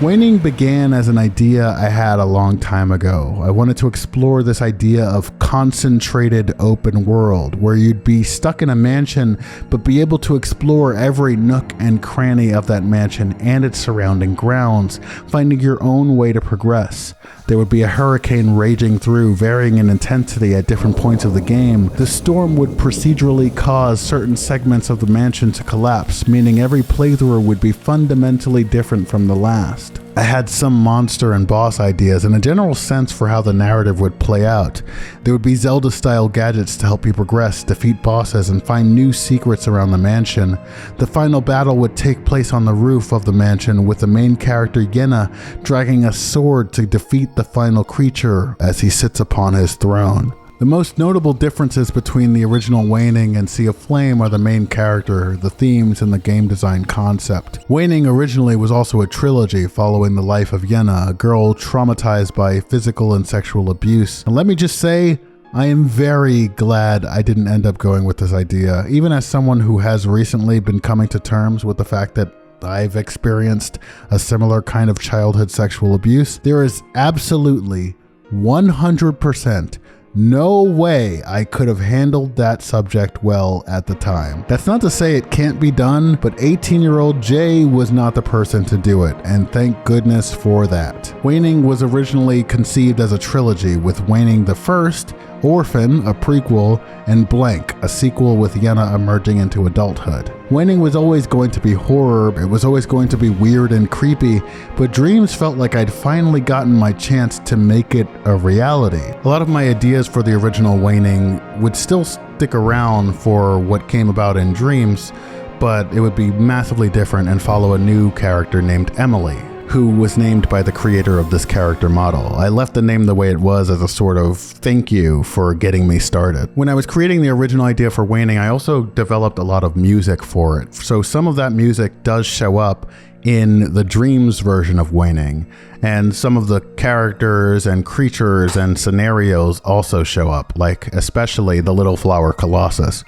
Waning began as an idea I had a long time ago. I wanted to explore this idea of concentrated open world, where you'd be stuck in a mansion, but be able to explore every nook and cranny of that mansion and its surrounding grounds, finding your own way to progress. There would be a hurricane raging through, varying in intensity at different points of the game. The storm would procedurally cause certain segments of the mansion to collapse, meaning every playthrough would be fundamentally different from the last. I had some monster and boss ideas and a general sense for how the narrative would play out. There would be Zelda-style gadgets to help you progress, defeat bosses, and find new secrets around the mansion. The final battle would take place on the roof of the mansion, with the main character Yenna dragging a sword to defeat the final creature as he sits upon his throne. The most notable differences between the original Waning and Sea of Flame are the main character, the themes, and the game design concept. Waning originally was also a trilogy following the life of Yenna, a girl traumatized by physical and sexual abuse. And let me just say, I am very glad I didn't end up going with this idea, even as someone who has recently been coming to terms with the fact that I've experienced a similar kind of childhood sexual abuse. There is absolutely 100% no way I could have handled that subject well at the time. That's not to say it can't be done, but 18-year-old Jay was not the person to do it, and thank goodness for that. Waning was originally conceived as a trilogy, with Waning the First, Orphan, a prequel, and Blank, a sequel with Yenna emerging into adulthood. Waning was always going to be horror, it was always going to be weird and creepy, but Dreams felt like I'd finally gotten my chance to make it a reality. A lot of my ideas for the original Waning would still stick around for what came about in Dreams, but it would be massively different and follow a new character named Emily, who was named by the creator of this character model. I left the name the way it was as a sort of thank you for getting me started. When I was creating the original idea for Waning, I also developed a lot of music for it. So some of that music does show up in the Dreams version of Waning, and some of the characters and creatures and scenarios also show up, like especially the Little Flower Colossus.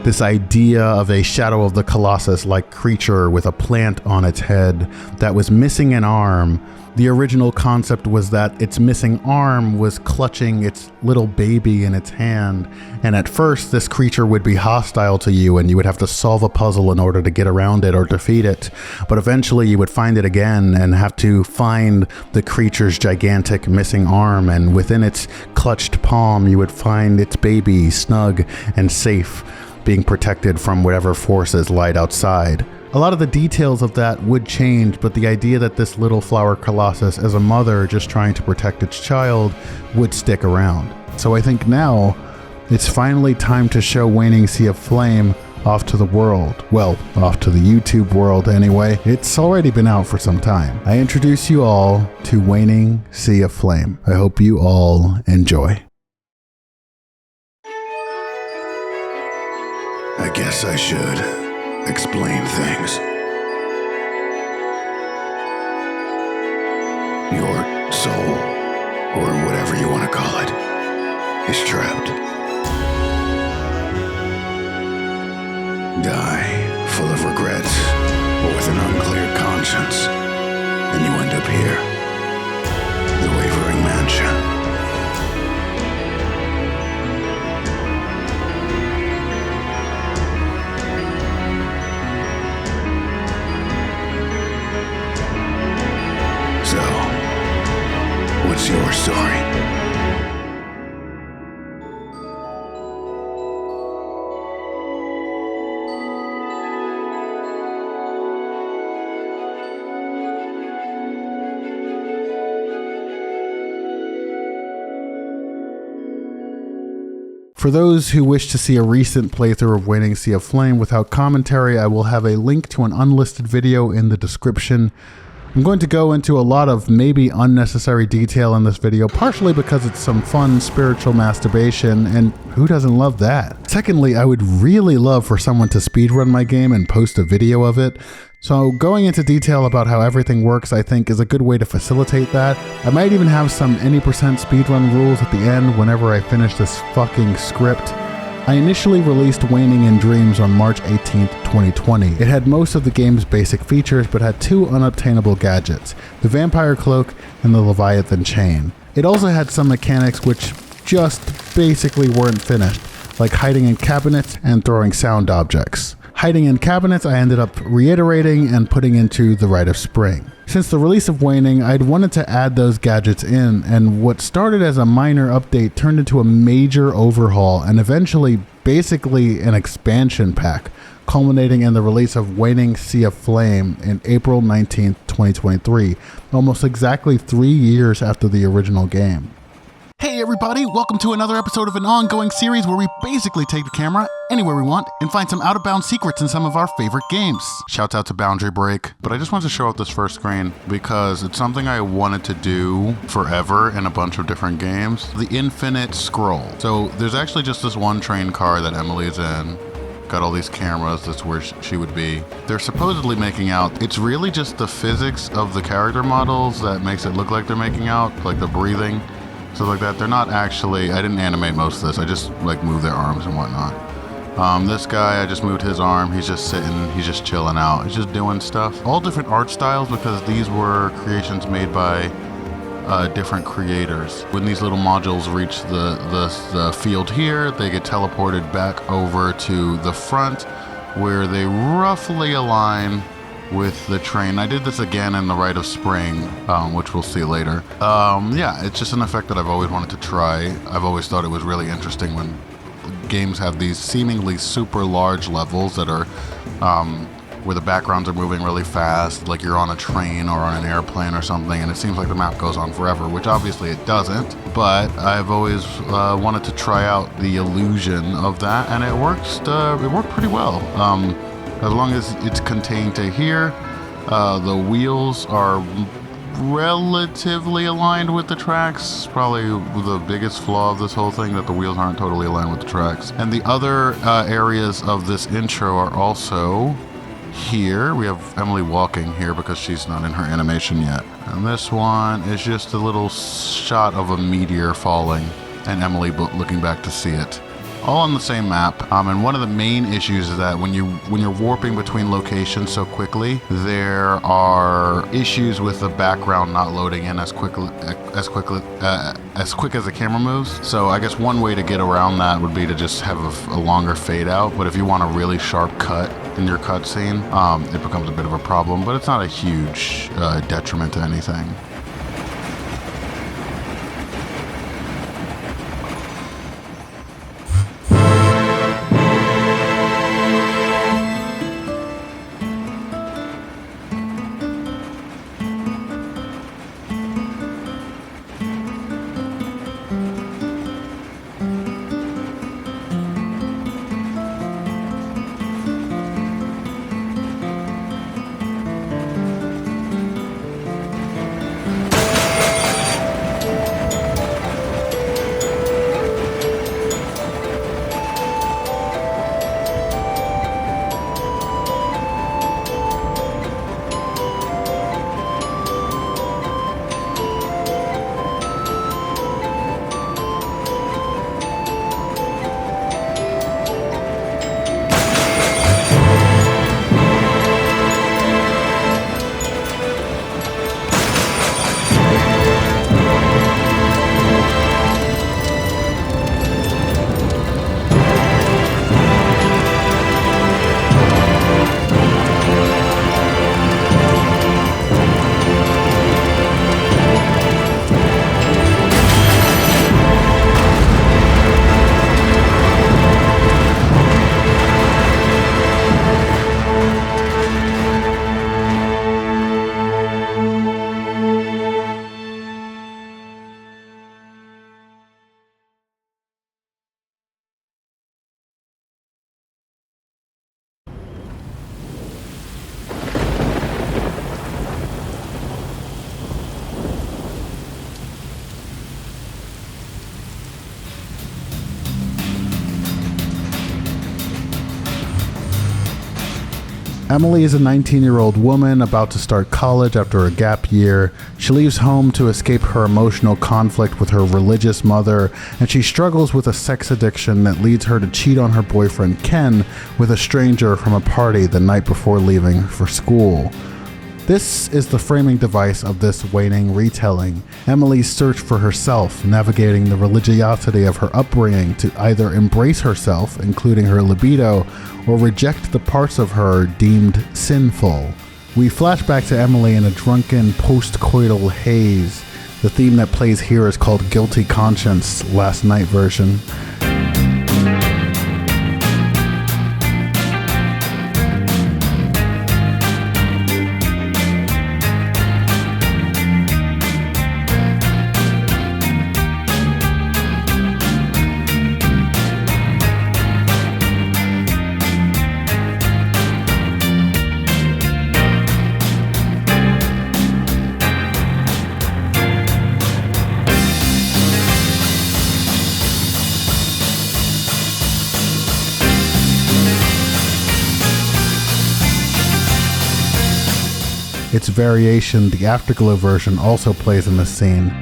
This idea of a Shadow of the Colossus-like creature with a plant on its head that was missing an arm. The original concept was that its missing arm was clutching its little baby in its hand, and at first this creature would be hostile to you and you would have to solve a puzzle in order to get around it or defeat it, but eventually you would find it again and have to find the creature's gigantic missing arm, and within its clutched palm you would find its baby snug and safe, being protected from whatever forces lied outside. A lot of the details of that would change, but the idea that this Little Flower Colossus as a mother just trying to protect its child would stick around. So I think now it's finally time to show Waning Sea of Flame off to the world. Well, off to the YouTube world anyway. It's already been out for some time. I introduce you all to Waning Sea of Flame. I hope you all enjoy. I guess I should explain things. Your soul, or whatever you want to call it, is trapped. Die full of regrets or with an unclear conscience, and you end up here, the Wavering Mansion. For those who wish to see a recent playthrough of Waning Sea of Flame without commentary, I will have a link to an unlisted video in the description. I'm going to go into a lot of maybe unnecessary detail in this video, partially because it's some fun spiritual masturbation, and who doesn't love that? Secondly, I would really love for someone to speedrun my game and post a video of it. So going into detail about how everything works, I think, is a good way to facilitate that. I might even have some any percent speedrun rules at the end whenever I finish this fucking script. I initially released Waning in Dreams on March 18th, 2020. It had most of the game's basic features, but had two unobtainable gadgets, the Vampire Cloak and the Leviathan Chain. It also had some mechanics which just basically weren't finished, like hiding in cabinets and throwing sound objects. Hiding in cabinets I ended up reiterating and putting into the Rite of Spring. Since the release of Waning, I'd wanted to add those gadgets in, and what started as a minor update turned into a major overhaul and eventually basically an expansion pack, culminating in the release of Waning Sea of Flame in April 19th, 2023, almost exactly 3 years after the original game. Hey everybody, welcome to another episode of an ongoing series where we basically take the camera anywhere we want and find some out-of-bounds secrets in some of our favorite games. Shouts out to Boundary Break, but I just wanted to show off this first screen because it's something I wanted to do forever in a bunch of different games. The Infinite Scroll. So there's actually just this one train car that Emily's in. Got all these cameras, that's where she would be. They're supposedly making out. It's really just the physics of the character models that makes it look like they're making out, like the breathing. So like that, they're not actually, I didn't animate most of this, I just like moved their arms and whatnot. This guy, I just moved his arm, he's just sitting, he's just chilling out, he's just doing stuff. All different art styles because these were creations made by different creators. When these little modules reach the field here, they get teleported back over to the front where they roughly align with the train. I did this again in the Rite of Spring, which we'll see later. Yeah, it's just an effect that I've always wanted to try. I've always thought it was really interesting when games have these seemingly super large levels that are where the backgrounds are moving really fast, like you're on a train or on an airplane or something, and it seems like the map goes on forever, which obviously it doesn't, but I've always wanted to try out the illusion of that, and it worked pretty well. As long as it's contained to here, the wheels are relatively aligned with the tracks. Probably the biggest flaw of this whole thing, that the wheels aren't totally aligned with the tracks. And the other areas of this intro are also here. We have Emily walking here because she's not in her animation yet. And this one is just a little shot of a meteor falling and Emily looking back to see it. All on the same map, and one of the main issues is that when you're warping between locations so quickly, there are issues with the background not loading in as quick as the camera moves. So I guess one way to get around that would be to just have a longer fade out. But if you want a really sharp cut in your cutscene, it becomes a bit of a problem. But it's not a huge detriment to anything. Emily is a 19-year-old woman about to start college after a gap year. She leaves home to escape her emotional conflict with her religious mother, and she struggles with a sex addiction that leads her to cheat on her boyfriend Ken with a stranger from a party the night before leaving for school. This is the framing device of this Waning retelling, Emily's search for herself, navigating the religiosity of her upbringing to either embrace herself, including her libido, or reject the parts of her deemed sinful. We flash back to Emily in a drunken post-coital haze. The theme that plays here is called Guilty Conscience, Last Night version. Its variation, the Afterglow version, also plays in this scene.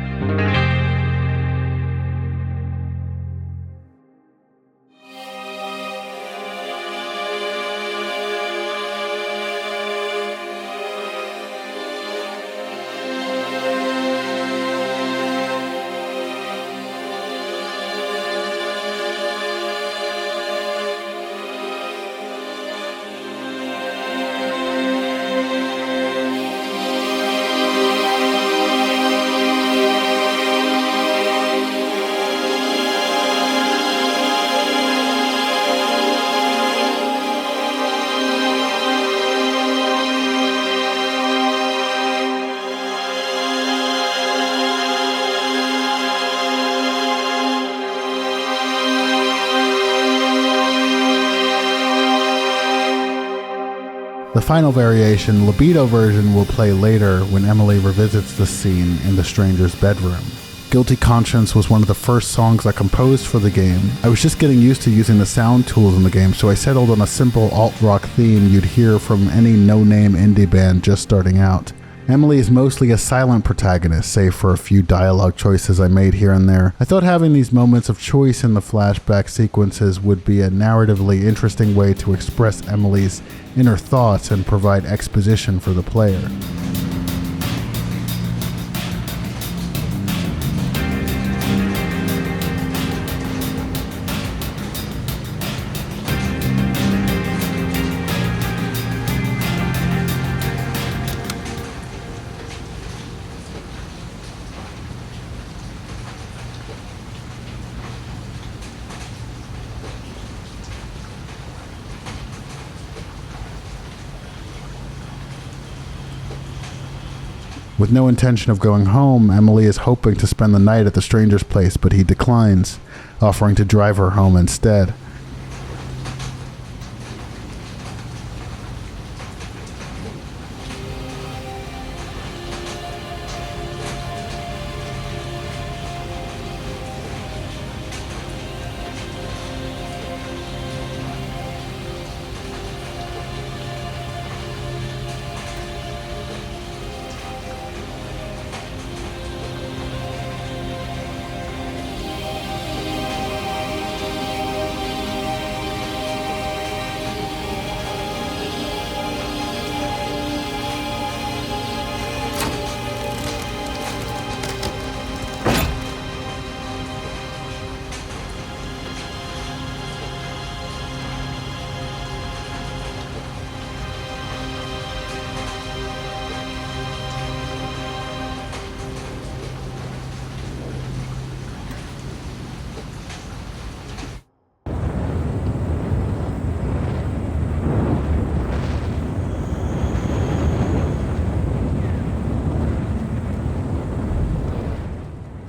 The final variation, Libido version, will play later when Emily revisits the scene in the stranger's bedroom. Guilty Conscience was one of the first songs I composed for the game. I was just getting used to using the sound tools in the game, so I settled on a simple alt-rock theme you'd hear from any no-name indie band just starting out. Emily is mostly a silent protagonist, save for a few dialogue choices I made here and there. I thought having these moments of choice in the flashback sequences would be a narratively interesting way to express Emily's inner thoughts and provide exposition for the player. With no intention of going home, Emily is hoping to spend the night at the stranger's place, but he declines, offering to drive her home instead.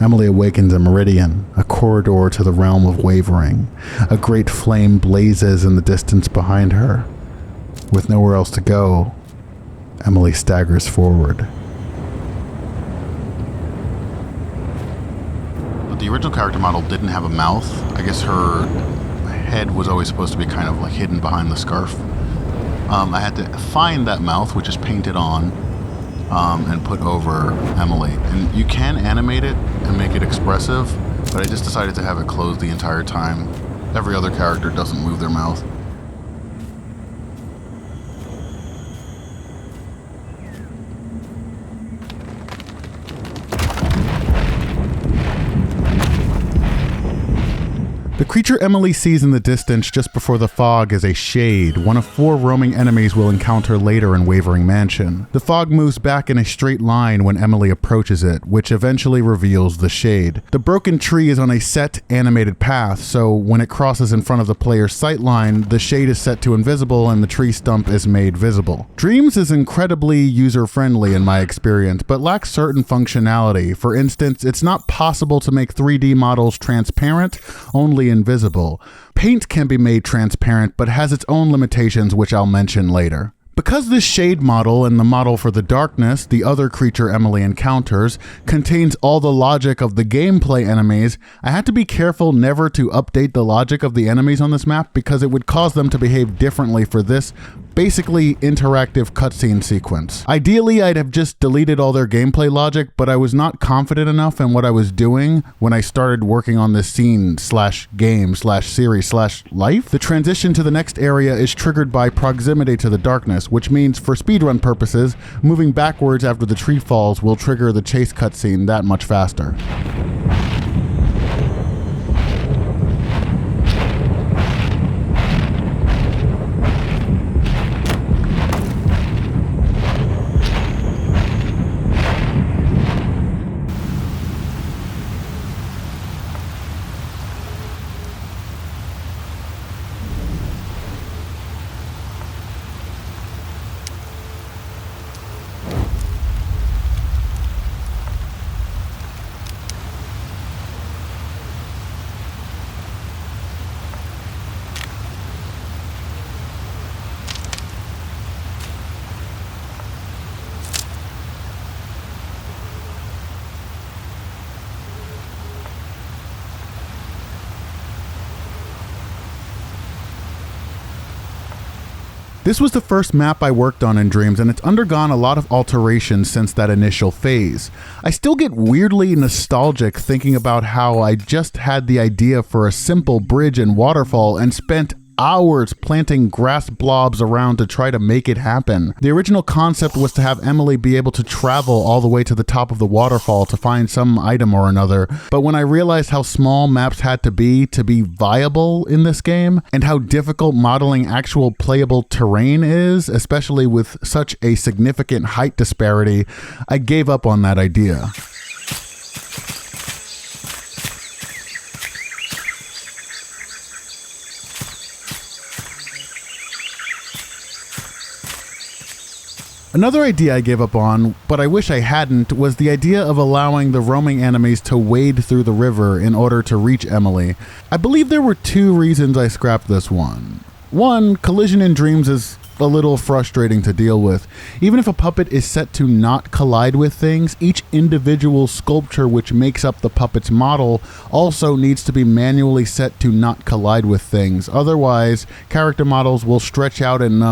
Emily awakens a meridian, a corridor to the realm of wavering. A great flame blazes in the distance behind her. With nowhere else to go, Emily staggers forward. But the original character model didn't have a mouth. I guess her head was always supposed to be kind of like hidden behind the scarf. I had to find that mouth, which is painted on, and put over Emily. And you can animate it and make it expressive, but I just decided to have it closed the entire time. Every other character doesn't move their mouth. The creature Emily sees in the distance just before the fog is a shade, one of 4 roaming enemies we'll encounter later in Wavering Mansion. The fog moves back in a straight line when Emily approaches it, which eventually reveals the shade. The broken tree is on a set animated path, so when it crosses in front of the player's sight line, the shade is set to invisible and the tree stump is made visible. Dreams is incredibly user-friendly in my experience, but lacks certain functionality. For instance, it's not possible to make 3D models transparent, only invisible. Paint can be made transparent, but has its own limitations, which I'll mention later. Because this shade model and the model for the darkness, the other creature Emily encounters, contains all the logic of the gameplay enemies, I had to be careful never to update the logic of the enemies on this map because it would cause them to behave differently for this basically interactive cutscene sequence. Ideally, I'd have just deleted all their gameplay logic, but I was not confident enough in what I was doing when I started working on this scene / game / series / life. The transition to the next area is triggered by proximity to the darkness, which means for speedrun purposes, moving backwards after the tree falls will trigger the chase cutscene that much faster. This was the first map I worked on in Dreams, and it's undergone a lot of alterations since that initial phase. I still get weirdly nostalgic thinking about how I just had the idea for a simple bridge and waterfall and spent hours planting grass blobs around to try to make it happen. The original concept was to have Emily be able to travel all the way to the top of the waterfall to find some item or another, but when I realized how small maps had to be viable in this game, and how difficult modeling actual playable terrain is, especially with such a significant height disparity, I gave up on that idea. Another idea I gave up on, but I wish I hadn't, was the idea of allowing the roaming enemies to wade through the river in order to reach Emily. I believe there were 2 reasons I scrapped this one. One, collision in Dreams is a little frustrating to deal with. Even if a puppet is set to not collide with things, each individual sculpture which makes up the puppet's model also needs to be manually set to not collide with things. Otherwise, character models will stretch out in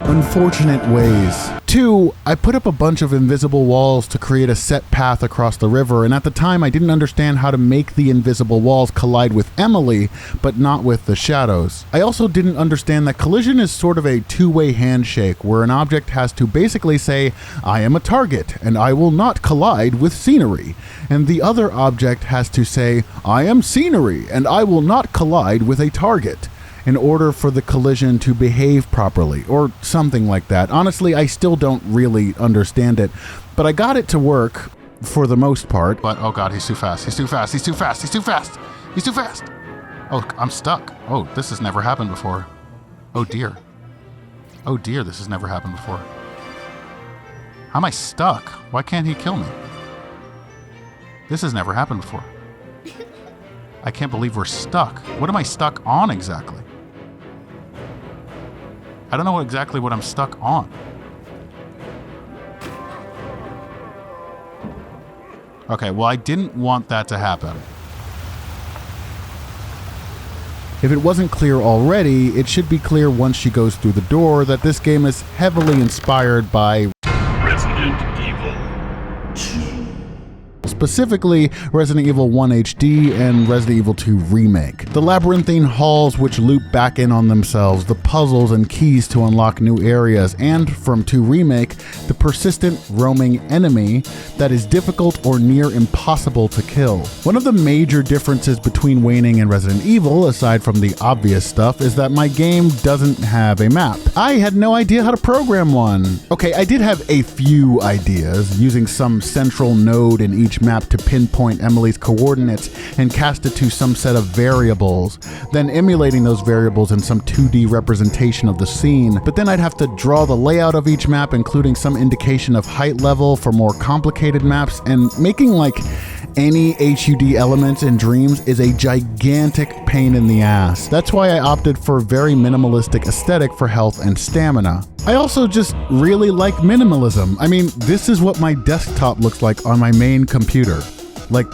unfortunate ways. 2, I put up a bunch of invisible walls to create a set path across the river, and at the time I didn't understand how to make the invisible walls collide with Emily, but not with the shadows. I also didn't understand that collision is sort of a 2-way handshake, where an object has to basically say, I am a target, and I will not collide with scenery. And the other object has to say, I am scenery, and I will not collide with a target, in order for the collision to behave properly, or something like that. Honestly, I still don't really understand it, but I got it to work for the most part. But, oh god, he's too fast, he's too fast, he's too fast, he's too fast, he's too fast! Oh, I'm stuck. Oh, this has never happened before. Oh dear. Oh dear, this has never happened before. How am I stuck? Why can't he kill me? This has never happened before. I can't believe we're stuck. What am I stuck on exactly? I don't know exactly what I'm stuck on. Okay, well, I didn't want that to happen. If it wasn't clear already, it should be clear once she goes through the door that this game is heavily inspired by Resident Evil 2. specifically Resident Evil 1 HD and Resident Evil 2 Remake. The labyrinthine halls which loop back in on themselves, the puzzles and keys to unlock new areas, and from 2 Remake, the persistent roaming enemy that is difficult or near impossible to kill. One of the major differences between Waning and Resident Evil, aside from the obvious stuff, is that my game doesn't have a map. I had no idea how to program one. Okay, I did have a few ideas, using some central node in each map to pinpoint Emily's coordinates and cast it to some set of variables, then emulating those variables in some 2D representation of the scene. But then I'd have to draw the layout of each map, including some indication of height level for more complicated maps, and making like any HUD elements in Dreams is a gigantic pain in the ass. That's why I opted for very minimalistic aesthetic for health and stamina. I also just really like minimalism. I mean, this is what my desktop looks like on my main computer. Like,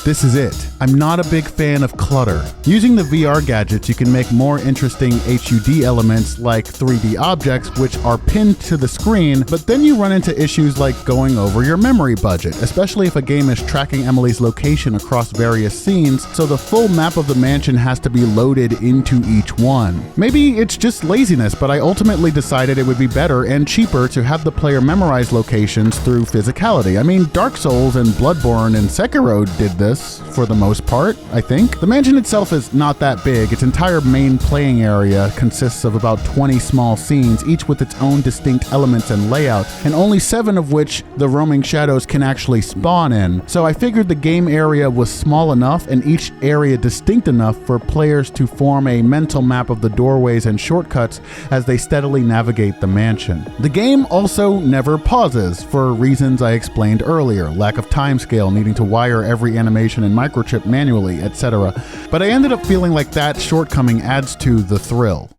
this is it. I'm not a big fan of clutter. Using the VR gadgets, you can make more interesting HUD elements like 3D objects, which are pinned to the screen, but then you run into issues like going over your memory budget, especially if a game is tracking Emily's location across various scenes, so the full map of the mansion has to be loaded into each one. Maybe it's just laziness, but I ultimately decided it would be better and cheaper to have the player memorize locations through physicality. I mean, Dark Souls and Bloodborne and Sekiro did this for the most part, I think. The mansion itself is not that big. Its entire main playing area consists of about 20 small scenes, each with its own distinct elements and layout, and only 7 of which the roaming shadows can actually spawn in. So I figured the game area was small enough and each area distinct enough for players to form a mental map of the doorways and shortcuts as they steadily navigate the mansion. The game also never pauses, for reasons I explained earlier, lack of time scale, needing to wire every animation and microchip manually, etc. But I ended up feeling like that shortcoming adds to the thrill.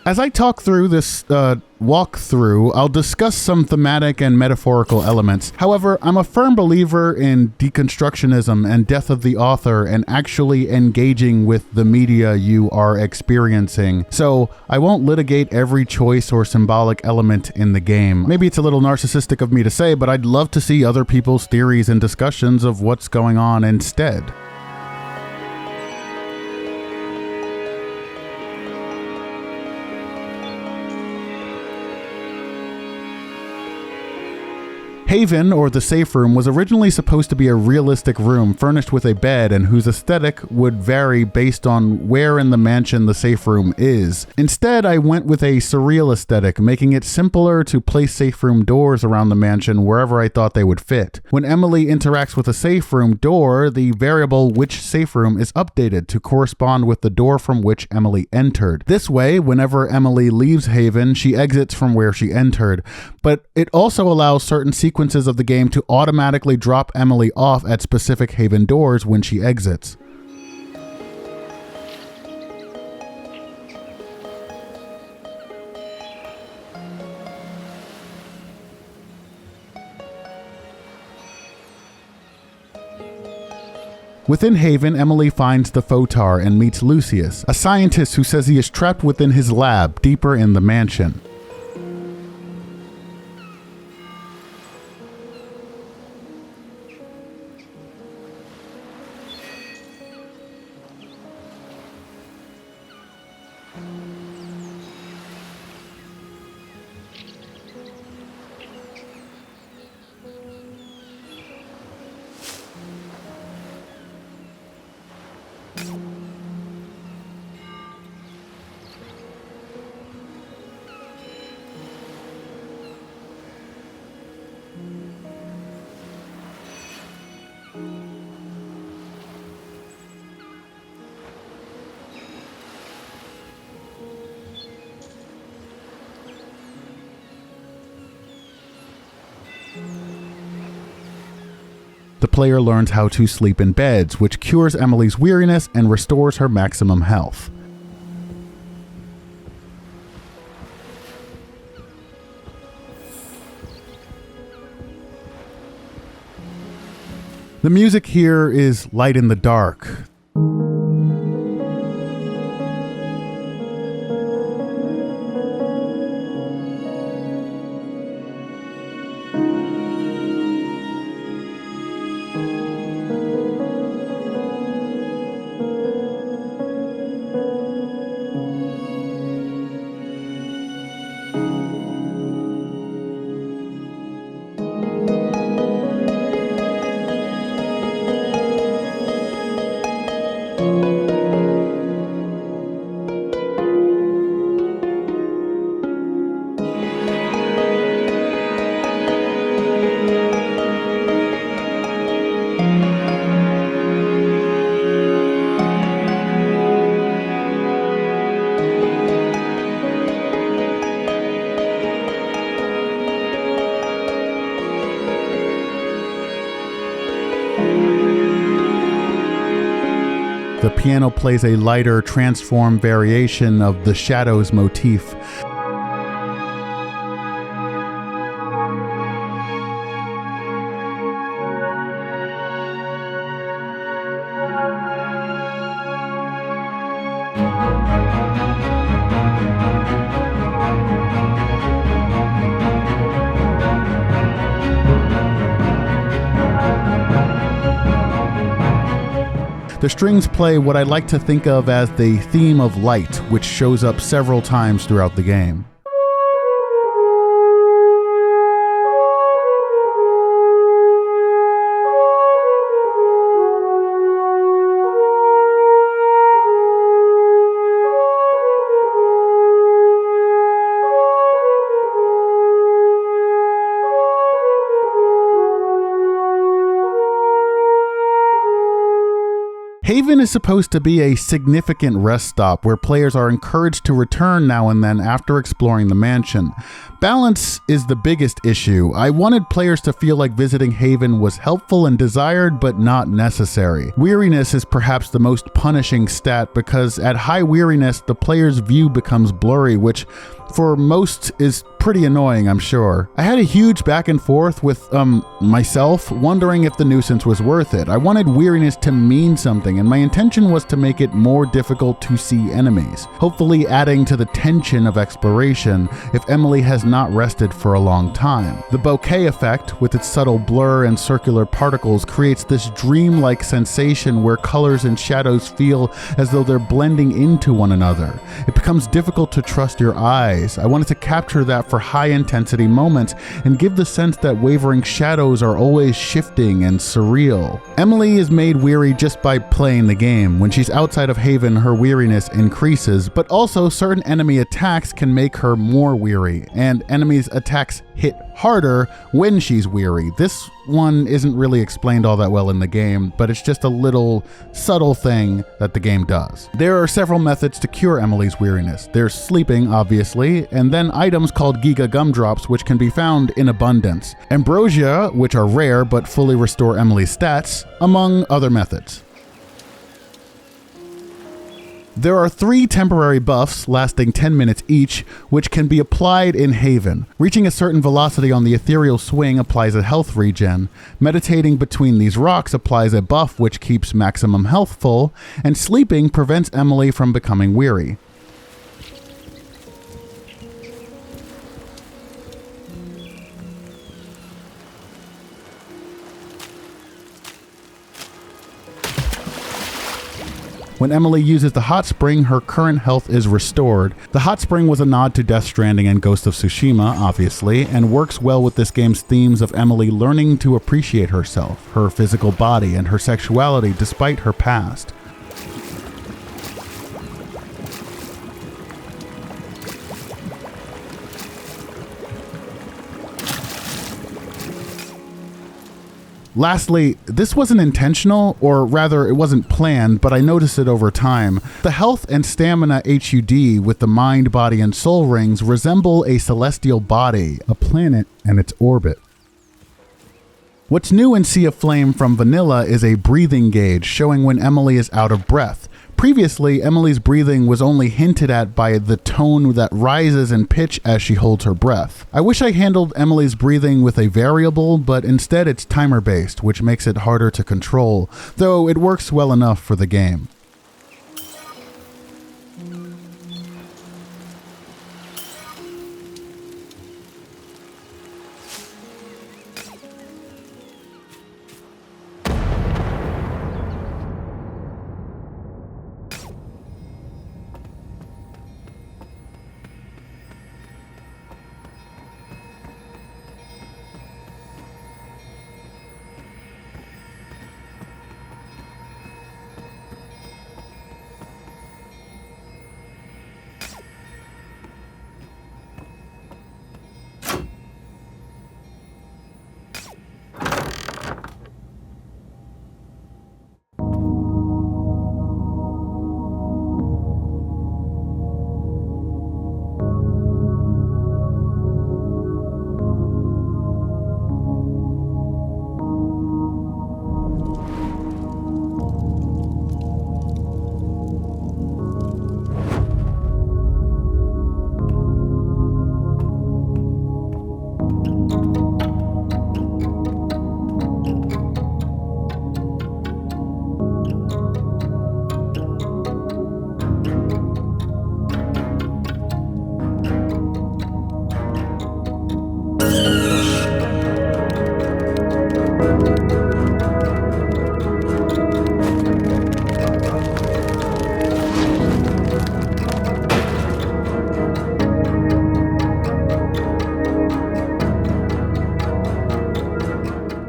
As I talk through this walkthrough, I'll discuss some thematic and metaphorical elements. However, I'm a firm believer in deconstructionism and death of the author and actually engaging with the media you are experiencing. So I won't litigate every choice or symbolic element in the game. Maybe it's a little narcissistic of me to say, but I'd love to see other people's theories and discussions of what's going on instead. Haven, or the safe room, was originally supposed to be a realistic room furnished with a bed and whose aesthetic would vary based on where in the mansion the safe room is. Instead, I went with a surreal aesthetic, making it simpler to place safe room doors around the mansion wherever I thought they would fit. When Emily interacts with a safe room door, the variable which safe room is updated to correspond with the door from which Emily entered. This way, whenever Emily leaves Haven, she exits from where she entered, but it also allows certain sequences of the game to automatically drop Emily off at specific Haven doors when she exits. Within Haven, Emily finds the Photar and meets Lucius, a scientist who says he is trapped within his lab deeper in the mansion. The player learns how to sleep in beds, which cures Emily's weariness and restores her maximum health. The music here is light in the dark. The piano plays a lighter, transformed variation of the Shadows motif. The strings play what I like to think of as the theme of light, which shows up several times throughout the game. Haven is supposed to be a significant rest stop where players are encouraged to return now and then after exploring the mansion. Balance is the biggest issue. I wanted players to feel like visiting Haven was helpful and desired, but not necessary. Weariness is perhaps the most punishing stat because at high weariness, the player's view becomes blurry, which for most is pretty annoying, I'm sure. I had a huge back and forth with myself, wondering if the nuisance was worth it. I wanted weariness to mean something, and my intention was to make it more difficult to see enemies, hopefully adding to the tension of exploration if Emily has not rested for a long time. The bokeh effect, with its subtle blur and circular particles, creates this dreamlike sensation where colors and shadows feel as though they're blending into one another. It becomes difficult to trust your eyes. I wanted to capture that for high-intensity moments and give the sense that wavering shadows are always shifting and surreal. Emily is made weary just by playing the game. When she's outside of Haven, her weariness increases, but also certain enemy attacks can make her more weary, and enemies' attacks hit harder when she's weary. This one isn't really explained all that well in the game, but it's just a little subtle thing that the game does. There are several methods to cure Emily's weariness. There's sleeping, obviously, and then items called Giga Gumdrops, which can be found in abundance. Ambrosia, which are rare but fully restore Emily's stats, among other methods. There are 3 temporary buffs lasting 10 minutes each, which can be applied in Haven. Reaching a certain velocity on the ethereal swing applies a health regen. Meditating between these rocks applies a buff which keeps maximum health full, and sleeping prevents Emily from becoming weary. When Emily uses the hot spring, her current health is restored. The hot spring was a nod to Death Stranding and Ghost of Tsushima, obviously, and works well with this game's themes of Emily learning to appreciate herself, her physical body, and her sexuality despite her past. Lastly, this wasn't intentional, or rather it wasn't planned, but I noticed it over time. The health and stamina HUD with the mind, body, and soul rings resemble a celestial body, a planet, and its orbit. What's new in Sea of Flame from vanilla is a breathing gauge showing when Emily is out of breath. Previously, Emily's breathing was only hinted at by the tone that rises in pitch as she holds her breath. I wish I handled Emily's breathing with a variable, but instead it's timer-based, which makes it harder to control, though it works well enough for the game.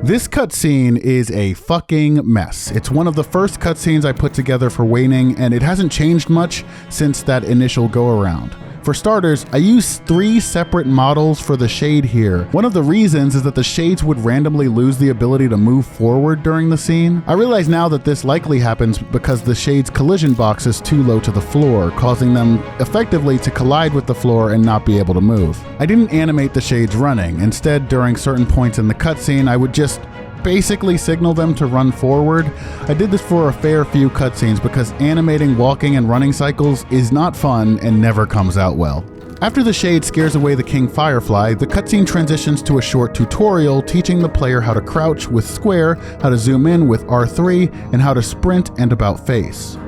This cutscene is a fucking mess. It's one of the first cutscenes I put together for Waning, and it hasn't changed much since that initial go-around. For starters, I used 3 separate models for the shade here. One of the reasons is that the shades would randomly lose the ability to move forward during the scene. I realize now that this likely happens because the shade's collision box is too low to the floor, causing them effectively to collide with the floor and not be able to move. I didn't animate the shades running. Instead, during certain points in the cutscene, I would just basically signal them to run forward. I did this for a fair few cutscenes because animating walking and running cycles is not fun and never comes out well. After the shade scares away the King Firefly, the cutscene transitions to a short tutorial teaching the player how to crouch with square, how to zoom in with R3, and how to sprint and about face.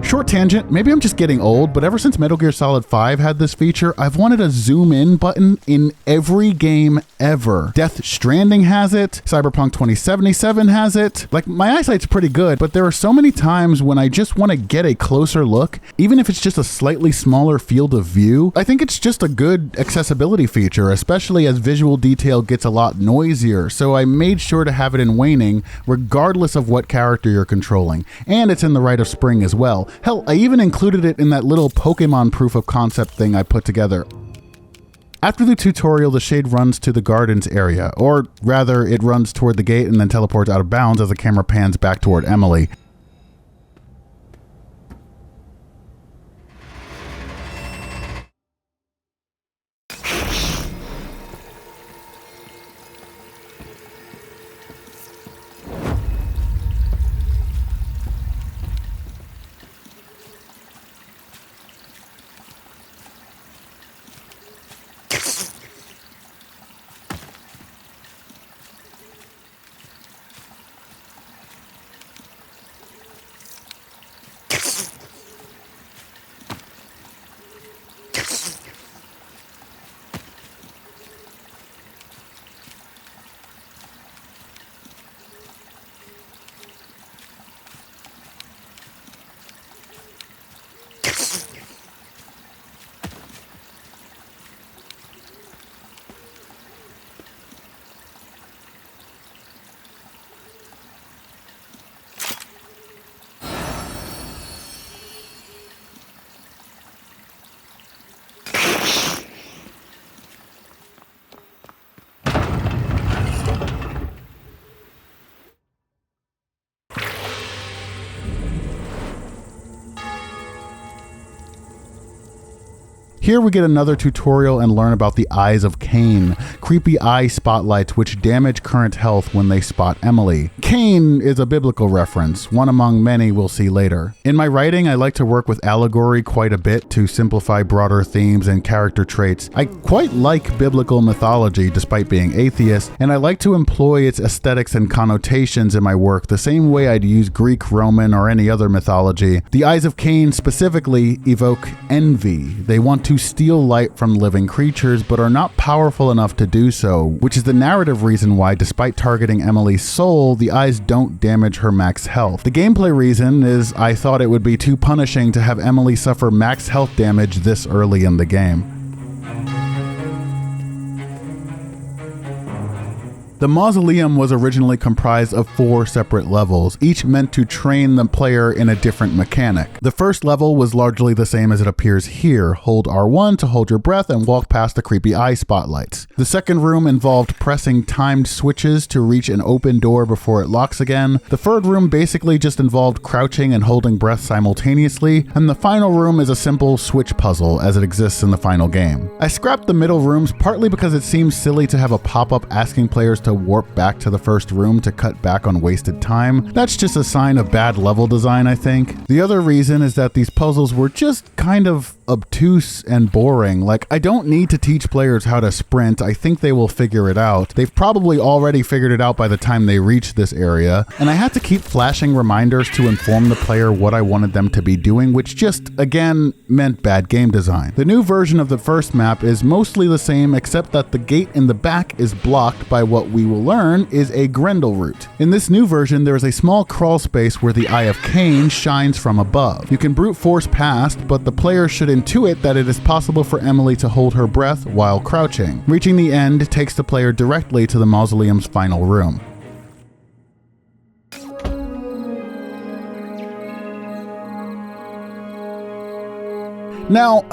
Short tangent, maybe I'm just getting old, but ever since Metal Gear Solid 5 had this feature, I've wanted a zoom in button in every game ever. Death Stranding has it, Cyberpunk 2077 has it. Like, my eyesight's pretty good, but there are so many times when I just want to get a closer look, even if it's just a slightly smaller field of view. I think it's just a good accessibility feature, especially as visual detail gets a lot noisier, so I made sure to have it in Waning, regardless of what character you're controlling. And it's in the Rite of Spring as well. Hell, I even included it in that little Pokemon proof of concept thing I put together. After the tutorial, the shade runs to the gardens area, or rather, it runs toward the gate and then teleports out of bounds as the camera pans back toward Emily. Here we get another tutorial and learn about the Eyes of Cain, creepy eye spotlights which damage current health when they spot Emily. Cain is a biblical reference, one among many we'll see later. In my writing, I like to work with allegory quite a bit to simplify broader themes and character traits. I quite like biblical mythology despite being atheist, and I like to employ its aesthetics and connotations in my work the same way I'd use Greek, Roman, or any other mythology. The Eyes of Cain specifically evoke envy. They want to steal light from living creatures, but are not powerful enough to do so, which is the narrative reason why, despite targeting Emily's soul, the eyes don't damage her max health. The gameplay reason is I thought it would be too punishing to have Emily suffer max health damage this early in the game. The mausoleum was originally comprised of 4 separate levels, each meant to train the player in a different mechanic. The first level was largely the same as it appears here. Hold R1 to hold your breath and walk past the creepy eye spotlights. The second room involved pressing timed switches to reach an open door before it locks again. The third room basically just involved crouching and holding breath simultaneously, and the final room is a simple switch puzzle as it exists in the final game. I scrapped the middle rooms partly because it seems silly to have a pop-up asking players to warp back to the first room to cut back on wasted time. That's just a sign of bad level design, I think. The other reason is that these puzzles were just kind of obtuse and boring. Like, I don't need to teach players how to sprint. I think they will figure it out. They've probably already figured it out by the time they reach this area. And I had to keep flashing reminders to inform the player what I wanted them to be doing, which just, again, meant bad game design. The new version of the first map is mostly the same, except that the gate in the back is blocked by what we will learn is a Grendel route. In this new version, there is a small crawl space where the Eye of Cain shines from above. You can brute force past, but the player should intuit that it is possible for Emily to hold her breath while crouching. Reaching the end takes the player directly to the mausoleum's final room. Now,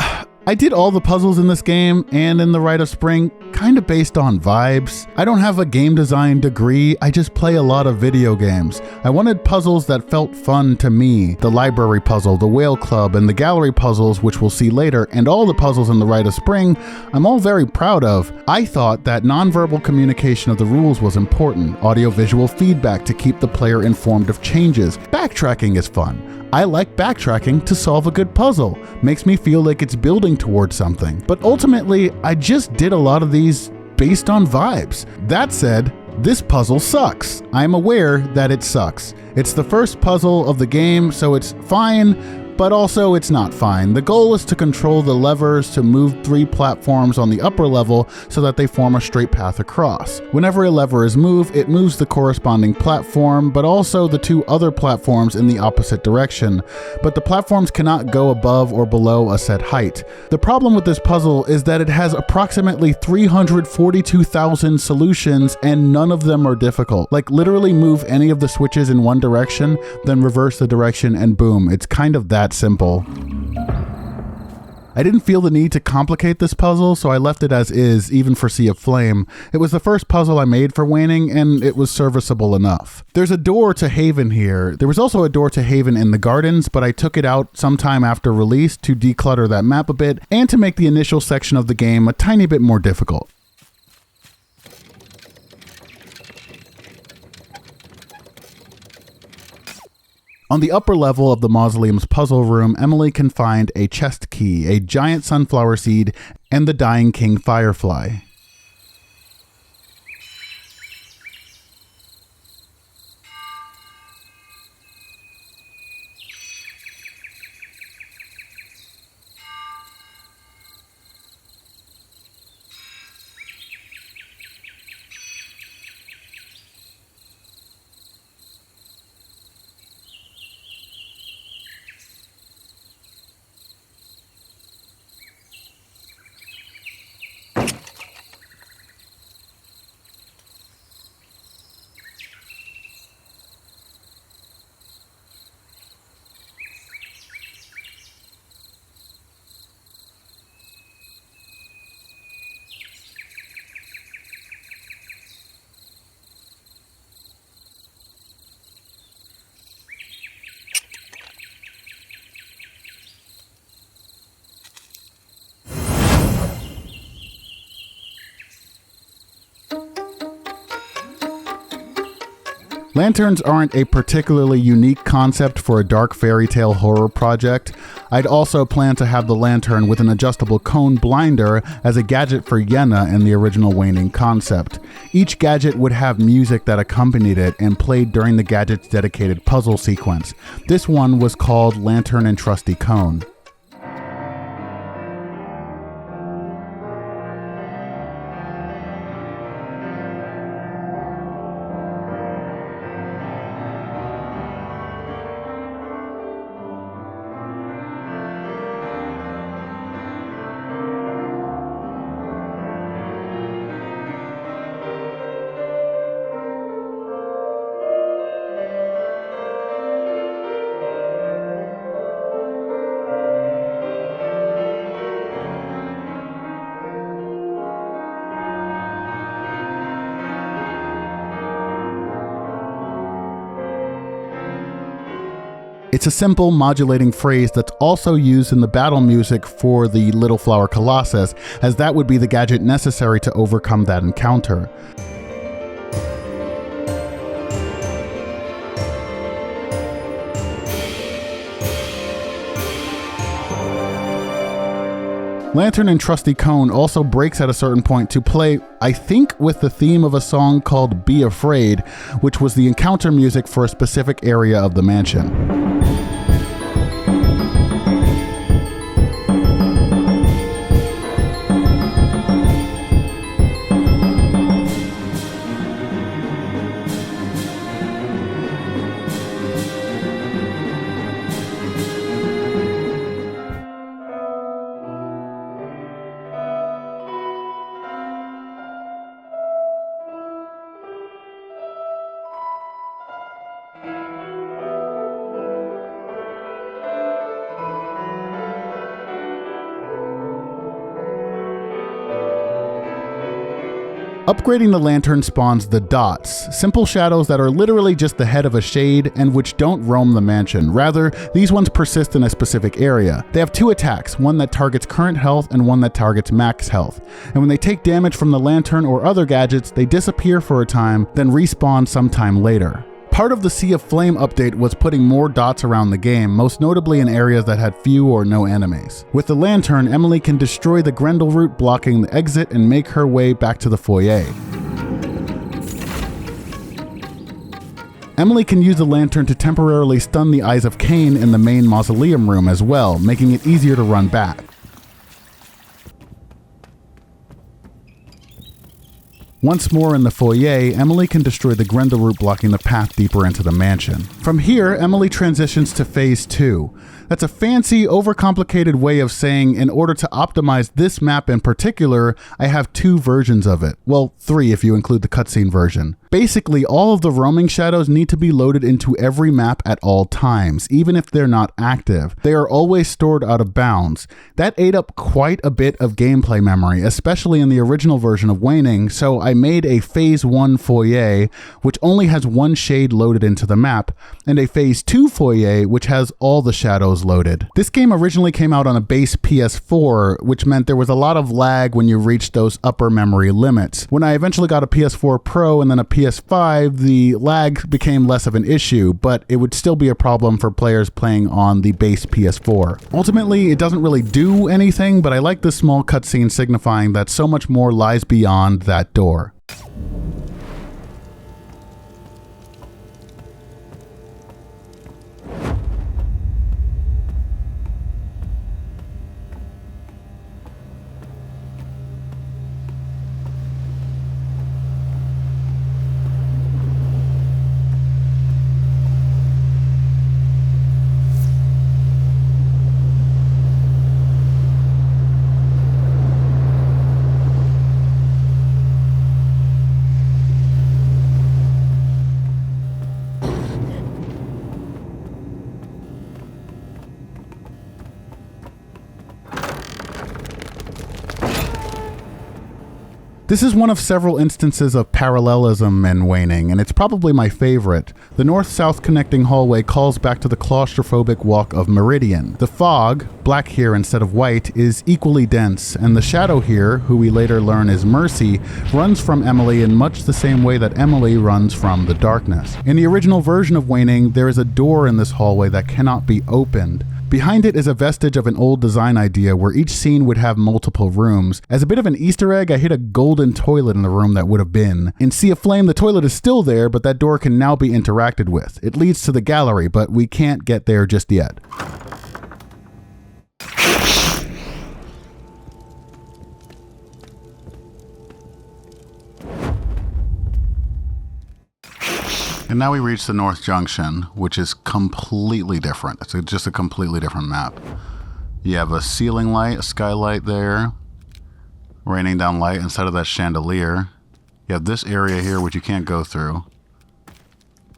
I did all the puzzles in this game and in the Rite of Spring kind of based on vibes. I don't have a game design degree, I just play a lot of video games. I wanted puzzles that felt fun to me. The library puzzle, the whale club, and the gallery puzzles, which we'll see later, and all the puzzles in the Rite of Spring, I'm all very proud of. I thought that nonverbal communication of the rules was important, audio-visual feedback to keep the player informed of changes. Backtracking is fun. I like backtracking to solve a good puzzle. Makes me feel like it's building towards something. But ultimately, I just did a lot of these based on vibes. That said, this puzzle sucks. I'm aware that it sucks. It's the first puzzle of the game, so it's fine, but also it's not fine. The goal is to control the levers to move 3 platforms on the upper level so that they form a straight path across. Whenever a lever is moved, it moves the corresponding platform, but also the 2 other platforms in the opposite direction. But the platforms cannot go above or below a set height. The problem with this puzzle is that it has approximately 342,000 solutions and none of them are difficult. Like, literally move any of the switches in one direction, then reverse the direction and boom, it's kind of that simple. I didn't feel the need to complicate this puzzle, so I left it as is, even for Sea of Flame. It was the first puzzle I made for Waning, and it was serviceable enough. There's a door to Haven here. There was also a door to Haven in the gardens, but I took it out sometime after release to declutter that map a bit, and to make the initial section of the game a tiny bit more difficult. On the upper level of the mausoleum's puzzle room, Emily can find a chest key, a giant sunflower seed, and the dying king firefly. Lanterns aren't a particularly unique concept for a dark fairy tale horror project. I'd also planned to have the lantern with an adjustable cone blinder as a gadget for Yenna in the original Waning concept. Each gadget would have music that accompanied it and played during the gadget's dedicated puzzle sequence. This one was called Lantern and Trusty Cone. It's a simple modulating phrase that's also used in the battle music for the Little Flower Colossus, as that would be the gadget necessary to overcome that encounter. Lantern and Trusty Cone also breaks at a certain point to play, I think, with the theme of a song called Be Afraid, which was the encounter music for a specific area of the mansion. Upgrading the lantern spawns the dots, simple shadows that are literally just the head of a shade and which don't roam the mansion. Rather, these ones persist in a specific area. They have two attacks, one that targets current health and one that targets max health. And when they take damage from the lantern or other gadgets, they disappear for a time, then respawn sometime later. Part of the Sea of Flame update was putting more dots around the game, most notably in areas that had few or no enemies. With the lantern, Emily can destroy the Grendel root blocking the exit and make her way back to the foyer. Emily can use the lantern to temporarily stun the Eyes of Cain in the main mausoleum room as well, making it easier to run back. Once more in the foyer, Emily can destroy the Grendel root blocking the path deeper into the mansion. From here, Emily transitions to phase 2. That's a fancy, overcomplicated way of saying in order to optimize this map in particular, I have 2 versions of it. Well, 3 if you include the cutscene version. Basically, all of the roaming shadows need to be loaded into every map at all times, even if they're not active. They are always stored out of bounds. That ate up quite a bit of gameplay memory, especially in the original version of Waning, so I made a phase 1 foyer, which only has 1 shade loaded into the map, and a phase 2 foyer, which has all the shadows loaded. This game originally came out on a base PS4, which meant there was a lot of lag when you reached those upper memory limits. When I eventually got a PS4 Pro and then a PS5, the lag became less of an issue, but it would still be a problem for players playing on the base PS4. Ultimately, it doesn't really do anything, but I like this small cutscene signifying that so much more lies beyond that door. This is one of several instances of parallelism in Waning, and it's probably my favorite. The north-south connecting hallway calls back to the claustrophobic walk of Meridian. The fog, black here instead of white, is equally dense, and the shadow here, who we later learn is Mercy, runs from Emily in much the same way that Emily runs from the darkness. In the original version of Waning, there is a door in this hallway that cannot be opened. Behind it is a vestige of an old design idea where each scene would have multiple rooms. As a bit of an Easter egg, I hid a golden toilet in the room that would have been. In Sea of Flame, the toilet is still there, but that door can now be interacted with. It leads to the gallery, but we can't get there just yet. And now we reach the North Junction, which is completely different. It's just a completely different map. You have a ceiling light, a skylight there, raining down light instead of that chandelier. You have this area here, which you can't go through.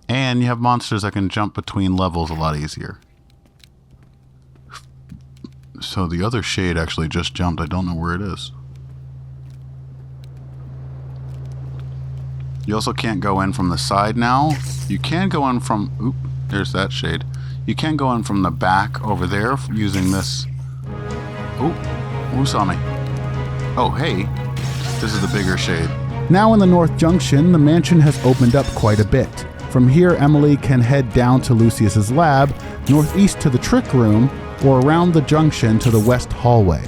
And you have monsters that can jump between levels a lot easier. So the other shade actually just jumped. I don't know where it is. You also can't go in from the side now. You can go in from... Oop, there's that shade. You can go in from the back over there using this... Oh, who saw me? Oh, hey. This is the bigger shade. Now in the North Junction, the mansion has opened up quite a bit. From here, Emily can head down to Lucius's lab, northeast to the trick room, or around the junction to the west hallway.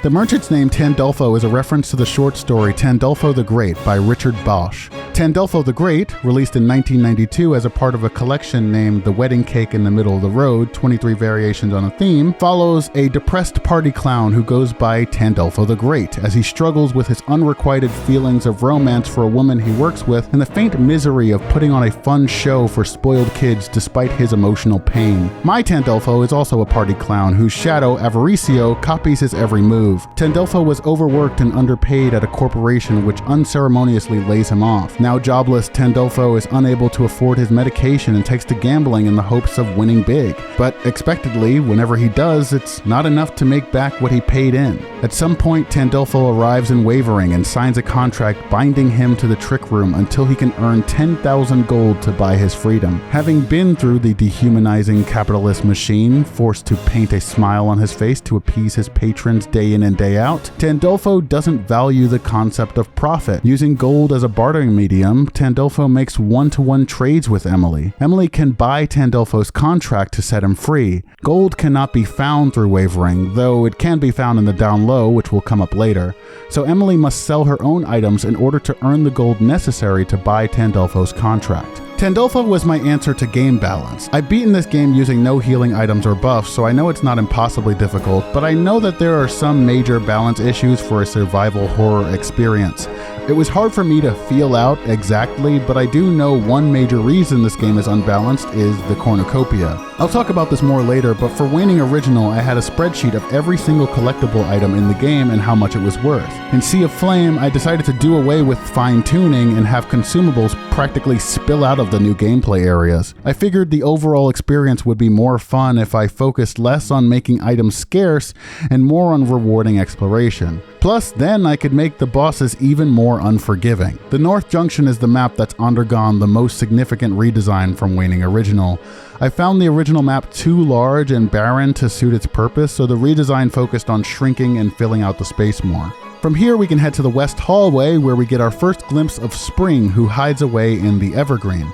The merchant's name Tandolfo is a reference to the short story Tandolfo the Great by Richard Bosch. Tandolfo the Great, released in 1992 as a part of a collection named The Wedding Cake in the Middle of the Road, 23 Variations on a Theme, follows a depressed party clown who goes by Tandolfo the Great as he struggles with his unrequited feelings of romance for a woman he works with and the faint misery of putting on a fun show for spoiled kids despite his emotional pain. My Tandolfo is also a party clown whose shadow, Avaricio, copies his every move. Tandolfo was overworked and underpaid at a corporation which unceremoniously lays him off. Now jobless, Tandolfo is unable to afford his medication and takes to gambling in the hopes of winning big. But expectedly, whenever he does, it's not enough to make back what he paid in. At some point, Tandolfo arrives in Wavering and signs a contract binding him to the trick room until he can earn 10,000 gold to buy his freedom. Having been through the dehumanizing capitalist machine, forced to paint a smile on his face to appease his patrons day in and day out, Tandolfo doesn't value the concept of profit. Using gold as a bartering medium, Tandolfo makes one-to-one trades with Emily. Emily can buy Tandolfo's contract to set him free. Gold cannot be found through Wavering, though it can be found in the down low, which will come up later. So Emily must sell her own items in order to earn the gold necessary to buy Tandolfo's contract. Tandolfo was my answer to game balance. I've beaten this game using no healing items or buffs, so I know it's not impossibly difficult, but I know that there are some major balance issues for a survival horror experience. It was hard for me to feel out exactly, but I do know one major reason this game is unbalanced is the cornucopia. I'll talk about this more later, but for Waning Original, I had a spreadsheet of every single collectible item in the game and how much it was worth. In Sea of Flame, I decided to do away with fine-tuning and have consumables practically spill out of the new gameplay areas. I figured the overall experience would be more fun if I focused less on making items scarce and more on rewarding exploration. Plus, then I could make the bosses even more unforgiving. The North Junction is the map that's undergone the most significant redesign from Waning Original. I found the original map too large and barren to suit its purpose, so the redesign focused on shrinking and filling out the space more. From here we can head to the West Hallway, where we get our first glimpse of Spring, who hides away in the Evergreen.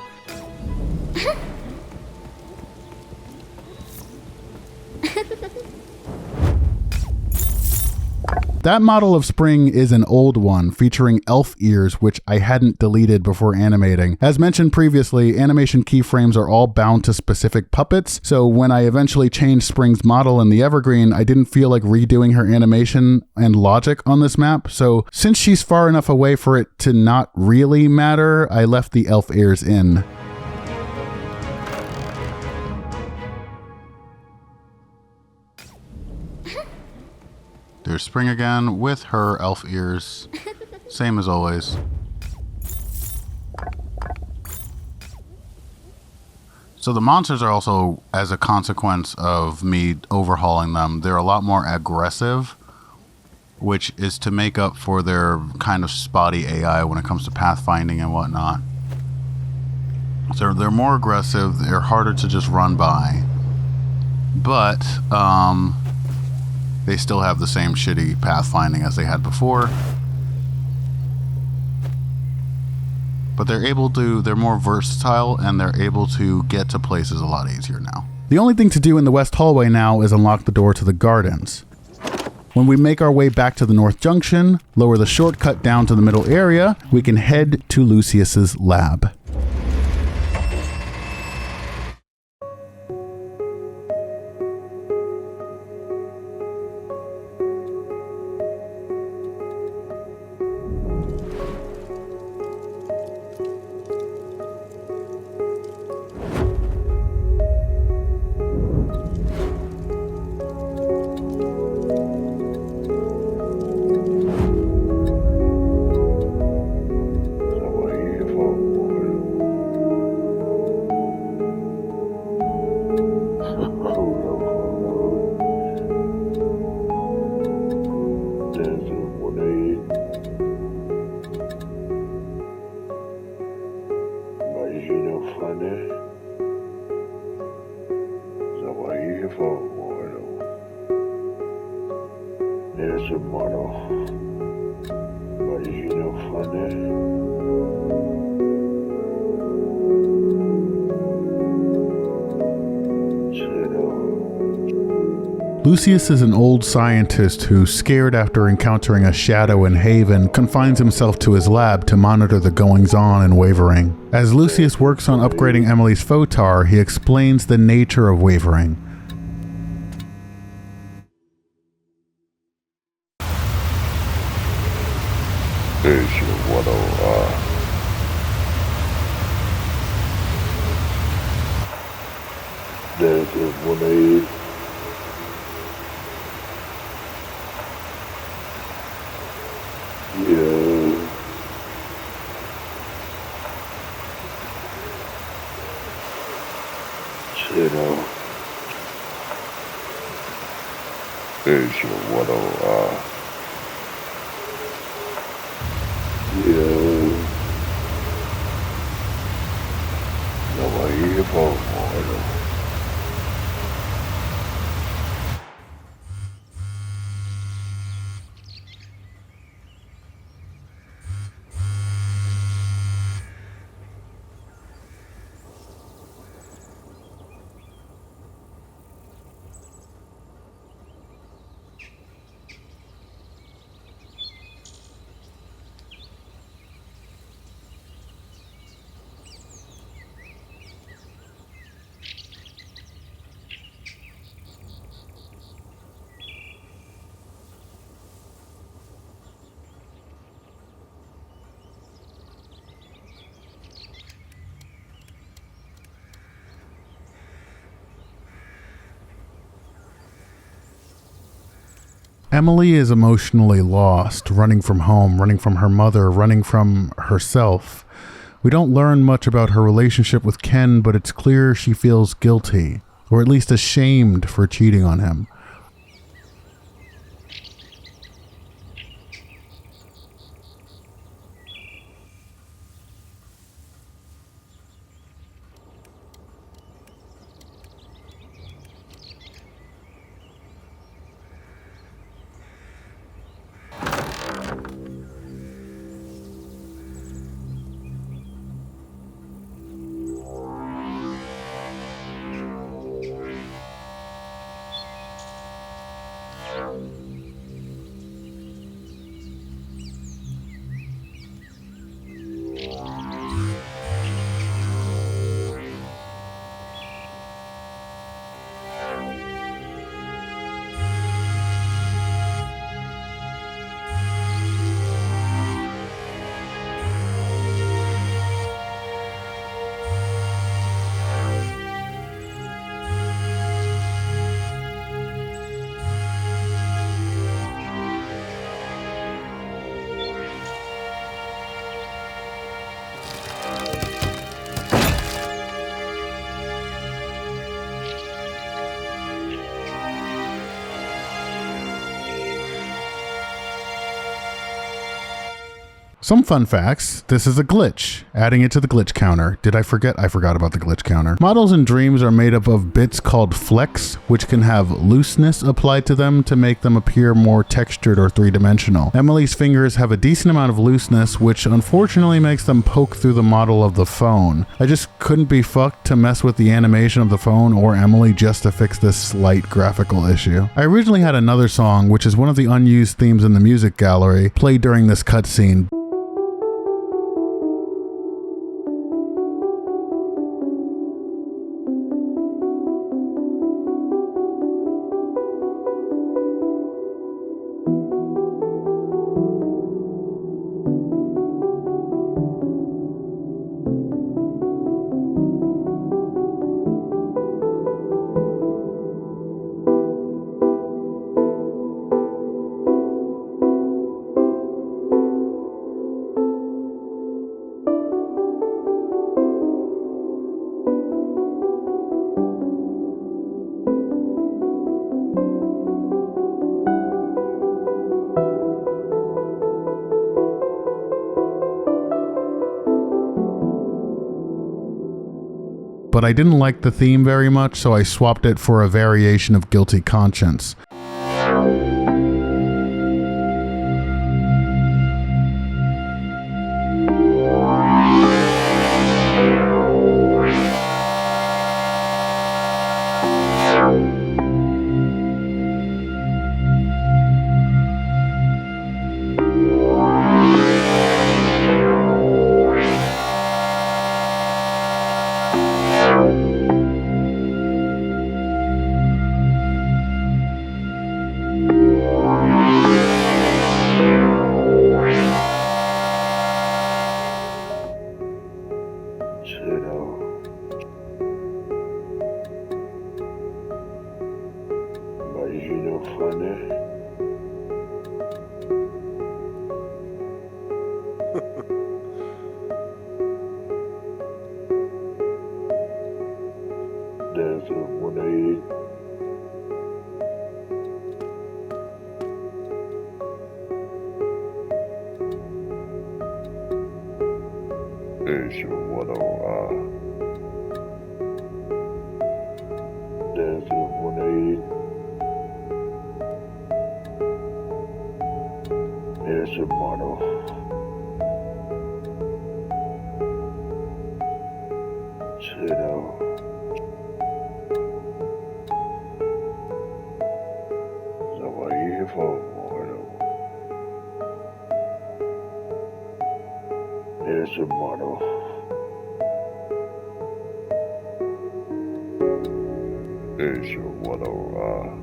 That model of Spring is an old one, featuring elf ears, which I hadn't deleted before animating. As mentioned previously, animation keyframes are all bound to specific puppets, so when I eventually changed Spring's model in the Evergreen, I didn't feel like redoing her animation and logic on this map, so since she's far enough away for it to not really matter, I left the elf ears in. There's Spring again with her elf ears. Same as always. So the monsters are also, as a consequence of me overhauling them, they're a lot more aggressive, which is to make up for their kind of spotty AI when it comes to pathfinding and whatnot. So they're more aggressive, they're harder to just run by. But, they still have the same shitty pathfinding as they had before. But they're more versatile and they're able to get to places a lot easier now. The only thing to do in the West Hallway now is unlock the door to the gardens. When we make our way back to the North Junction, lower the shortcut down to the middle area, we can head to Lucius's lab. Lucius is an old scientist who, scared after encountering a shadow in Haven, confines himself to his lab to monitor the goings-on in Wavering. As Lucius works on upgrading Emily's photar, he explains the nature of Wavering. You know, is your water, no evil water. Emily is emotionally lost, running from home, running from her mother, running from herself. We don't learn much about her relationship with Ken, but it's clear she feels guilty, or at least ashamed for cheating on him. Some fun facts. This is a glitch. Adding it to the glitch counter. Did I forget? I forgot about the glitch counter. Models in dreams are made up of bits called flecks, which can have looseness applied to them to make them appear more textured or three-dimensional. Emily's fingers have a decent amount of looseness, which unfortunately makes them poke through the model of the phone. I just couldn't be fucked to mess with the animation of the phone or Emily just to fix this slight graphical issue. I originally had another song, which is one of the unused themes in the music gallery, played during this cutscene. But I didn't like the theme very much, so I swapped it for a variation of Guilty Conscience. is what there's Waning. Here's your motto. Here's your motto. Here's your motto.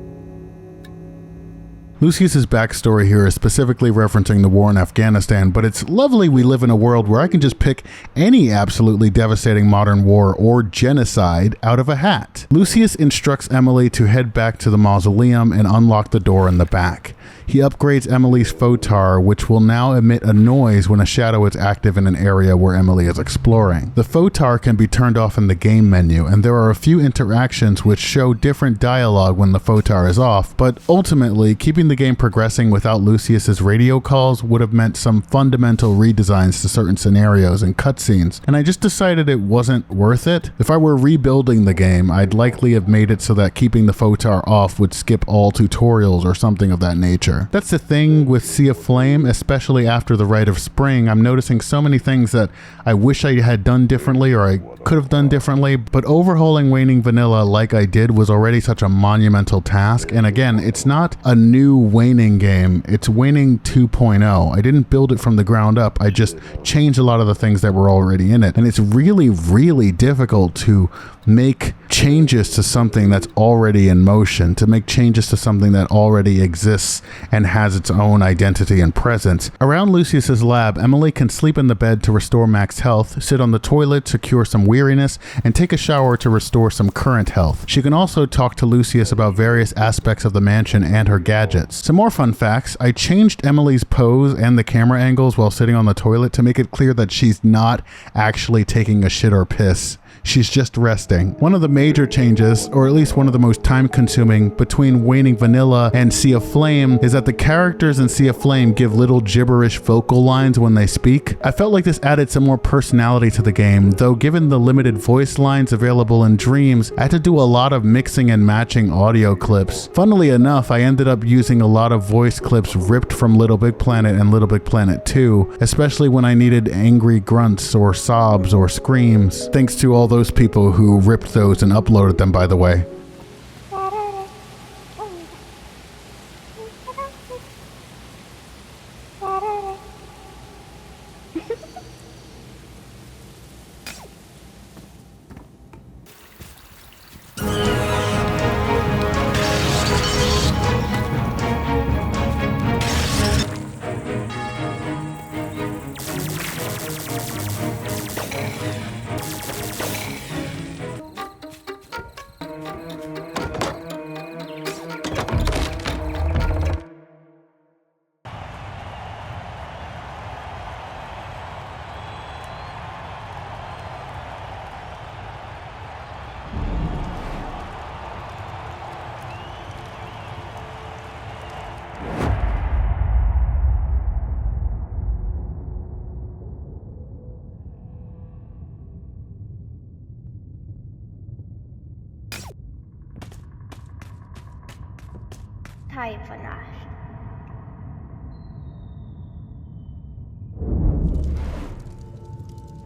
Lucius's backstory here is specifically referencing the war in Afghanistan, but it's lovely we live in a world where I can just pick any absolutely devastating modern war or genocide out of a hat. Lucius instructs Emily to head back to the mausoleum and unlock the door in the back. He upgrades Emily's photar, which will now emit a noise when a shadow is active in an area where Emily is exploring. The photar can be turned off in the game menu, and there are a few interactions which show different dialogue when the photar is off, but ultimately, keeping the game progressing without Lucius's radio calls would have meant some fundamental redesigns to certain scenarios and cutscenes, and I just decided it wasn't worth it. If I were rebuilding the game, I'd likely have made it so that keeping the photar off would skip all tutorials or something of that nature. That's the thing with Sea of Flame, especially after the Rite of Spring. I'm noticing so many things that I wish I had done differently or I could have done differently, but overhauling Waning Vanilla like I did was already such a monumental task, and again, it's not a new Waning game, it's Waning 2.0. I didn't build it from the ground up, I just changed a lot of the things that were already in it, and it's really, really difficult to make changes to something that's already in motion, to make changes to something that already exists and has its own identity and presence. Around Lucius's lab, Emily can sleep in the bed to restore max health, sit on the toilet to cure some weariness, and take a shower to restore some current health. She can also talk to Lucius about various aspects of the mansion and her gadgets. Some more fun facts: I changed Emily's pose and the camera angles while sitting on the toilet to make it clear that she's not actually taking a shit or piss. She's just resting. One of the major changes, or at least one of the most time-consuming, between Waning Vanilla and Sea of Flame is that the characters in Sea of Flame give little gibberish vocal lines when they speak. I felt like this added some more personality to the game, though given the limited voice lines available in Dreams, I had to do a lot of mixing and matching audio clips. Funnily enough, I ended up using a lot of voice clips ripped from Little Big Planet and Little Big Planet 2, especially when I needed angry grunts or sobs or screams. Thanks to all those people who ripped those and uploaded them, by the way.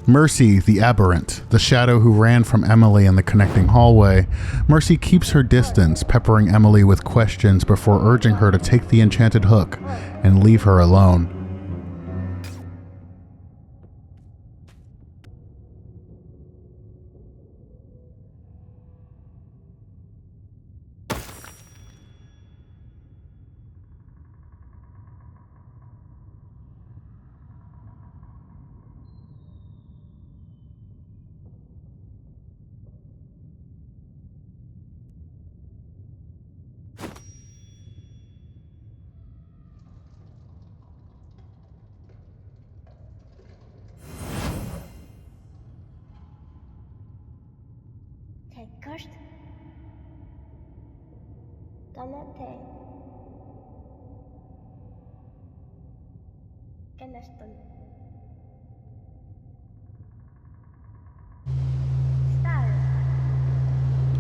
Mercy, the aberrant, the shadow who ran from Emily in the connecting hallway. Mercy keeps her distance, peppering Emily with questions before urging her to take the enchanted hook and leave her alone. Tekst. Tanate. Kenestä?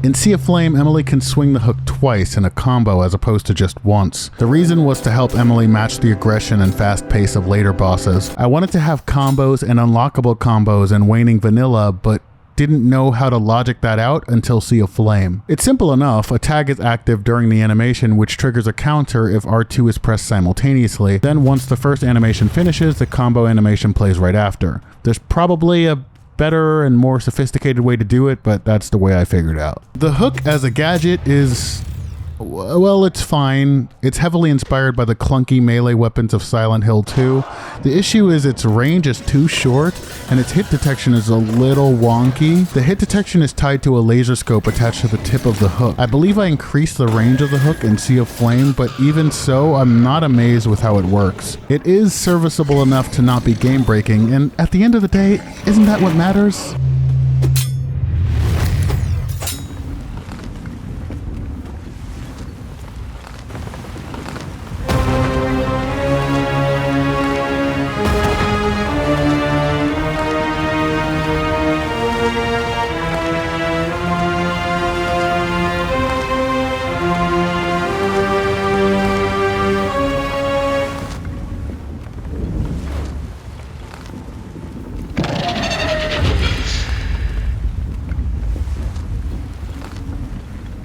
In Sea of Flame, Emily can swing the hook twice in a combo as opposed to just once. The reason was to help Emily match the aggression and fast pace of later bosses. I wanted to have combos and unlockable combos in Waning Vanilla, but didn't know how to logic that out until Sea of Flame. It's simple enough. A tag is active during the animation, which triggers a counter if R2 is pressed simultaneously. Then once the first animation finishes, the combo animation plays right after. There's probably a better and more sophisticated way to do it, but that's the way I figured out. The hook as a gadget is, well, it's fine. It's heavily inspired by the clunky melee weapons of Silent Hill 2. The issue is its range is too short and its hit detection is a little wonky. The hit detection is tied to a laser scope attached to the tip of the hook. I believe I increased the range of the hook in Sea of Flame, but even so, I'm not amazed with how it works. It is serviceable enough to not be game breaking, and at the end of the day, isn't that what matters?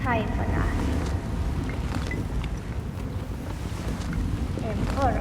Thầy phải lại em có rồi.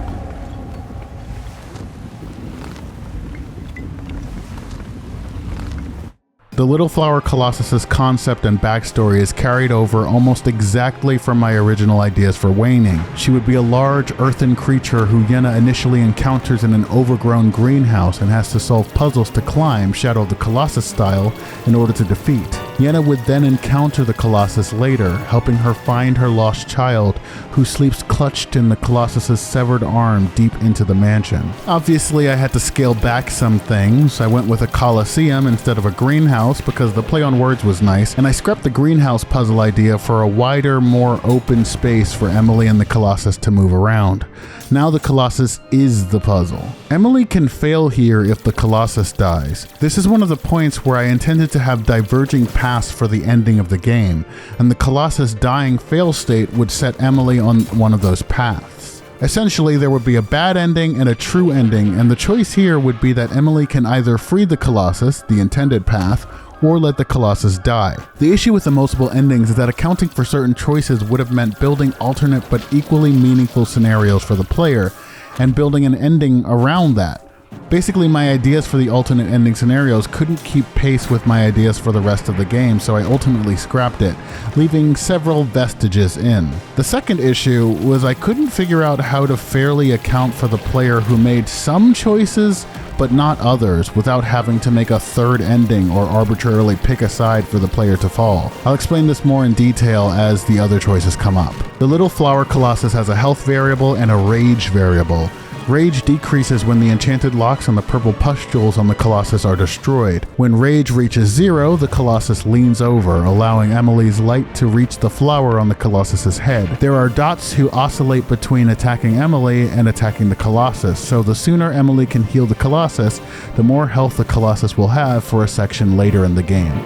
The Little Flower Colossus's concept and backstory is carried over almost exactly from my original ideas for Waning. She would be a large earthen creature who Yenna initially encounters in an overgrown greenhouse and has to solve puzzles to climb, Shadow of the Colossus style, in order to defeat. Yenna would then encounter the Colossus later, helping her find her lost child, who sleeps clutched in the Colossus's severed arm deep into the mansion. Obviously, I had to scale back some things. I went with a Colosseum instead of a greenhouse because the play on words was nice, and I scrapped the greenhouse puzzle idea for a wider, more open space for Emily and the Colossus to move around. Now the Colossus is the puzzle. Emily can fail here if the Colossus dies. This is one of the points where I intended to have diverging paths for the ending of the game, and the Colossus dying fail state would set Emily on one of those paths. Essentially, there would be a bad ending and a true ending, and the choice here would be that Emily can either free the Colossus, the intended path, or let the Colossus die. The issue with the multiple endings is that accounting for certain choices would have meant building alternate but equally meaningful scenarios for the player, and building an ending around that. Basically, my ideas for the alternate ending scenarios couldn't keep pace with my ideas for the rest of the game, so I ultimately scrapped it, leaving several vestiges in. The second issue was I couldn't figure out how to fairly account for the player who made some choices but not others, without having to make a third ending or arbitrarily pick a side for the player to fall. I'll explain this more in detail as the other choices come up. The Little Flower Colossus has a health variable and a rage variable. Rage decreases when the enchanted locks and the purple pustules on the Colossus are destroyed. When rage reaches 0, the Colossus leans over, allowing Emily's light to reach the flower on the Colossus's head. There are dots who oscillate between attacking Emily and attacking the Colossus, so the sooner Emily can heal the Colossus, the more health the Colossus will have for a section later in the game.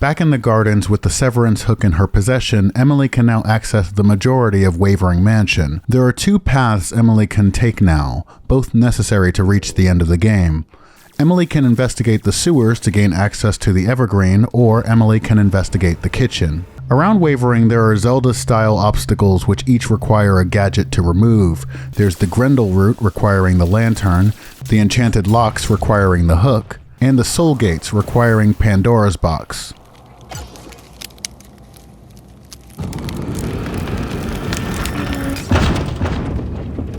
Back in the gardens with the severance hook in her possession, Emily can now access the majority of Wavering Mansion. There are 2 paths Emily can take now, both necessary to reach the end of the game. Emily can investigate the sewers to gain access to the Evergreen, or Emily can investigate the kitchen. Around Wavering, there are Zelda-style obstacles which each require a gadget to remove. There's the Grendel route requiring the lantern, the enchanted locks requiring the hook, and the soul gates requiring Pandora's box.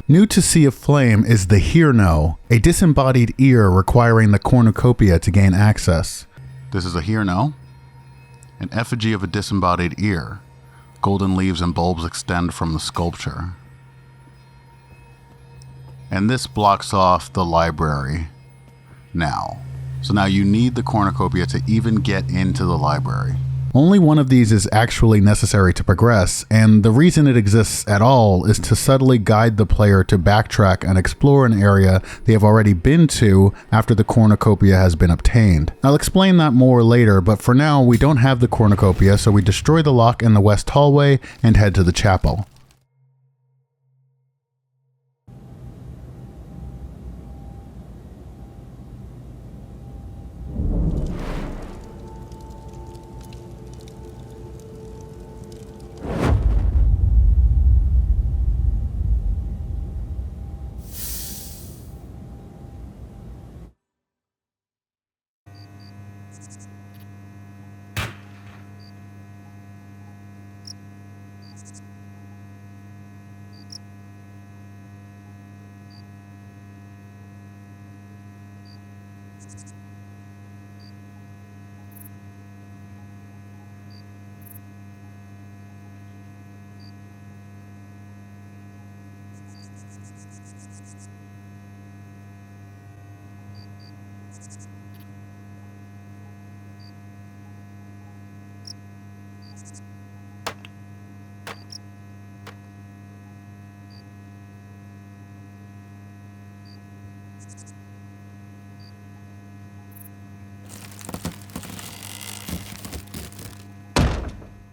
New to Sea of Flame is the Hear No, a disembodied ear requiring the cornucopia to gain access. This is a Hear No, an effigy of a disembodied ear. Golden leaves and bulbs extend from the sculpture. And this blocks off the library now. So now you need the cornucopia to even get into the library. Only one of these is actually necessary to progress, and the reason it exists at all is to subtly guide the player to backtrack and explore an area they have already been to after the cornucopia has been obtained. I'll explain that more later, but for now we don't have the cornucopia, so we destroy the lock in the west hallway and head to the chapel.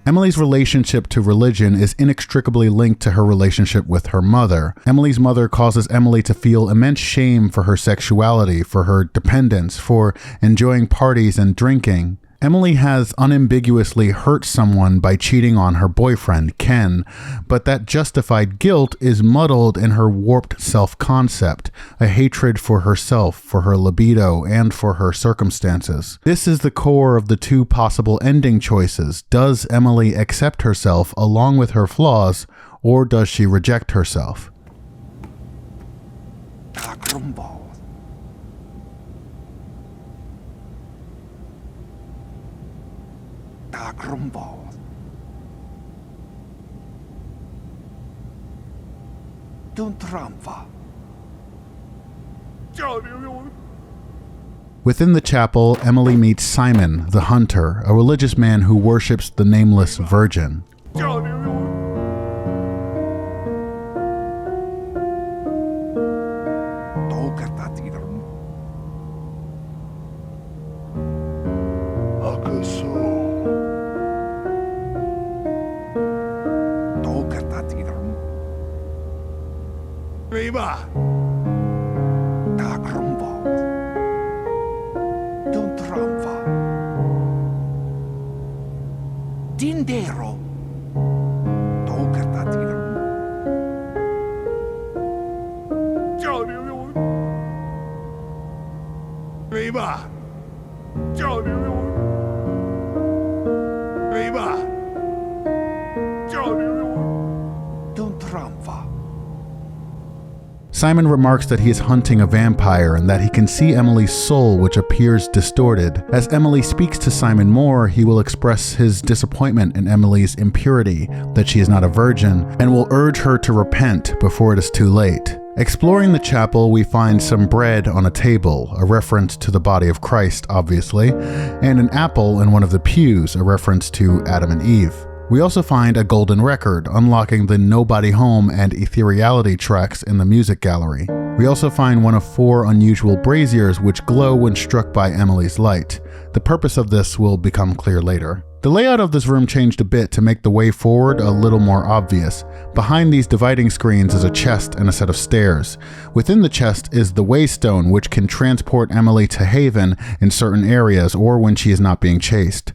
Emily's relationship to religion is inextricably linked to her relationship with her mother. Emily's mother causes Emily to feel immense shame for her sexuality, for her dependence, for enjoying parties and drinking. Emily has unambiguously hurt someone by cheating on her boyfriend, Ken, but that justified guilt is muddled in her warped self-concept, a hatred for herself, for her libido, and for her circumstances. This is the core of the 2 possible ending choices. Does Emily accept herself along with her flaws, or does she reject herself? Within the chapel, Emily meets Simon, the hunter, a religious man who worships the nameless virgin. Simon remarks that he is hunting a vampire and that he can see Emily's soul, which appears distorted. As Emily speaks to Simon more, he will express his disappointment in Emily's impurity, that she is not a virgin, and will urge her to repent before it is too late. Exploring the chapel, we find some bread on a table, a reference to the body of Christ, obviously, and an apple in one of the pews, a reference to Adam and Eve. We also find a golden record, unlocking the Nobody Home and Ethereality tracks in the music gallery. We also find one of 4 unusual braziers which glow when struck by Emily's light. The purpose of this will become clear later. The layout of this room changed a bit to make the way forward a little more obvious. Behind these dividing screens is a chest and a set of stairs. Within the chest is the Waystone, which can transport Emily to Haven in certain areas or when she is not being chased.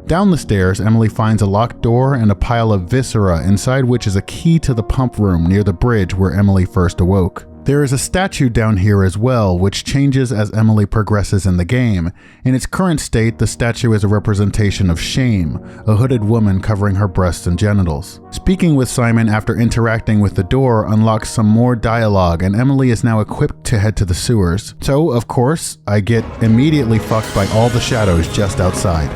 Down the stairs, Emily finds a locked door and a pile of viscera, inside which is a key to the pump room near the bridge where Emily first awoke. There is a statue down here as well, which changes as Emily progresses in the game. In its current state, the statue is a representation of Shame, a hooded woman covering her breasts and genitals. Speaking with Simon after interacting with the door unlocks some more dialogue, and Emily is now equipped to head to the sewers. So, of course, I get immediately fucked by all the shadows just outside.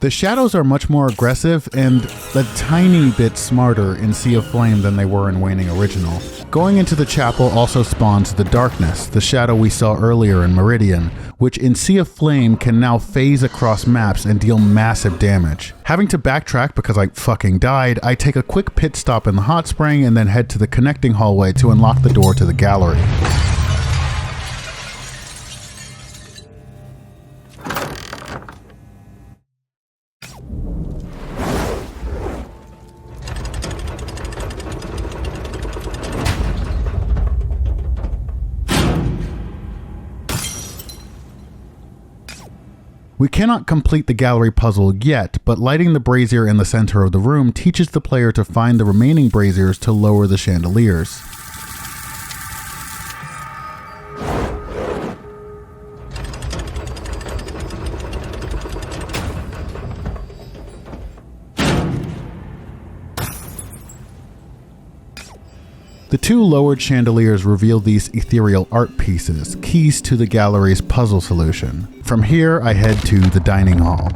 The shadows are much more aggressive and a tiny bit smarter in Sea of Flame than they were in Waning Original. Going into the chapel also spawns the Darkness, the shadow we saw earlier in Meridian, which in Sea of Flame can now phase across maps and deal massive damage. Having to backtrack because I fucking died, I take a quick pit stop in the hot spring and then head to the connecting hallway to unlock the door to the gallery. We cannot complete the gallery puzzle yet, but lighting the brazier in the center of the room teaches the player to find the remaining braziers to lower the chandeliers. The 2 lowered chandeliers reveal these ethereal art pieces, keys to the gallery's puzzle solution. From here, I head to the dining hall.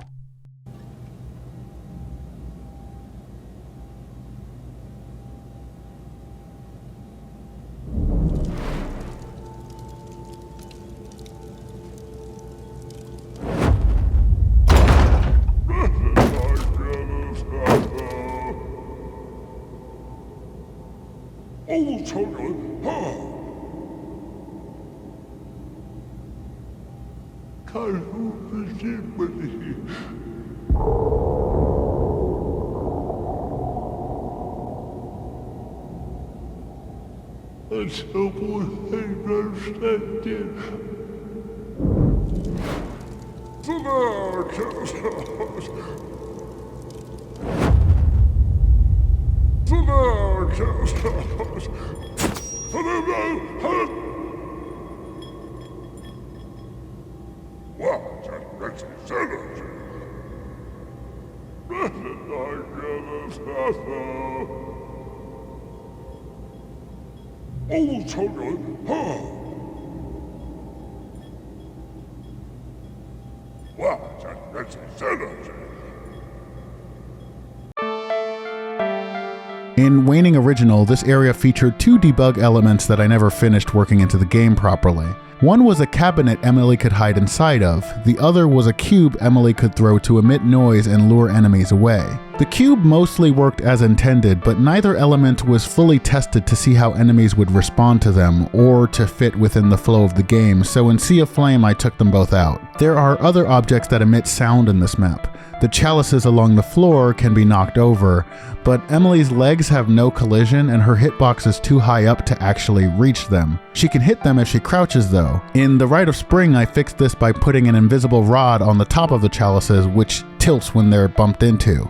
In Waning Original, this area featured 2 debug elements that I never finished working into the game properly. One was a cabinet Emily could hide inside of, the other was a cube Emily could throw to emit noise and lure enemies away. The cube mostly worked as intended, but neither element was fully tested to see how enemies would respond to them, or to fit within the flow of the game, so in Sea of Flame I took them both out. There are other objects that emit sound in this map. The chalices along the floor can be knocked over, but Emily's legs have no collision and her hitbox is too high up to actually reach them. She can hit them if she crouches though. In The Rite of Spring, I fixed this by putting an invisible rod on the top of the chalices, which tilts when they're bumped into.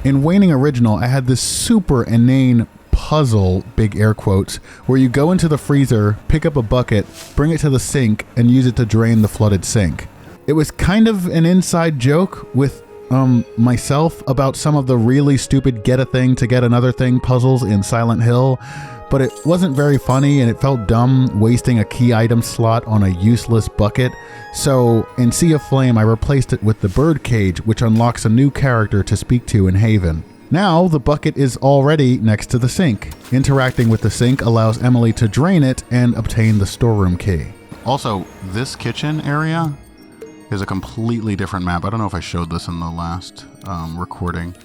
In Waning Original, I had this super inane puzzle, big air quotes, where you go into the freezer, pick up a bucket, bring it to the sink, and use it to drain the flooded sink. It was kind of an inside joke with myself about some of the really stupid get a thing to get another thing puzzles in Silent Hill, but it wasn't very funny and it felt dumb wasting a key item slot on a useless bucket. So in Sea of Flame, I replaced it with the birdcage, which unlocks a new character to speak to in Haven. Now the bucket is already next to the sink. Interacting with the sink allows Emily to drain it and obtain the storeroom key. Also, this kitchen area is a completely different map. I don't know if I showed this in the last recording,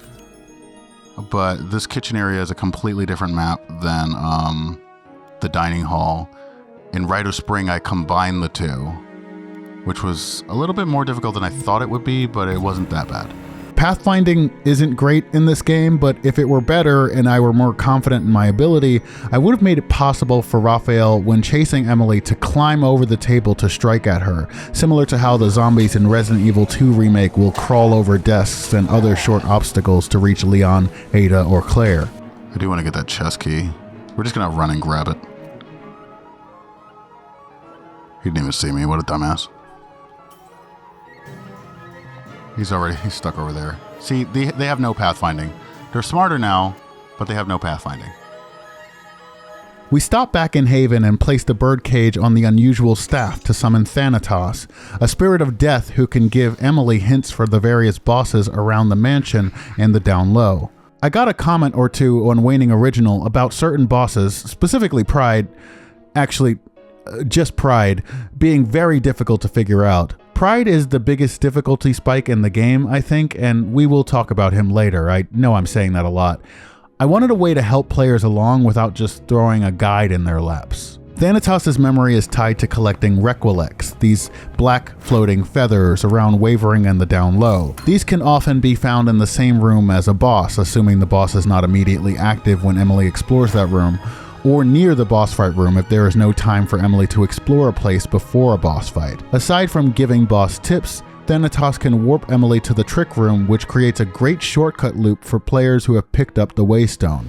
but this kitchen area is a completely different map than the dining hall. In Rite of Spring, I combined the two, which was a little bit more difficult than I thought it would be, but it wasn't that bad. Pathfinding isn't great in this game, but if it were better and I were more confident in my ability, I would have made it possible for Raphael, when chasing Emily, to climb over the table to strike at her, similar to how the zombies in Resident Evil 2 Remake will crawl over desks and other short obstacles to reach Leon, Ada, or Claire. I do want to get that chest key. We're just going to run and grab it. He didn't even see me. What a dumbass. He's stuck over there. See, they have no pathfinding. They're smarter now, but they have no pathfinding. We stop back in Haven and place the birdcage on the unusual staff to summon Thanatos, a spirit of death who can give Emily hints for the various bosses around the mansion and the down low. I got a comment or two on Waning Original about certain bosses, specifically Pride, just Pride, being very difficult to figure out. Pride is the biggest difficulty spike in the game, I think, and we will talk about him later. I know I'm saying that a lot. I wanted a way to help players along without just throwing a guide in their laps. Thanatos' memory is tied to collecting recollects, these black floating feathers around Wavering and the down low. These can often be found in the same room as a boss, assuming the boss is not immediately active when Emily explores that room, or near the boss fight room if there is no time for Emily to explore a place before a boss fight. Aside from giving boss tips, Thanatos can warp Emily to the trick room, which creates a great shortcut loop for players who have picked up the Waystone.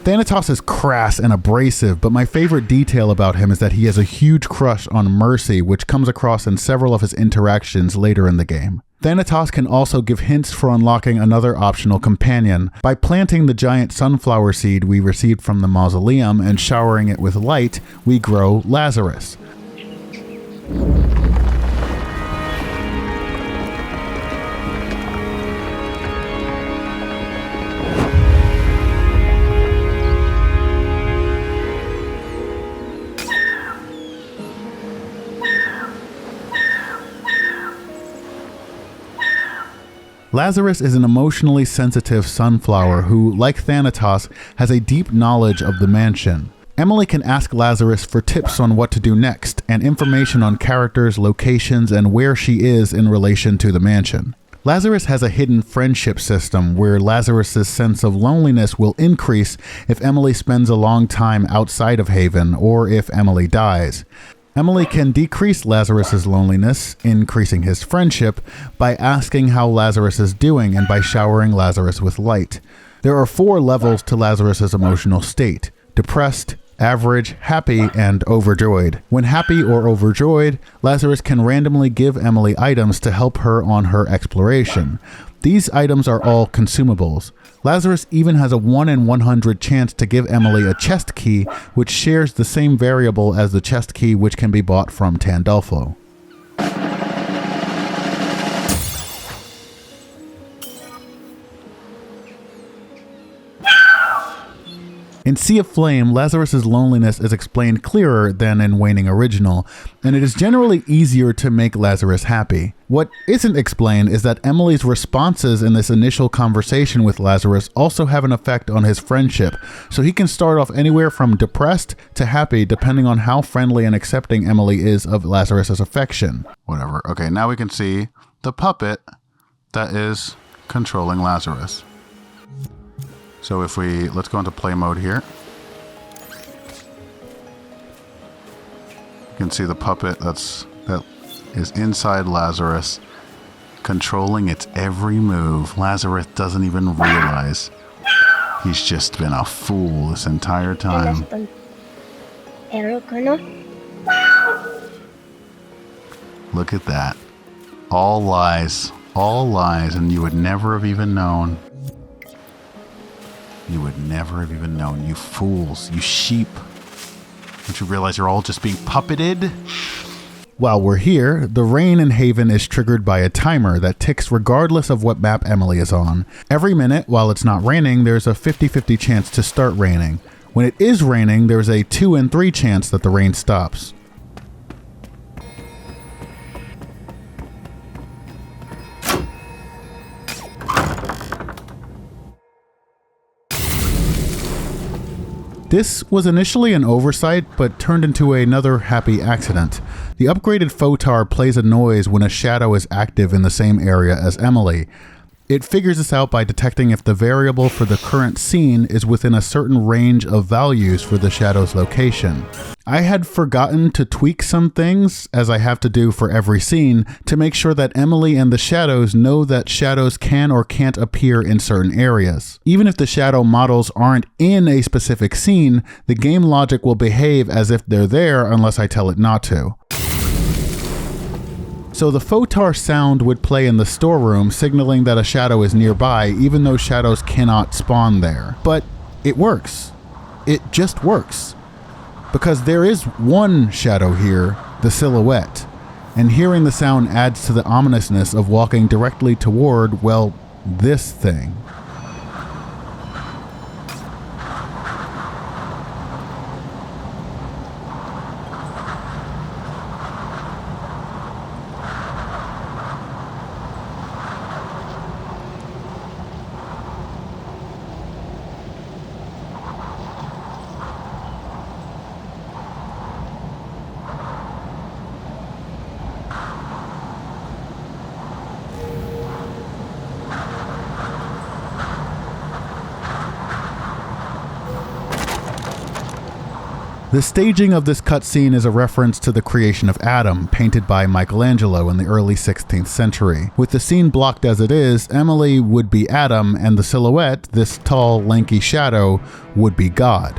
Thanatos is crass and abrasive, but my favorite detail about him is that he has a huge crush on Mercy, which comes across in several of his interactions later in the game. Thanatos can also give hints for unlocking another optional companion. By planting the giant sunflower seed we received from the mausoleum and showering it with light, we grow Lazarus. Lazarus is an emotionally sensitive sunflower who, like Thanatos, has a deep knowledge of the mansion. Emily can ask Lazarus for tips on what to do next, and information on characters, locations, and where she is in relation to the mansion. Lazarus has a hidden friendship system where Lazarus's sense of loneliness will increase if Emily spends a long time outside of Haven or if Emily dies. Emily can decrease Lazarus's loneliness, increasing his friendship, by asking how Lazarus is doing and by showering Lazarus with light. There are 4 levels to Lazarus's emotional state: depressed, average, happy, and overjoyed. When happy or overjoyed, Lazarus can randomly give Emily items to help her on her exploration. These items are all consumables. Lazarus even has a 1 in 100 chance to give Emily a chest key, which shares the same variable as the chest key which can be bought from Tandolfo. In Sea of Flame, Lazarus's loneliness is explained clearer than in Waning Original, and it is generally easier to make Lazarus happy. What isn't explained is that Emily's responses in this initial conversation with Lazarus also have an effect on his friendship, so he can start off anywhere from depressed to happy depending on how friendly and accepting Emily is of Lazarus's affection. Whatever. Okay, now we can see the puppet that is controlling Lazarus. So if let's go into play mode here. You can see the puppet that is inside Lazarus, controlling its every move. Lazarus doesn't even realize he's just been a fool this entire time. Look at that. All lies, and you would never have even known. You would never have even known, you fools, you sheep. Don't you realize you're all just being puppeted? While we're here, the rain in Haven is triggered by a timer that ticks regardless of what map Emily is on. Every minute, while it's not raining, there's a 50-50 chance to start raining. When it is raining, there's a 2 in 3 chance that the rain stops. This was initially an oversight, but turned into another happy accident. The upgraded photar plays a noise when a shadow is active in the same area as Emily. It figures this out by detecting if the variable for the current scene is within a certain range of values for the shadow's location. I had forgotten to tweak some things, as I have to do for every scene, to make sure that Emily and the shadows know that shadows can or can't appear in certain areas. Even if the shadow models aren't in a specific scene, the game logic will behave as if they're there unless I tell it not to. So the photar sound would play in the storeroom, signaling that a shadow is nearby, even though shadows cannot spawn there. But it works. It just works. Because there is one shadow here, the silhouette, and hearing the sound adds to the ominousness of walking directly toward, well, this thing. The staging of this cutscene is a reference to the creation of Adam, painted by Michelangelo in the early 16th century. With the scene blocked as it is, Emily would be Adam, and the silhouette, this tall, lanky shadow, would be God.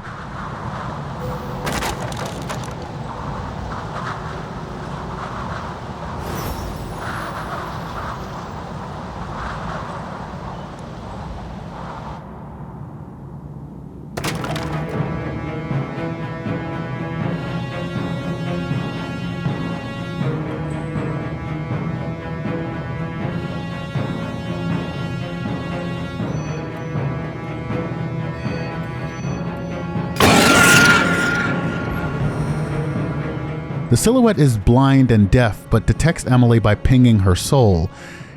The silhouette is blind and deaf, but detects Emily by pinging her soul.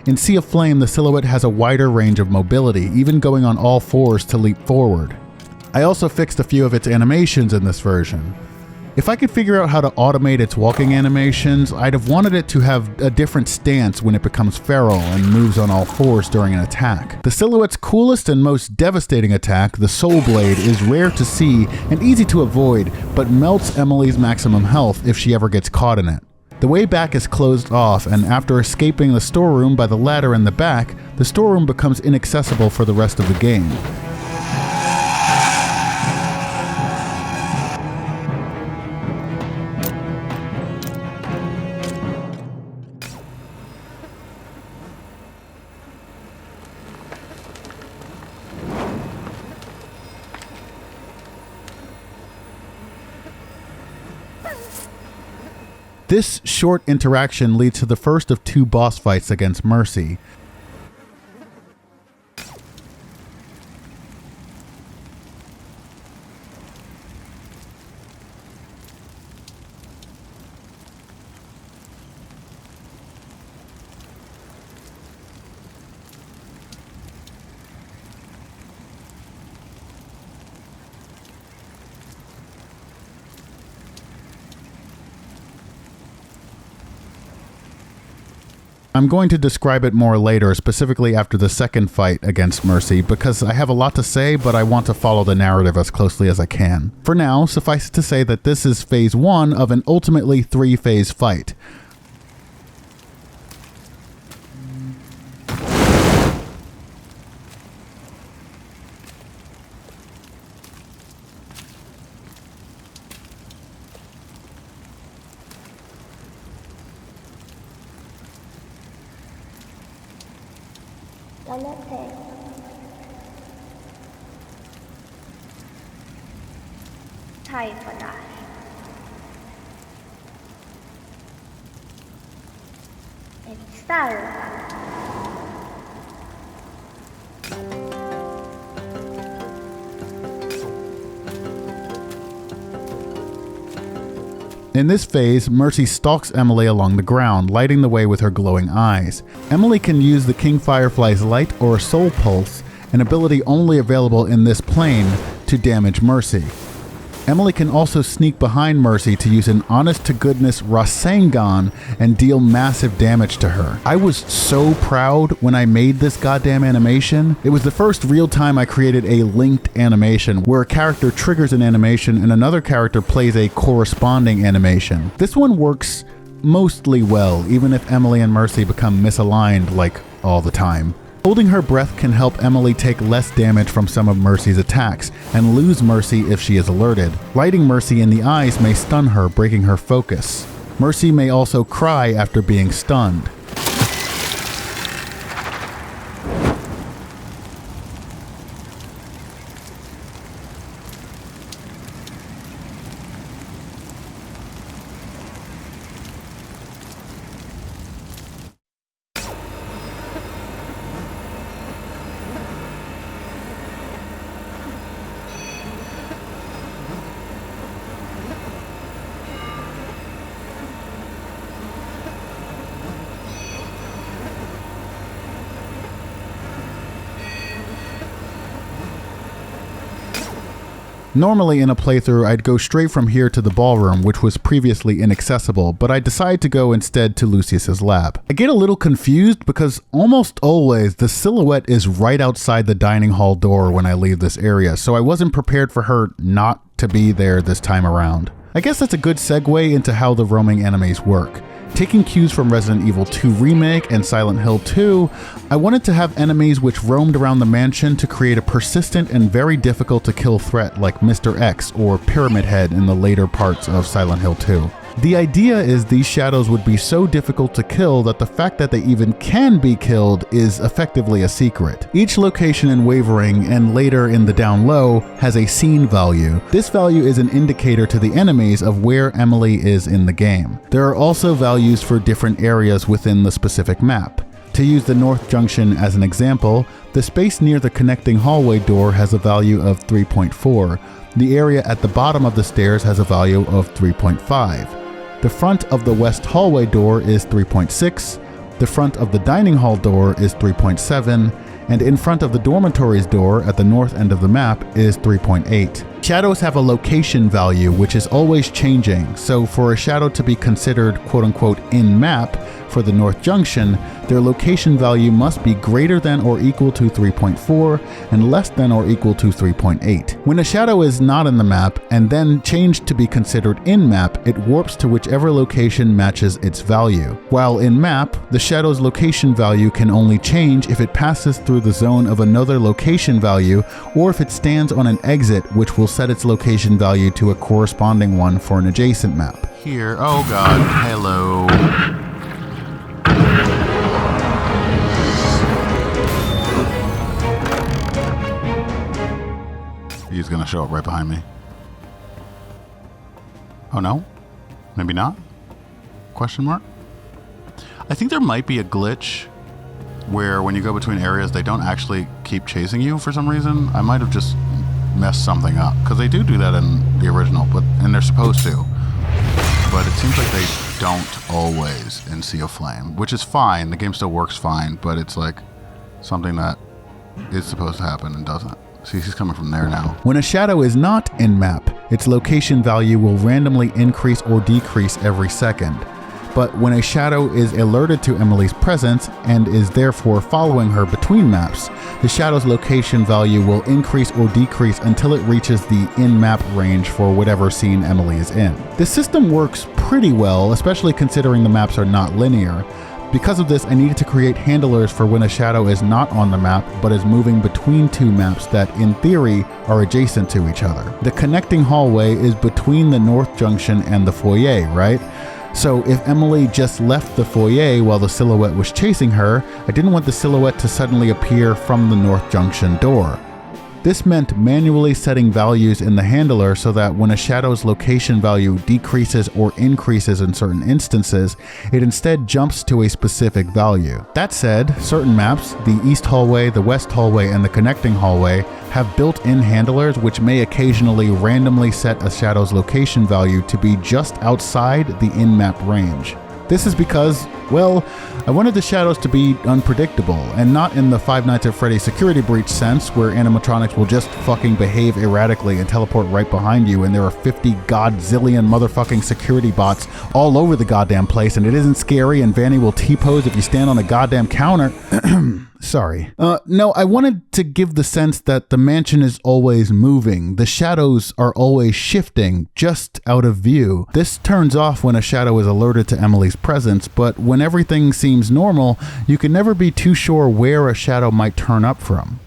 In Sea of Flame, the silhouette has a wider range of mobility, even going on all fours to leap forward. I also fixed a few of its animations in this version. If I could figure out how to automate its walking animations, I'd have wanted it to have a different stance when it becomes feral and moves on all fours during an attack. The silhouette's coolest and most devastating attack, the Soul Blade, is rare to see and easy to avoid, but melts Emily's maximum health if she ever gets caught in it. The way back is closed off, and after escaping the storeroom by the ladder in the back, the storeroom becomes inaccessible for the rest of the game. This short interaction leads to the first of 2 boss fights against Mercy. I'm going to describe it more later, specifically after the second fight against Mercy, because I have a lot to say, but I want to follow the narrative as closely as I can. For now, suffice it to say that this is phase 1 of an ultimately 3-phase fight. ใช่ก็ได้ Install In this phase, Mercy stalks Emily along the ground, lighting the way with her glowing eyes. Emily can use the King Firefly's light or soul pulse, an ability only available in this plane, to damage Mercy. Emily can also sneak behind Mercy to use an honest-to-goodness Rasengan and deal massive damage to her. I was so proud when I made this goddamn animation. It was the first real time I created a linked animation where a character triggers an animation and another character plays a corresponding animation. This one works mostly well, even if Emily and Mercy become misaligned like all the time. Holding her breath can help Emily take less damage from some of Mercy's attacks, and lose Mercy if she is alerted. Lighting Mercy in the eyes may stun her, breaking her focus. Mercy may also cry after being stunned. Normally in a playthrough, I'd go straight from here to the ballroom, which was previously inaccessible, but I decide to go instead to Lucius's lab. I get a little confused because almost always the silhouette is right outside the dining hall door when I leave this area, so I wasn't prepared for her not to be there this time around. I guess that's a good segue into how the roaming enemies work. Taking cues from Resident Evil 2 Remake and Silent Hill 2, I wanted to have enemies which roamed around the mansion to create a persistent and very difficult to kill threat like Mr. X or Pyramid Head in the later parts of Silent Hill 2. The idea is these shadows would be so difficult to kill that the fact that they even can be killed is effectively a secret. Each location in Wavering and later in the Down Low has a scene value. This value is an indicator to the enemies of where Emily is in the game. There are also values for different areas within the specific map. To use the North Junction as an example, the space near the connecting hallway door has a value of 3.4. The area at the bottom of the stairs has a value of 3.5. The front of the west hallway door is 3.6, the front of the dining hall door is 3.7, and in front of the dormitories door at the north end of the map is 3.8. Shadows have a location value which is always changing, so for a shadow to be considered quote-unquote in-map for the North Junction, their location value must be greater than or equal to 3.4 and less than or equal to 3.8. When a shadow is not in the map and then changed to be considered in-map, it warps to whichever location matches its value. While in-map, the shadow's location value can only change if it passes through the zone of another location value or if it stands on an exit which will set its location value to a corresponding one for an adjacent map. Here, oh god, hello. He's gonna show up right behind me. Oh no? Maybe not? Question mark? I think there might be a glitch where when you go between areas they don't actually keep chasing you for some reason. I might have just messed something up because they do that in the original, and they're supposed to. But it seems like they don't always in Sea of Flame, which is fine. The game still works fine, but it's like something that is supposed to happen and doesn't. See, he's coming from there now. When a shadow is not in map, its location value will randomly increase or decrease every second. But when a shadow is alerted to Emily's presence and is therefore following her between maps, the shadow's location value will increase or decrease until it reaches the in-map range for whatever scene Emily is in. This system works pretty well, especially considering the maps are not linear. Because of this, I needed to create handlers for when a shadow is not on the map, but is moving between two maps that, in theory, are adjacent to each other. The connecting hallway is between the North Junction and the foyer, right? So if Emily just left the foyer while the silhouette was chasing her, I didn't want the silhouette to suddenly appear from the North Junction door. This meant manually setting values in the handler so that when a shadow's location value decreases or increases in certain instances, it instead jumps to a specific value. That said, certain maps, the east hallway, the west hallway, and the connecting hallway, have built-in handlers which may occasionally randomly set a shadow's location value to be just outside the in-map range. This is because, well, I wanted the shadows to be unpredictable, and not in the Five Nights at Freddy's security breach sense, where animatronics will just fucking behave erratically and teleport right behind you, and there are 50 godzillion motherfucking security bots all over the goddamn place, and it isn't scary, and Vanny will T-pose if you stand on a goddamn counter. Sorry. No, I wanted to give the sense that the mansion is always moving. The shadows are always shifting, just out of view. This turns off when a shadow is alerted to Emily's presence, but when everything seems normal, you can never be too sure where a shadow might turn up from.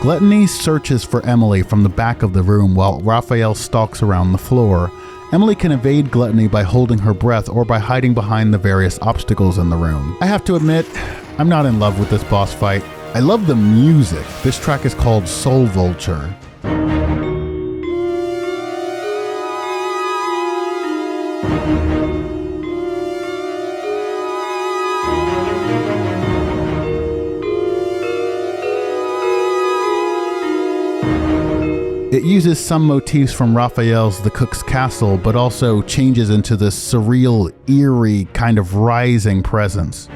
Gluttony searches for Emily from the back of the room while Raphael stalks around the floor. Emily can evade Gluttony by holding her breath or by hiding behind the various obstacles in the room. I have to admit, I'm not in love with this boss fight. I love the music. This track is called Soul Vulture. It uses some motifs from Raphael's The Cook's Castle, but also changes into this surreal, eerie, kind of rising presence.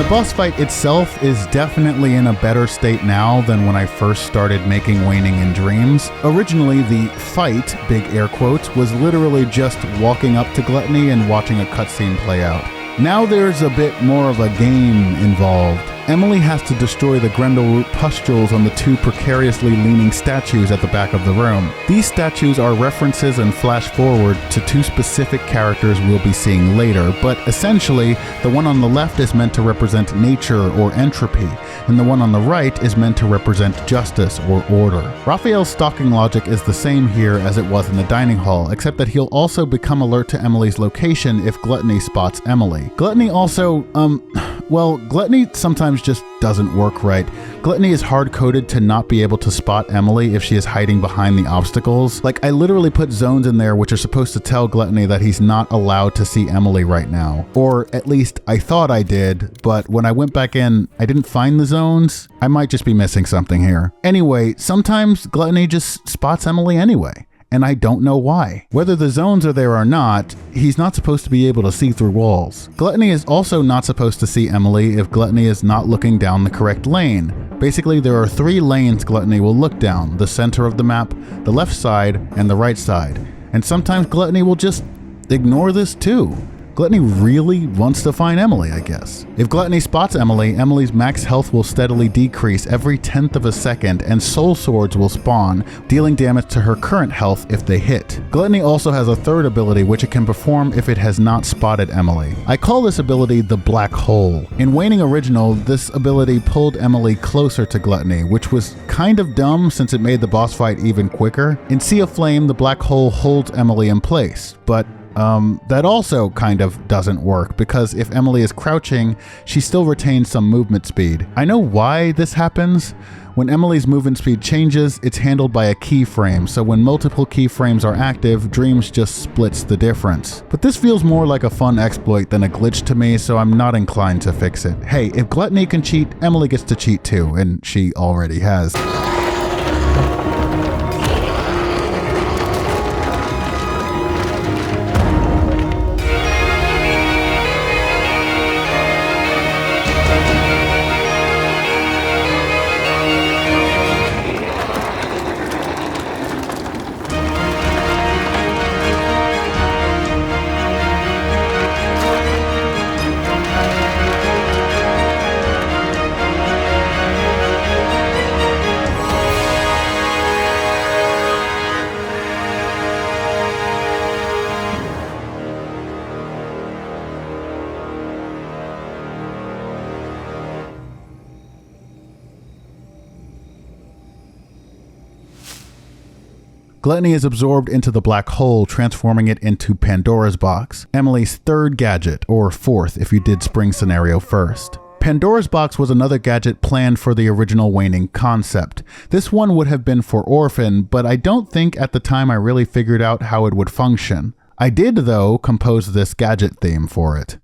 the boss fight itself is definitely in a better state now than when I first started making Waning in Dreams. Originally, the fight, big air quotes, was literally just walking up to Gluttony and watching a cutscene play out. Now there's a bit more of a game involved. Emily has to destroy the Grendelroot pustules on the two precariously leaning statues at the back of the room. These statues are references and flash forward to two specific characters we'll be seeing later, but essentially, the one on the left is meant to represent nature or entropy, and the one on the right is meant to represent justice or order. Raphael's stalking logic is the same here as it was in the dining hall, except that he'll also become alert to Emily's location if Gluttony spots Emily. Gluttony also, Gluttony sometimes just doesn't work right. Gluttony is hard-coded to not be able to spot Emily if she is hiding behind the obstacles. Like, I literally put zones in there which are supposed to tell Gluttony that he's not allowed to see Emily right now. Or at least I thought I did, but when I went back in, I didn't find the zones. I might just be missing something here. Anyway, sometimes Gluttony just spots Emily anyway. And I don't know why. Whether the zones are there or not, he's not supposed to be able to see through walls. Gluttony is also not supposed to see Emily if Gluttony is not looking down the correct lane. Basically, there are 3 lanes Gluttony will look down: the center of the map, the left side, and the right side. And sometimes Gluttony will just ignore this too. Gluttony really wants to find Emily, I guess. If Gluttony spots Emily, Emily's max health will steadily decrease every 1/10 of a second, and soul swords will spawn, dealing damage to her current health if they hit. Gluttony also has a third ability which it can perform if it has not spotted Emily. I call this ability the Black Hole. In Waning Original, this ability pulled Emily closer to Gluttony, which was kind of dumb since it made the boss fight even quicker. In Sea of Flame, the Black Hole holds Emily in place, but that also kind of doesn't work, because if Emily is crouching, she still retains some movement speed. I know why this happens. When Emily's movement speed changes, it's handled by a keyframe, so when multiple keyframes are active, Dreams just splits the difference. But this feels more like a fun exploit than a glitch to me, so I'm not inclined to fix it. Hey, if Gluttony can cheat, Emily gets to cheat too, and she already has. Gluttony is absorbed into the black hole, transforming it into Pandora's box, Emily's 3rd gadget, or 4th if you did Spring Scenario first. Pandora's box was another gadget planned for the original Waning concept. This one would have been for Orphan, but I don't think at the time I really figured out how it would function. I did, though, compose this gadget theme for it.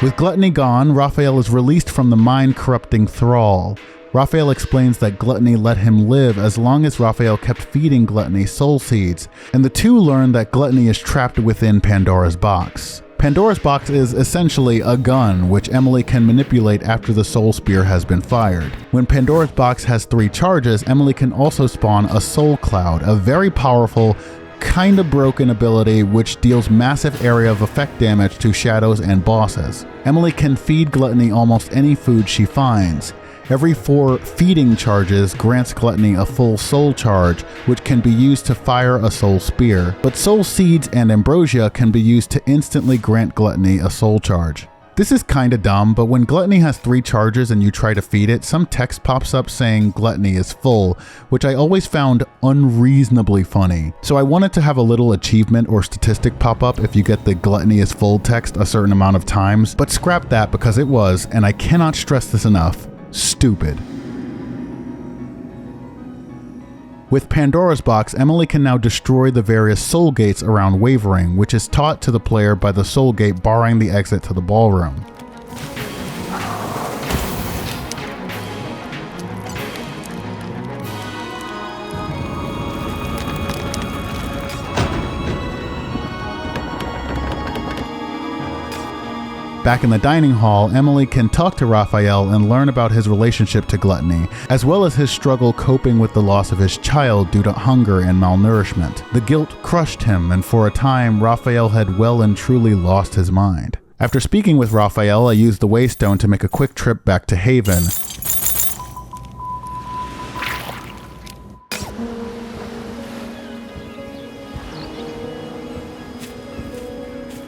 With Gluttony gone, Raphael is released from the mind-corrupting thrall. Raphael explains that Gluttony let him live as long as Raphael kept feeding Gluttony soul seeds, and the two learn that Gluttony is trapped within Pandora's box. Pandora's box is essentially a gun, which Emily can manipulate after the soul spear has been fired. When Pandora's box has 3 charges, Emily can also spawn a soul cloud, a very powerful, kinda broken ability which deals massive area of effect damage to shadows and bosses. Emily can feed Gluttony almost any food she finds. Every 4 feeding charges grants Gluttony a full soul charge, which can be used to fire a soul spear, but soul seeds and ambrosia can be used to instantly grant Gluttony a soul charge. This is kinda dumb, but when Gluttony has 3 charges and you try to feed it, some text pops up saying Gluttony is full, which I always found unreasonably funny. So I wanted to have a little achievement or statistic pop up if you get the Gluttony is full text a certain amount of times, but scrap that because it was, and I cannot stress this enough, stupid. With Pandora's box, Emily can now destroy the various soul gates around Wavering, which is taught to the player by the soul gate barring the exit to the ballroom. Back in the dining hall, Emily can talk to Raphael and learn about his relationship to Gluttony, as well as his struggle coping with the loss of his child due to hunger and malnourishment. The guilt crushed him, and for a time, Raphael had well and truly lost his mind. After speaking with Raphael, I used the Waystone to make a quick trip back to Haven.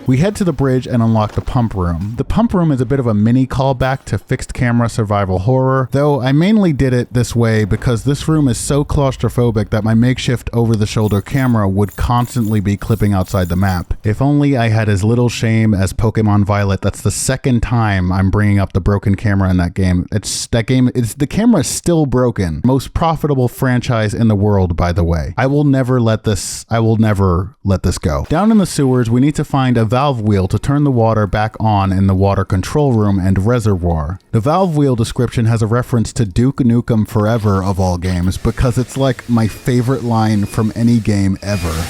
We head to the bridge and unlock the pump room. The pump room is a bit of a mini callback to fixed camera survival horror, though I mainly did it this way because this room is so claustrophobic that my makeshift over-the-shoulder camera would constantly be clipping outside the map. If only I had as little shame as Pokemon Violet. That's the second time I'm bringing up the broken camera in that game. The camera is still broken. Most profitable franchise in the world, by the way. I will never let this go. Down in the sewers, we need to find a valve wheel to turn the water back on in the water control room and reservoir. The valve wheel description has a reference to Duke Nukem Forever of all games because it's like my favorite line from any game ever.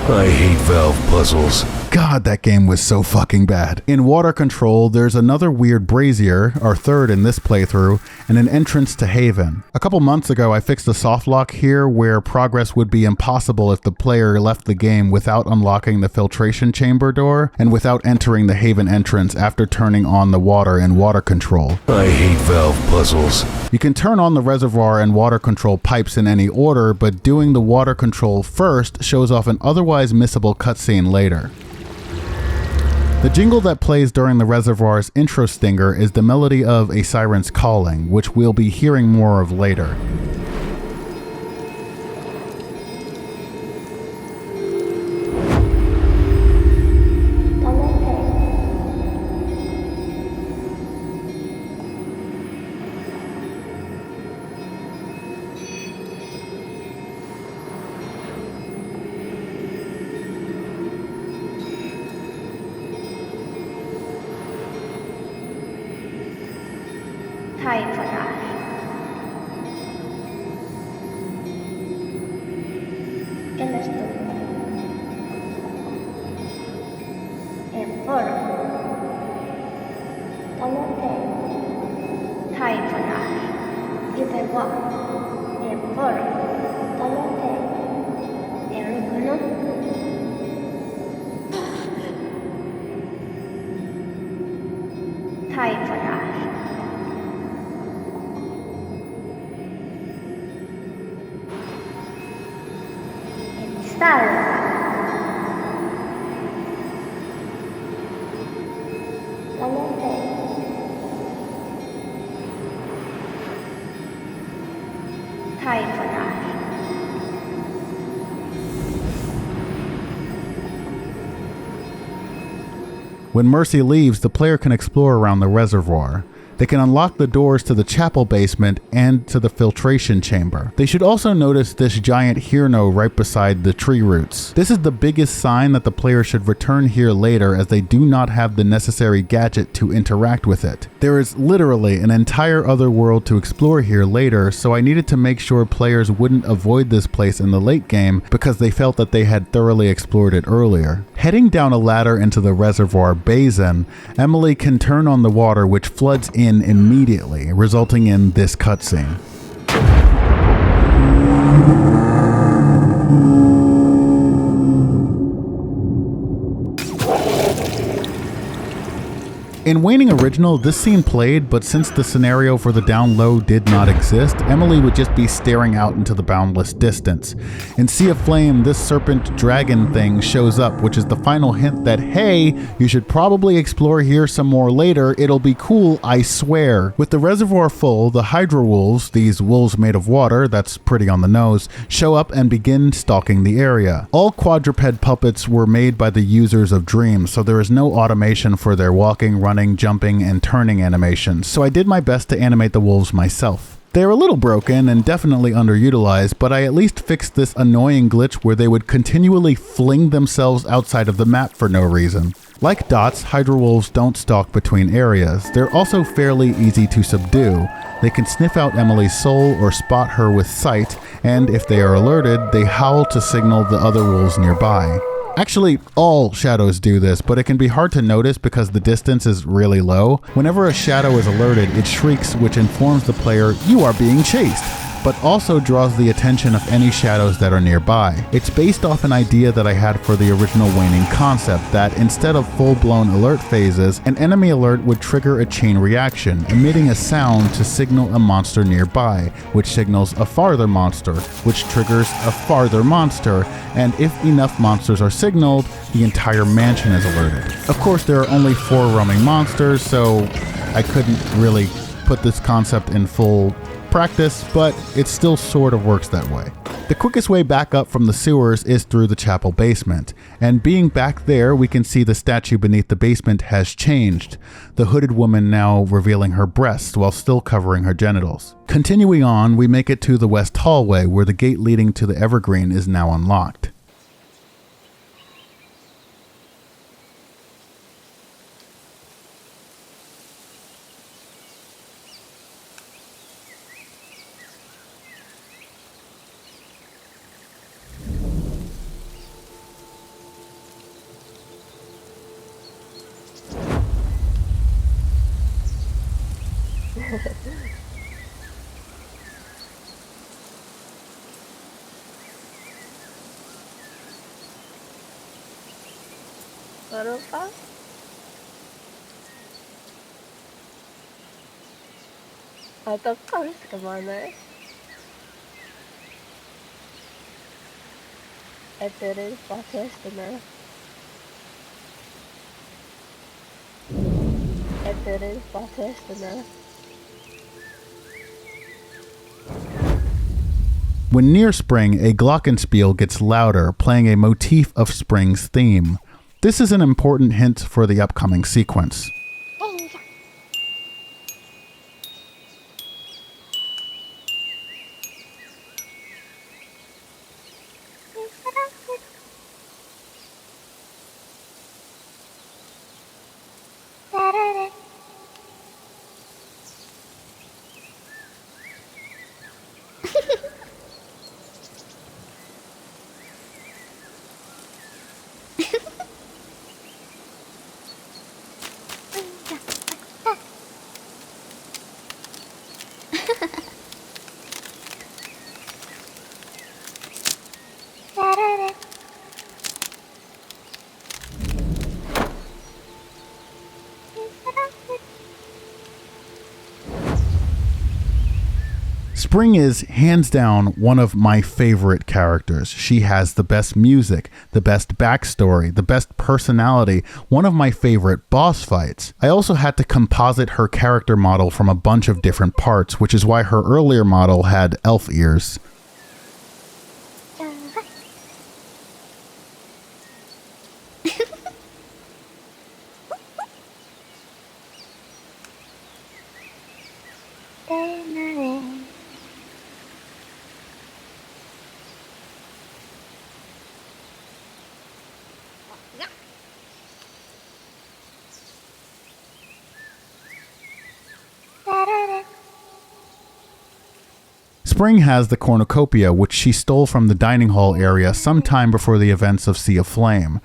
I hate valve puzzles. God, that game was so fucking bad. In water control, there's another weird brazier, our third in this playthrough, and an entrance to Haven. A couple months ago, I fixed a soft lock here where progress would be impossible if the player left the game without unlocking the filtration chamber door and without entering the Haven entrance after turning on the water in water control. I hate valve puzzles. You can turn on the reservoir and water control pipes in any order, but doing the water control first shows off an otherwise missable cutscene later. The jingle that plays during the reservoir's intro stinger is the melody of A Siren's Calling, which we'll be hearing more of later. Time for that. Esto. Emporo. Tomote. Time for that. Ibewa. Emporo. Tomote. Eruguno. Time for that. Start. Tomote. Time for that. When Mercy leaves, the player can explore around the reservoir. They can unlock the doors to the chapel basement and to the filtration chamber. They should also notice this giant Hirno right beside the tree roots. This is the biggest sign that the player should return here later, as they do not have the necessary gadget to interact with it. There is literally an entire other world to explore here later, so I needed to make sure players wouldn't avoid this place in the late game because they felt that they had thoroughly explored it earlier. Heading down a ladder into the reservoir basin, Emily can turn on the water, which floods in immediately, resulting in this cutscene. In Waning Original, this scene played, but since the scenario for the down low did not exist, Emily would just be staring out into the boundless distance. In Sea of Flame, this serpent dragon thing shows up, which is the final hint that, hey, you should probably explore here some more later, it'll be cool, I swear. With the reservoir full, the Hydra wolves, these wolves made of water, that's pretty on the nose, show up and begin stalking the area. All quadruped puppets were made by the users of Dreams, so there is no automation for their walking, running, jumping, and turning animations, so I did my best to animate the wolves myself. They're a little broken and definitely underutilized, but I at least fixed this annoying glitch where they would continually fling themselves outside of the map for no reason. Like Dots, Hydra wolves don't stalk between areas. They're also fairly easy to subdue. They can sniff out Emily's soul or spot her with sight, and if they are alerted, they howl to signal the other wolves nearby. Actually, all shadows do this, but it can be hard to notice because the distance is really low. Whenever a shadow is alerted, it shrieks, which informs the player, you are being chased, but also draws the attention of any shadows that are nearby. It's based off an idea that I had for the original Waning concept, that instead of full-blown alert phases, an enemy alert would trigger a chain reaction, emitting a sound to signal a monster nearby, which signals a farther monster, which triggers a farther monster, and if enough monsters are signaled, the entire mansion is alerted. Of course, there are only 4 roaming monsters, so I couldn't really put this concept in full practice, but it still sort of works that way. The quickest way back up from the sewers is through the chapel basement, and being back there, we can see the statue beneath the basement has changed, the hooded woman now revealing her breasts while still covering her genitals. Continuing on, we make it to the west hallway where the gate leading to the Evergreen is now unlocked. Europa? Atau kau ke mana? Itu dari podcast benar. Itu dari podcast benar. When near Spring, a glockenspiel gets louder, playing a motif of Spring's theme. This is an important hint for the upcoming sequence. Spring is, hands down, one of my favorite characters. She has the best music, the best backstory, the best personality, one of my favorite boss fights. I also had to composite her character model from a bunch of different parts, which is why her earlier model had elf ears. Spring has the cornucopia, which she stole from the dining hall area sometime before the events of Sea of Flame.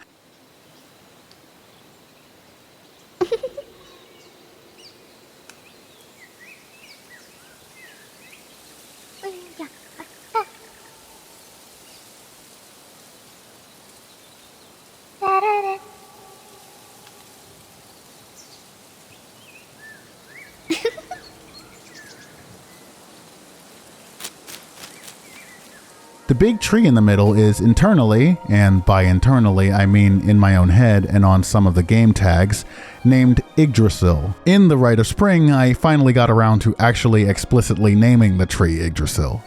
The big tree in the middle is internally, and by internally I mean in my own head and on some of the game tags, named Yggdrasil. In The Rite of Spring, I finally got around to actually explicitly naming the tree Yggdrasil.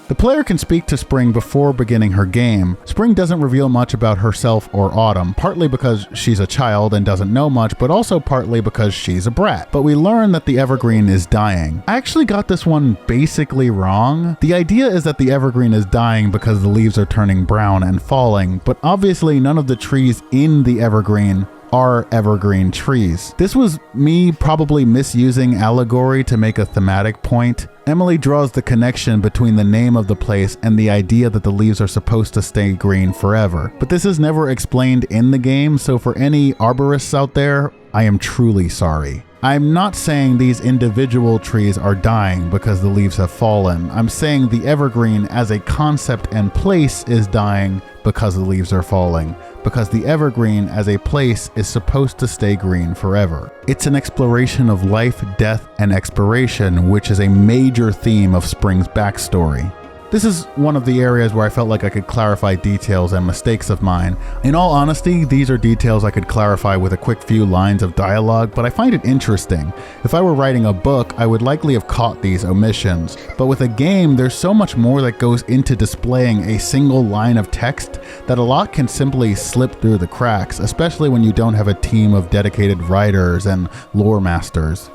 The player can speak to Spring before beginning her game. Spring doesn't reveal much about herself or Autumn, partly because she's a child and doesn't know much, but also partly because she's a brat. But we learn that the evergreen is dying. I actually got this one basically wrong. The idea is that the evergreen is dying because the leaves are turning brown and falling, but obviously none of the trees in the evergreen are evergreen trees. This was me probably misusing allegory to make a thematic point. Emily draws the connection between the name of the place and the idea that the leaves are supposed to stay green forever. But this is never explained in the game, so for any arborists out there, I am truly sorry. I'm not saying these individual trees are dying because the leaves have fallen. I'm saying the evergreen as a concept and place is dying because the leaves are falling, because the evergreen as a place is supposed to stay green forever. It's an exploration of life, death, and expiration, which is a major theme of Spring's backstory. This is one of the areas where I felt like I could clarify details and mistakes of mine. In all honesty, these are details I could clarify with a quick few lines of dialogue, but I find it interesting. If I were writing a book, I would likely have caught these omissions. But with a game, there's so much more that goes into displaying a single line of text that a lot can simply slip through the cracks, especially when you don't have a team of dedicated writers and lore masters.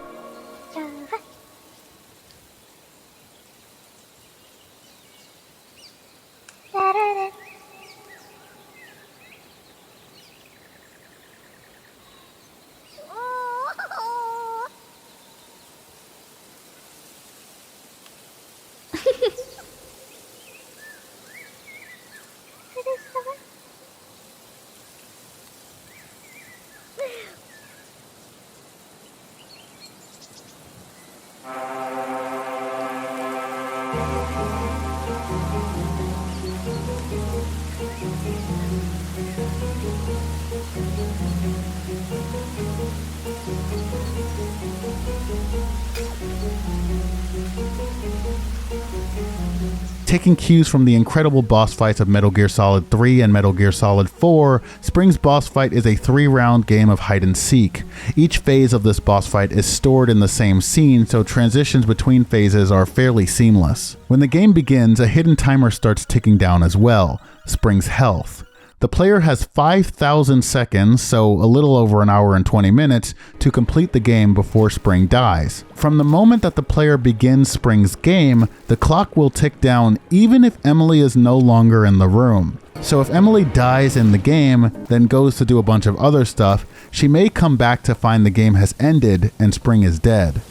Taking cues from the incredible boss fights of Metal Gear Solid 3 and Metal Gear Solid 4, Spring's boss fight is a 3-round game of hide and seek. Each phase of this boss fight is stored in the same scene, so transitions between phases are fairly seamless. When the game begins, a hidden timer starts ticking down as well, Spring's health. The player has 5,000 seconds, so a little over an hour and 20 minutes, to complete the game before Spring dies. From the moment that the player begins Spring's game, the clock will tick down even if Emily is no longer in the room. So if Emily dies in the game, then goes to do a bunch of other stuff, she may come back to find the game has ended and Spring is dead.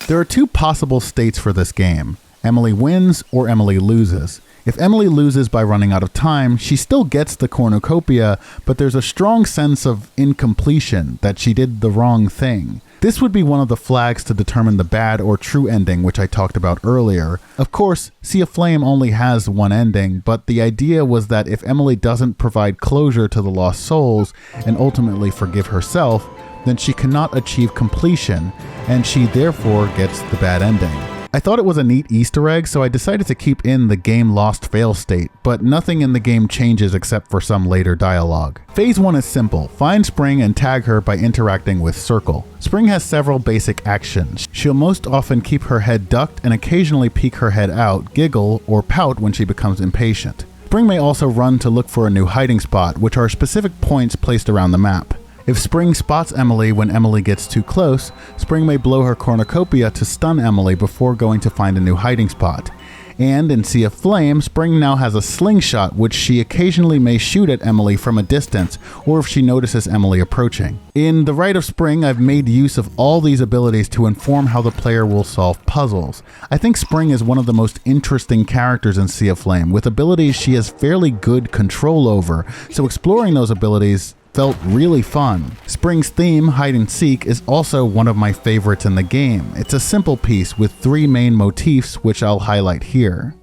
There are two possible states for this game. Emily wins or Emily loses. If Emily loses by running out of time, she still gets the cornucopia, but there's a strong sense of incompletion, that she did the wrong thing. This would be one of the flags to determine the bad or true ending, which I talked about earlier. Of course, Sea of Flame only has one ending, but the idea was that if Emily doesn't provide closure to the lost souls and ultimately forgive herself, then she cannot achieve completion, and she therefore gets the bad ending. I thought it was a neat Easter egg, so I decided to keep in the game lost fail state, but nothing in the game changes except for some later dialogue. Phase 1 is simple. Find Spring and tag her by interacting with Circle. Spring has several basic actions. She'll most often keep her head ducked and occasionally peek her head out, giggle, or pout when she becomes impatient. Spring may also run to look for a new hiding spot, which are specific points placed around the map. If Spring spots Emily when Emily gets too close, Spring may blow her cornucopia to stun Emily before going to find a new hiding spot. And in Sea of Flame, Spring now has a slingshot which she occasionally may shoot at Emily from a distance, or if she notices Emily approaching. In The Rite of Spring, I've made use of all these abilities to inform how the player will solve puzzles. I think Spring is one of the most interesting characters in Sea of Flame, with abilities she has fairly good control over, so exploring those abilities felt really fun. Spring's theme, Hide and Seek, is also one of my favorites in the game. It's a simple piece with 3 main motifs, which I'll highlight here.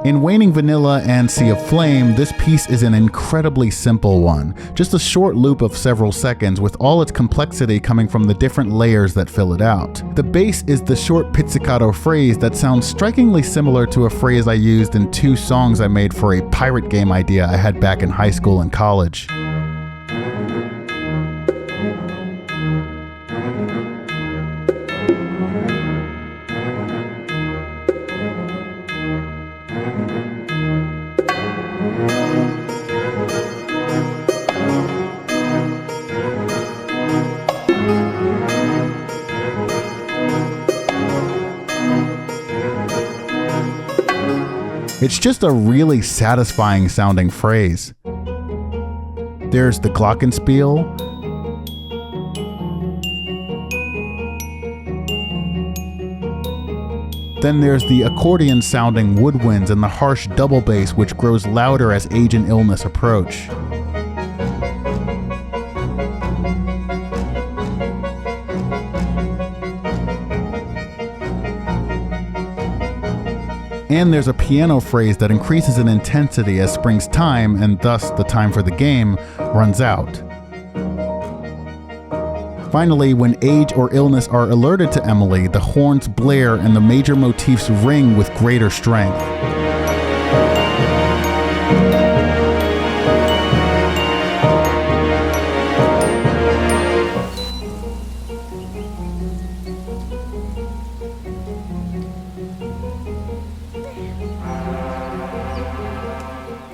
In Waning Vanilla and Sea of Flame, this piece is an incredibly simple one, just a short loop of several seconds with all its complexity coming from the different layers that fill it out. The base is the short pizzicato phrase that sounds strikingly similar to a phrase I used in 2 songs I made for a pirate game idea I had back in high school and college. It's just a really satisfying sounding phrase. There's the glockenspiel, then there's the accordion sounding woodwinds and the harsh double bass which grows louder as age and illness approach. And there's a piano phrase that increases in intensity as Spring's time, and thus the time for the game, runs out. Finally, when age or illness are alerted to Emily, the horns blare and the major motifs ring with greater strength.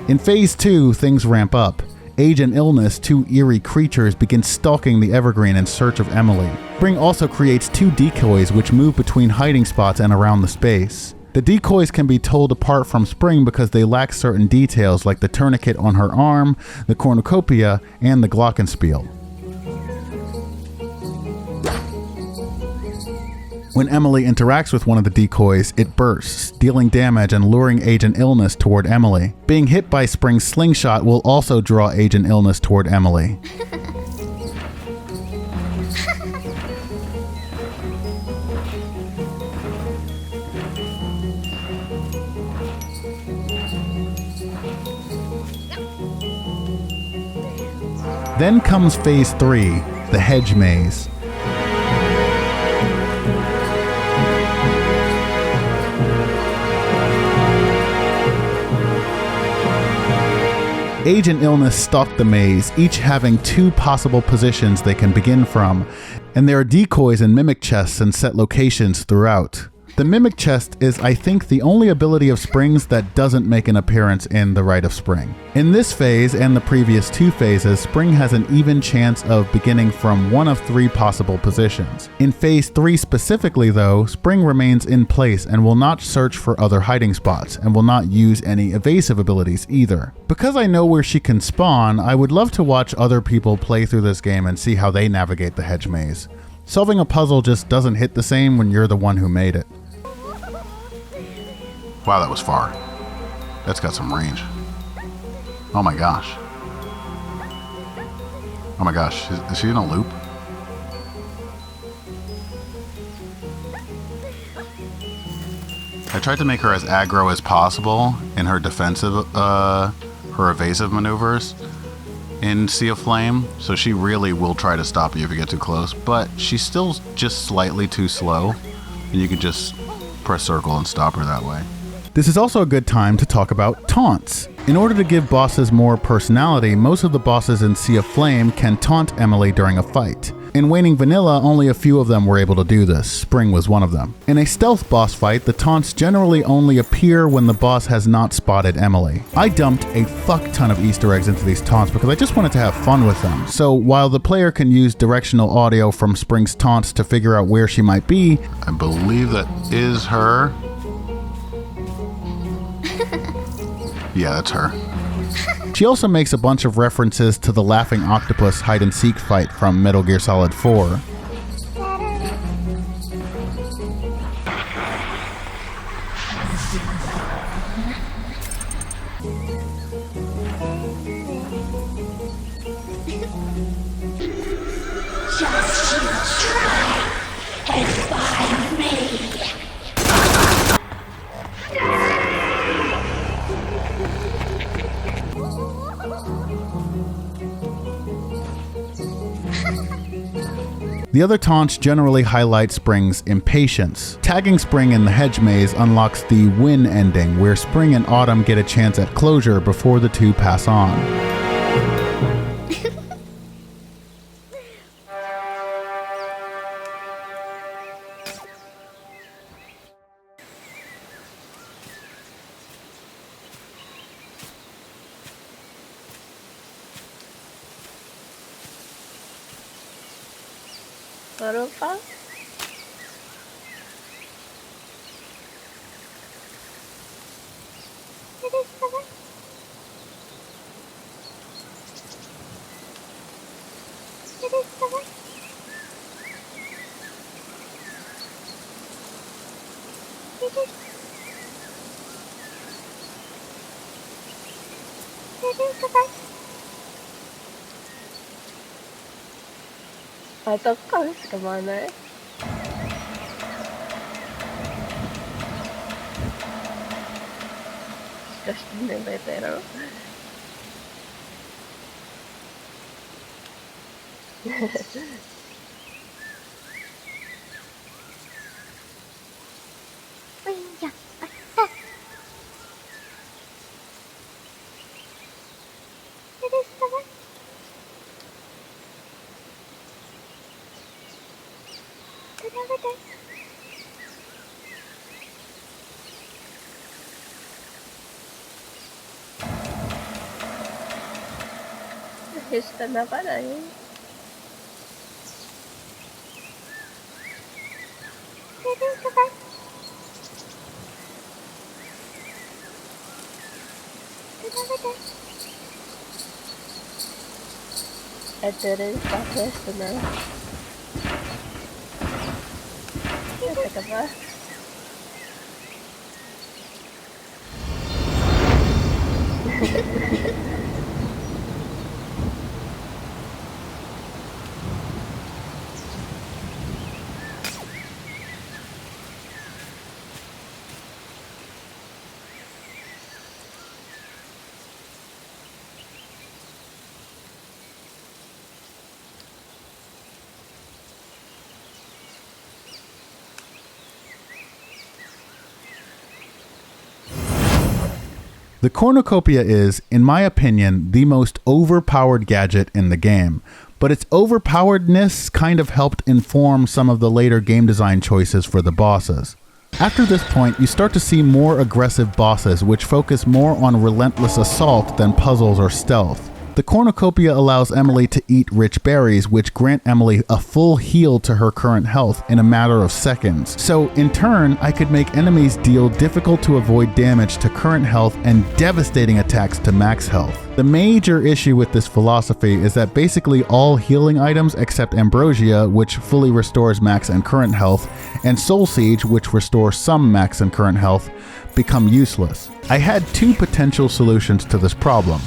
In Phase 2, things ramp up. Age and Illness, 2 eerie creatures, begin stalking the evergreen in search of Emily. Spring also creates 2 decoys which move between hiding spots and around the space. The decoys can be told apart from Spring because they lack certain details like the tourniquet on her arm, the cornucopia, and the glockenspiel. When Emily interacts with one of the decoys, it bursts, dealing damage and luring Age and Illness toward Emily. Being hit by Spring's slingshot will also draw Age and Illness toward Emily. Then comes Phase 3, the Hedge Maze. Age and illness stalk the maze, each having 2 possible positions they can begin from, and there are decoys and mimic chests and set locations throughout. The mimic chest is, I think, the only ability of Spring's that doesn't make an appearance in the Rite of Spring. In this phase and the previous 2 phases, Spring has an even chance of beginning from one of 3 possible positions. In phase 3 specifically though, Spring remains in place and will not search for other hiding spots, and will not use any evasive abilities either. Because I know where she can spawn, I would love to watch other people play through this game and see how they navigate the hedge maze. Solving a puzzle just doesn't hit the same when you're the one who made it. Wow, that was far. That's got some range. Oh my gosh. Oh my gosh, is she in a loop? I tried to make her as aggro as possible in her defensive, her evasive maneuvers in Sea of Flame, so she really will try to stop you if you get too close, but she's still just slightly too slow, and you can just press circle and stop her that way. This is also a good time to talk about taunts. In order to give bosses more personality, most of the bosses in Sea of Flame can taunt Emily during a fight. In Waning Vanilla, only a few of them were able to do this. Spring was one of them. In a stealth boss fight, the taunts generally only appear when the boss has not spotted Emily. I dumped a fuck ton of Easter eggs into these taunts because I just wanted to have fun with them. So while the player can use directional audio from Spring's taunts to figure out where she might be, I believe that is her. Yeah, that's her. She also makes a bunch of references to the laughing octopus hide-and-seek fight from Metal Gear Solid 4. Just you try and find me. The other taunts generally highlight Spring's impatience. Tagging Spring in the hedge maze unlocks the win ending, where Spring and Autumn get a chance at closure before the 2 pass on. Butterfly? Atau kau kemana? Just pero. Está na parada. Ederes bakıyorsun ha. Ne kadar? The cornucopia is, in my opinion, the most overpowered gadget in the game, but its overpoweredness kind of helped inform some of the later game design choices for the bosses. After this point, you start to see more aggressive bosses which focus more on relentless assault than puzzles or stealth. The cornucopia allows Emily to eat rich berries, which grant Emily a full heal to her current health in a matter of seconds. So in turn, I could make enemies deal difficult to avoid damage to current health and devastating attacks to max health. The major issue with this philosophy is that basically all healing items except Ambrosia, which fully restores max and current health, and Soul Siege, which restores some max and current health, become useless. I had two potential solutions to this problem.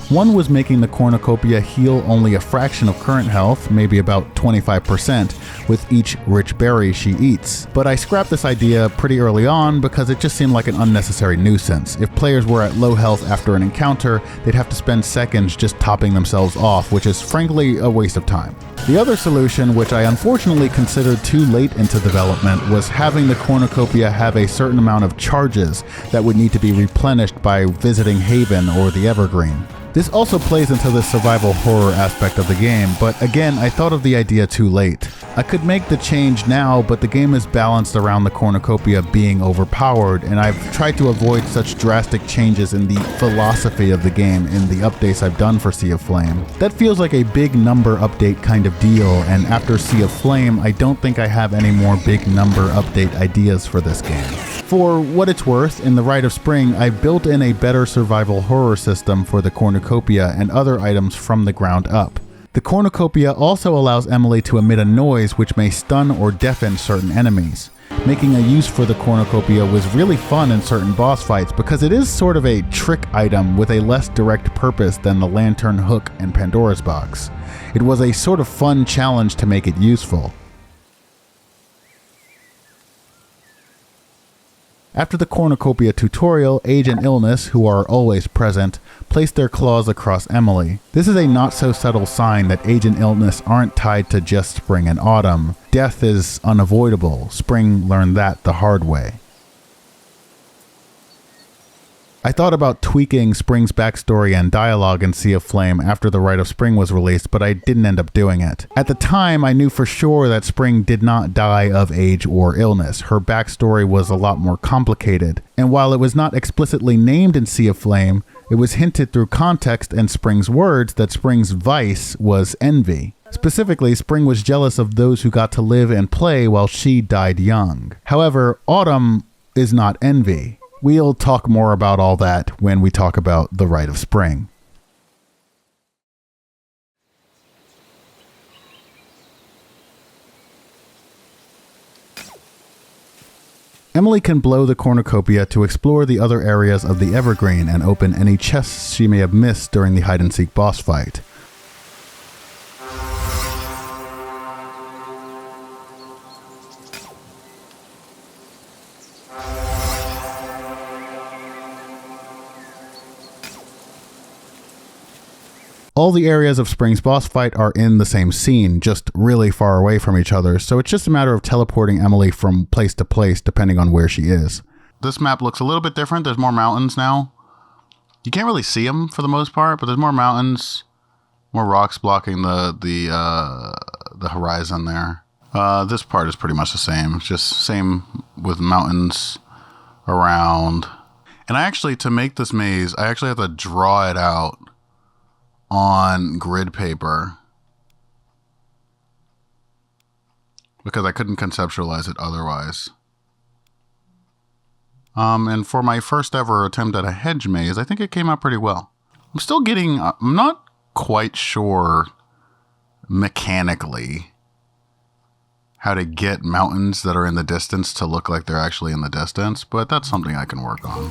One was making the cornucopia heal only a fraction of current health, maybe about 25%, with each rich berry she eats. But I scrapped this idea pretty early on because it just seemed like an unnecessary nuisance. If players were at low health after an encounter, they'd have to spend seconds just topping themselves off, which is frankly a waste of time. The other solution, which I unfortunately considered too late into development, was having the cornucopia have a certain amount of charges that would need to be replenished by visiting Haven or the Evergreen. This also plays into the survival horror aspect of the game, but again, I thought of the idea too late. I could make the change now, but the game is balanced around the cornucopia being overpowered, and I've tried to avoid such drastic changes in the philosophy of the game in the updates I've done for Sea of Flame. That feels like a big number update kind of deal, and after Sea of Flame, I don't think I have any more big number update ideas for this game. For what it's worth, in the Rite of Spring, I built in a better survival horror system for the cornucopia and other items from the ground up. The cornucopia also allows Emily to emit a noise which may stun or deafen certain enemies. Making a use for the cornucopia was really fun in certain boss fights because it is sort of a trick item with a less direct purpose than the lantern hook and Pandora's box. It was a sort of fun challenge to make it useful. After the cornucopia tutorial, Age and Illness, who are always present, place their claws across Emily. This is a not so subtle sign that Age and Illness aren't tied to just Spring and Autumn. Death is unavoidable. Spring learned that the hard way. I thought about tweaking Spring's backstory and dialogue in Sea of Flame after the Rite of Spring was released, but I didn't end up doing it. At the time, I knew for sure that Spring did not die of age or illness. Her backstory was a lot more complicated, and while it was not explicitly named in Sea of Flame, it was hinted through context and Spring's words that Spring's vice was envy. Specifically, Spring was jealous of those who got to live and play while she died young. However, Autumn is not envy. We'll talk more about all that when we talk about the Rite of Spring. Emily can blow the cornucopia to explore the other areas of the Evergreen and open any chests she may have missed during the hide-and-seek boss fight. All the areas of Spring's boss fight are in the same scene, just really far away from each other, so it's just a matter of teleporting Emily from place to place depending on where she is. This map looks a little bit different. There's more mountains now. You can't really see them for the most part, but there's more mountains, more rocks blocking the horizon there. This part is pretty much the same. It's just same with mountains around. And I actually, to make this maze, I actually have to draw it out on grid paper because I couldn't conceptualize it otherwise. And for my first ever attempt at a hedge maze, I think it came out pretty well. I'm not quite sure mechanically how to get mountains that are in the distance to look like they're actually in the distance, but that's something I can work on.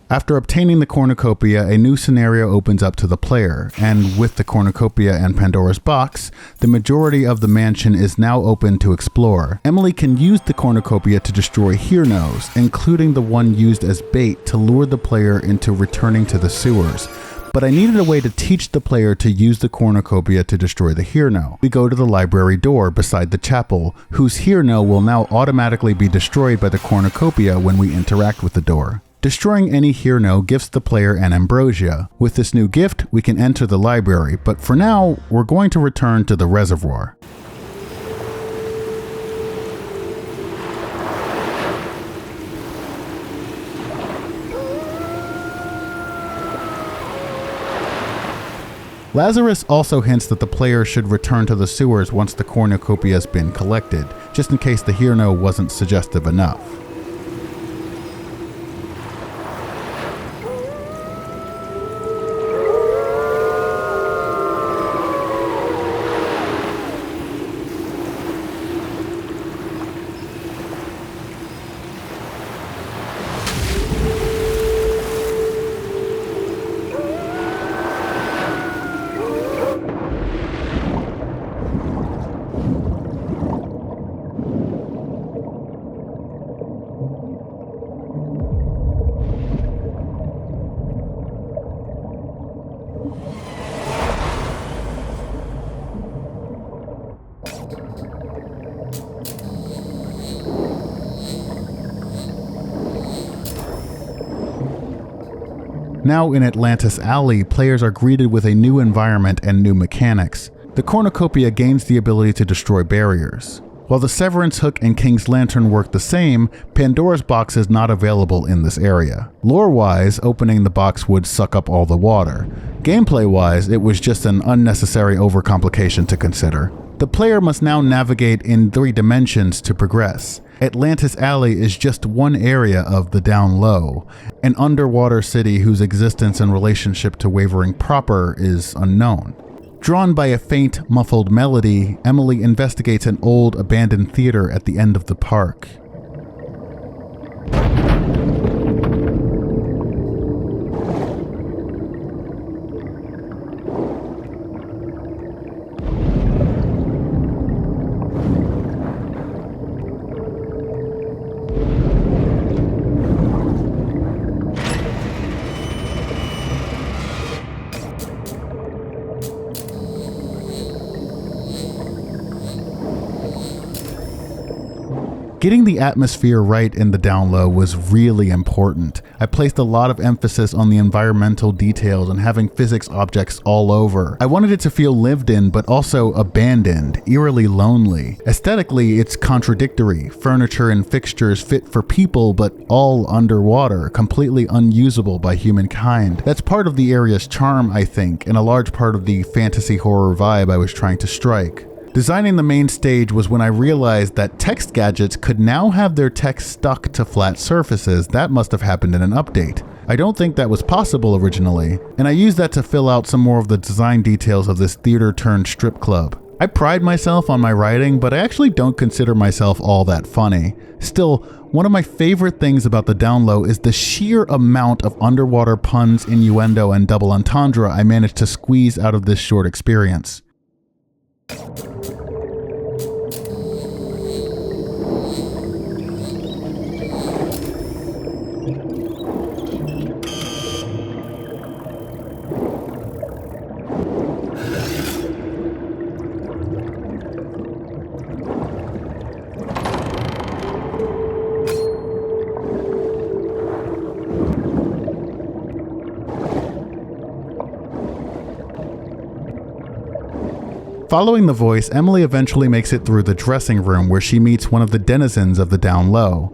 After obtaining the cornucopia, a new scenario opens up to the player, and with the cornucopia and Pandora's box, the majority of the mansion is now open to explore. Emily can use the cornucopia to destroy Hearnos, including the one used as bait to lure the player into returning to the sewers. but I needed a way to teach the player to use the cornucopia to destroy the Hirno. We go to the library door beside the chapel, whose Hirno will now automatically be destroyed by the cornucopia when we interact with the door. Destroying any Hirno gives the player an ambrosia. With this new gift, we can enter the library, but for now, we're going to return to the reservoir. Lazarus also hints that the player should return to the sewers once the cornucopia has been collected, just in case the Hirno wasn't suggestive enough. Now in Atlantis Alley, players are greeted with a new environment and new mechanics. The cornucopia gains the ability to destroy barriers. While the Severance Hook and King's Lantern work the same, Pandora's Box is not available in this area. Lore-wise, opening the box would suck up all the water. Gameplay-wise, it was just an unnecessary overcomplication to consider. The player must now navigate in 3 dimensions to progress. Atlantis Alley is just one area of the Down Low, an underwater city whose existence and relationship to Wavering proper is unknown. Drawn by a faint, muffled melody, Emily investigates an old, abandoned theater at the end of the park. Getting the atmosphere right in the Down Low was really important. I placed a lot of emphasis on the environmental details and having physics objects all over. I wanted it to feel lived in, but also abandoned, eerily lonely. Aesthetically, it's contradictory. Furniture and fixtures fit for people, but all underwater, completely unusable by humankind. That's part of the area's charm, I think, and a large part of the fantasy horror vibe I was trying to strike. Designing the main stage was when I realized that text gadgets could now have their text stuck to flat surfaces. That must have happened in an update. I don't think that was possible originally, and I used that to fill out some more of the design details of this theater turned strip club. I pride myself on my writing, but I actually don't consider myself all that funny. Still, one of my favorite things about the Down Low is the sheer amount of underwater puns, innuendo, and double entendre I managed to squeeze out of this short experience. Following the voice, Emily eventually makes it through the dressing room where she meets one of the denizens of the Down Low.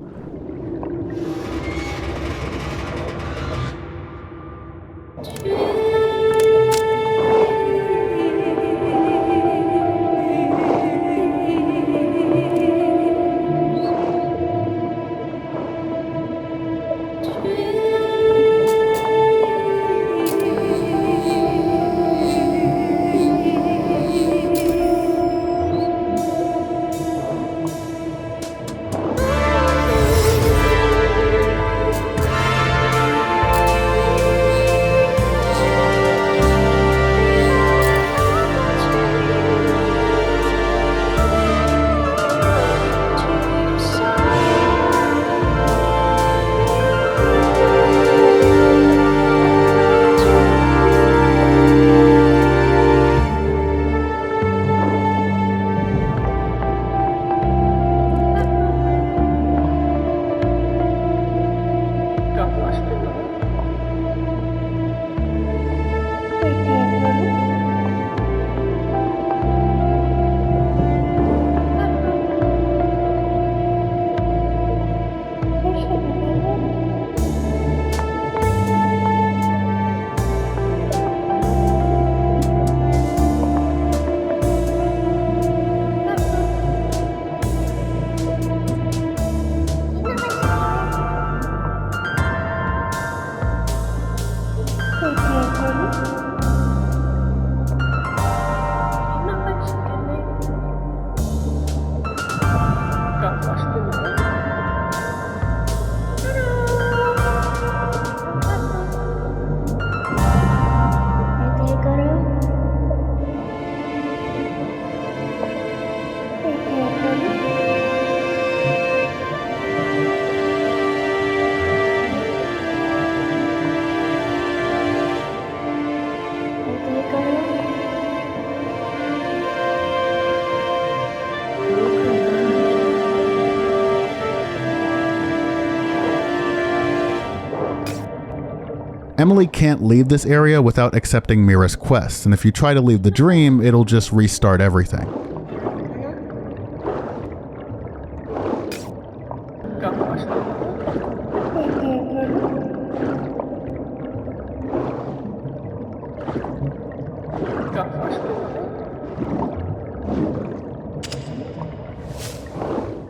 Emily can't leave this area without accepting Mira's quest, and if you try to leave the dream, it'll just restart everything.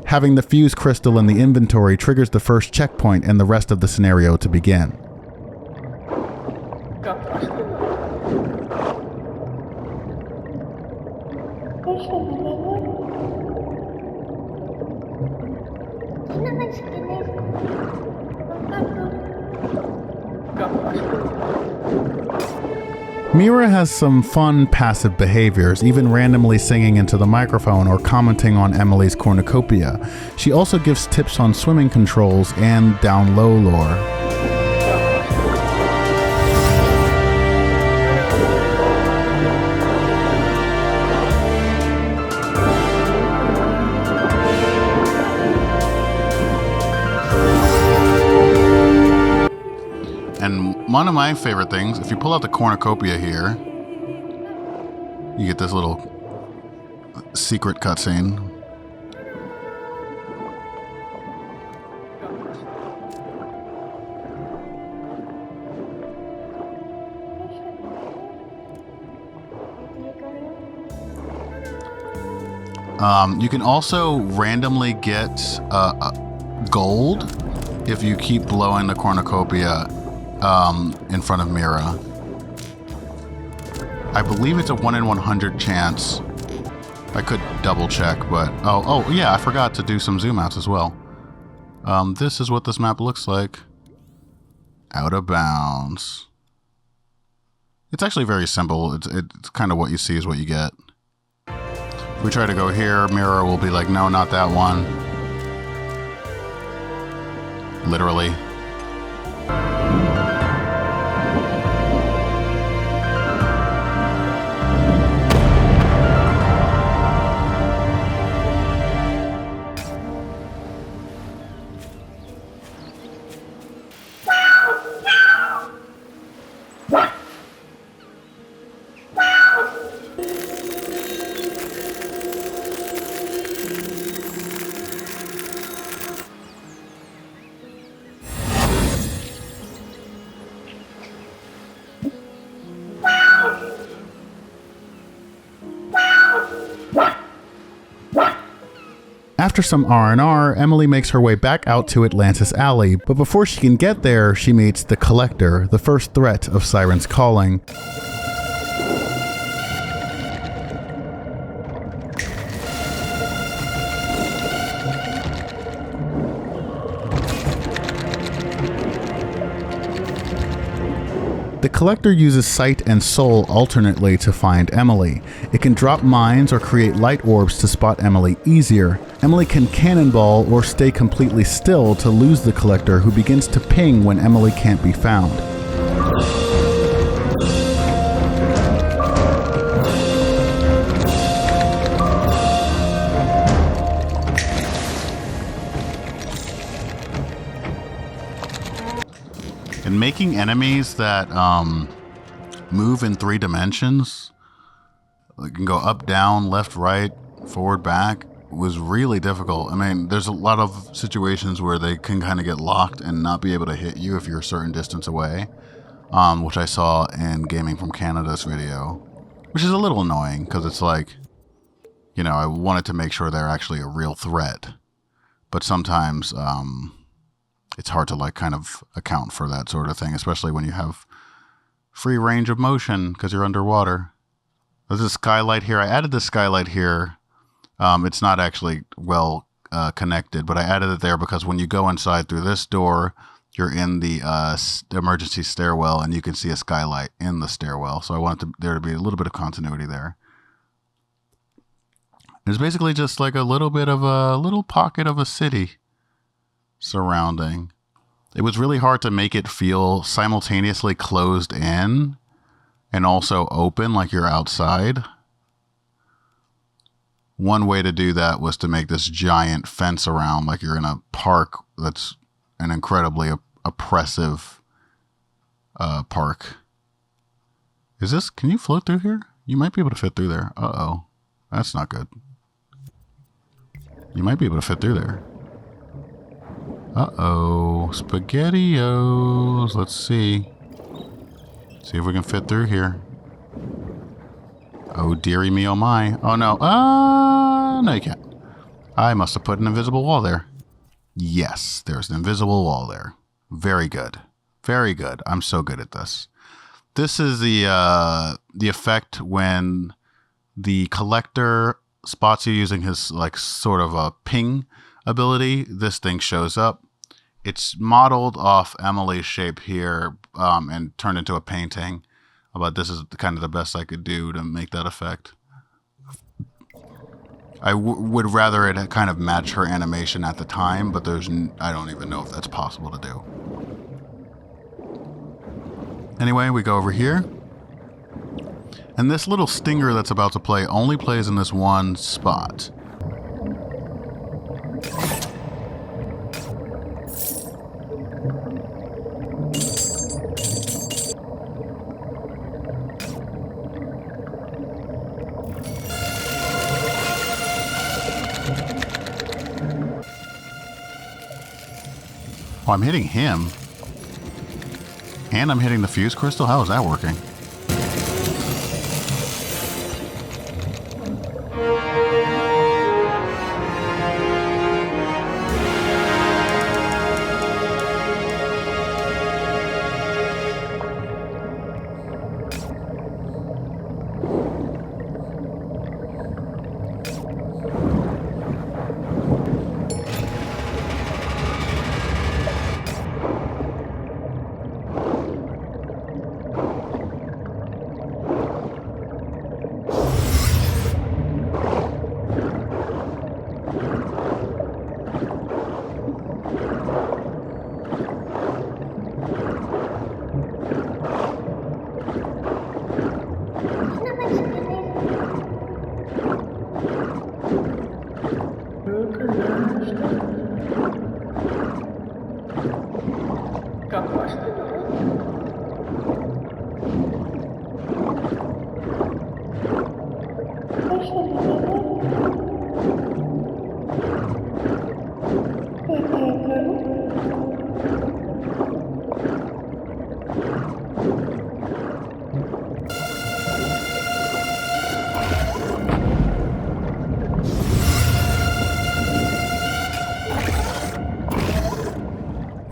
Having the fuse crystal in the inventory triggers the first checkpoint and the rest of the scenario to begin. Mira has some fun passive behaviors, even randomly singing into the microphone or commenting on Emily's cornucopia. She also gives tips on swimming controls and down low lore. And one of my favorite things, if you pull out the cornucopia here, you get this little secret cutscene. You can also randomly get gold if you keep blowing the cornucopia in front of Mira. I believe it's a 1 in 100 chance. I could double check, but oh yeah, I forgot to do some zoom outs as well. This is what this map looks like. Out of bounds. It's actually very simple. It's kind of what you see is what you get. If we try to go here, Mira will be like, no, not that one. Literally. After some R&R, Emily makes her way back out to Atlantis Alley, but before she can get there, she meets the Collector, the first threat of Siren's calling. The Collector uses sight and soul alternately to find Emily. It can drop mines or create light orbs to spot Emily easier. Emily can cannonball or stay completely still to lose the Collector, who begins to ping when Emily can't be found. And making enemies that move in 3 dimensions, like can go up, down, left, right, forward, back, was really difficult. I mean, there's a lot of situations where they can kind of get locked and not be able to hit you if you're a certain distance away, which I saw in Gaming from Canada's video, which is a little annoying because it's like, you know, I wanted to make sure they're actually a real threat, but sometimes it's hard to like kind of account for that sort of thing, especially when you have free range of motion because you're underwater. There's a skylight here. I added the skylight here. It's not actually well connected, but I added it there because when you go inside through this door, you're in the emergency stairwell and you can see a skylight in the stairwell. So I wanted there to be a little bit of continuity there. It's basically just like a little bit of a little pocket of a city surrounding. It was really hard to make it feel simultaneously closed in and also open like you're outside. One way to do that was to make this giant fence around like you're in a park that's an incredibly oppressive park. Is this, can you float through here? You might be able to fit through there. Uh-oh. That's not good. You might be able to fit through there. Uh-oh. SpaghettiOs. Let's see. See if we can fit through here. Oh, dearie me, oh my. Oh, no. No, you can't. I must have put an invisible wall there. Yes, there's an invisible wall there. Very good. Very good. I'm so good at this. This is the effect when the collector spots you using his like sort of a ping ability. This thing shows up. It's modeled off Emily's shape here and turned into a painting. But this is kind of the best I could do to make that effect. I would rather it kind of match her animation at the time, but I don't even know if that's possible to do. Anyway, we go over here. And this little stinger that's about to play only plays in this one spot. Oh, I'm hitting him. And I'm hitting the fuse crystal? How is that working?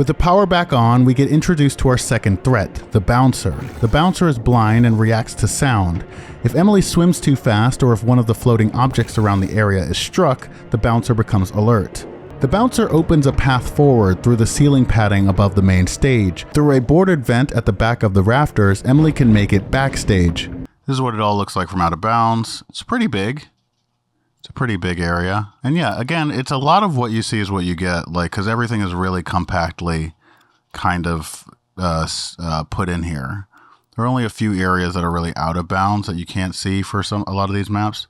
With the power back on, we get introduced to our second threat, the bouncer. The bouncer is blind and reacts to sound. If Emily swims too fast or if one of the floating objects around the area is struck, the bouncer becomes alert. The bouncer opens a path forward through the ceiling padding above the main stage. Through a boarded vent at the back of the rafters, Emily can make it backstage. This is what it all looks like from out of bounds. It's pretty big. It's a pretty big area. And yeah, again, it's a lot of what you see is what you get, like, because everything is really compactly kind of put in here. There are only a few areas that are really out of bounds that you can't see for a lot of these maps.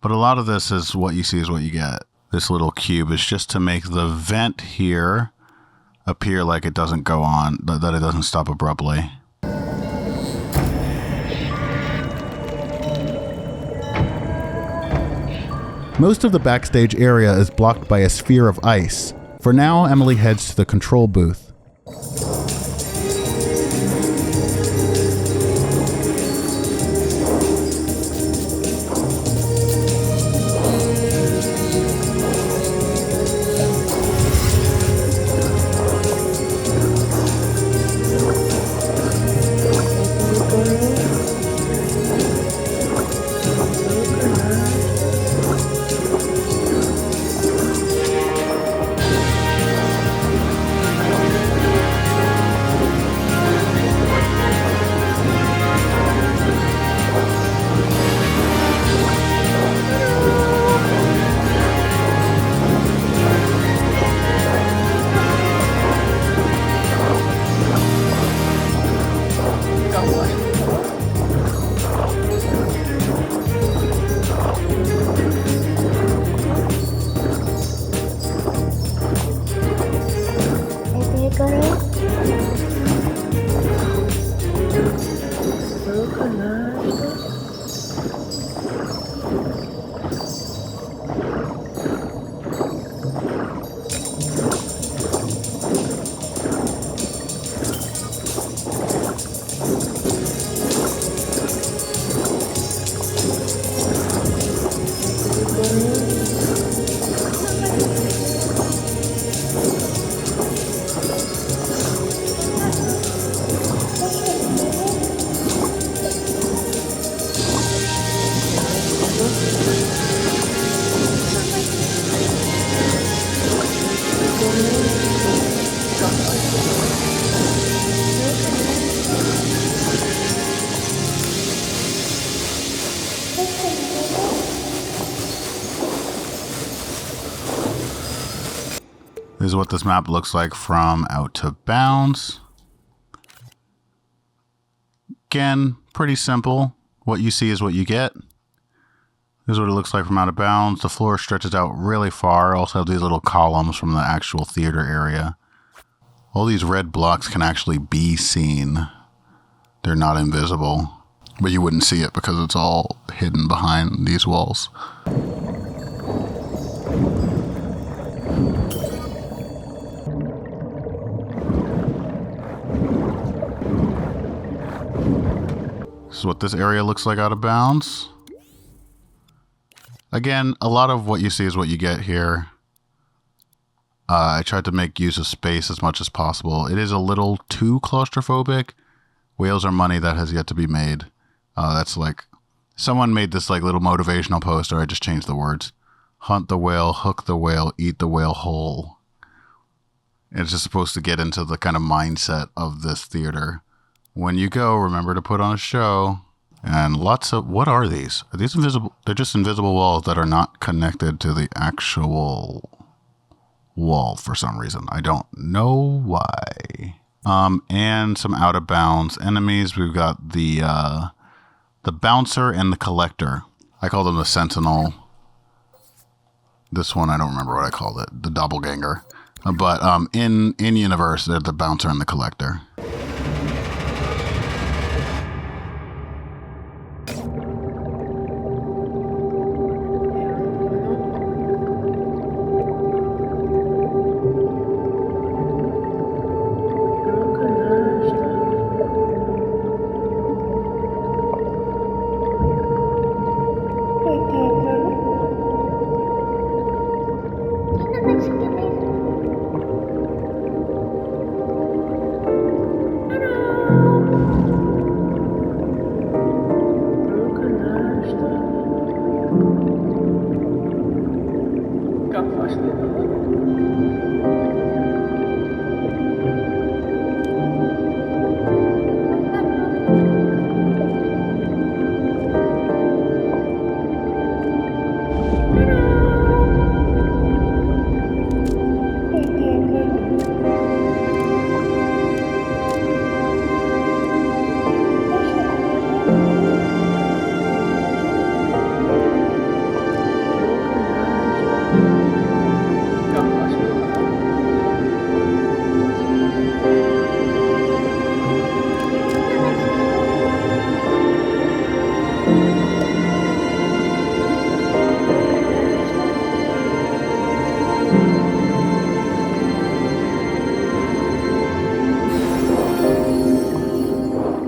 But a lot of this is what you see is what you get. This little cube is just to make the vent here appear like it doesn't go on, that it doesn't stop abruptly. Most of the backstage area is blocked by a sphere of ice. For now, Emily heads to the control booth. is what this map looks like from out to bounds. Again, pretty simple. What you see is what you get. This is what it looks like from out of bounds. The floor stretches out really far. Also have these little columns from the actual theater area. All these red blocks can actually be seen. They're not invisible, but you wouldn't see it because it's all hidden behind these walls. This is what this area looks like out of bounds. Again, a lot of what you see is what you get here. I tried to make use of space as much as possible. It is a little too claustrophobic. Whales are money that has yet to be made. That's like, someone made this like little motivational poster. I just changed the words. Hunt the whale, hook the whale, eat the whale whole. It's just supposed to get into the kind of mindset of this theater. When you go, remember to put on a show. And lots of, what are these? Are these invisible? They're just invisible walls that are not connected to the actual wall for some reason. I don't know why. And some out of bounds enemies. We've got the bouncer and the collector. I call them the sentinel. This one, I don't remember what I called it. The doppelganger. But in universe, they're the bouncer and the collector.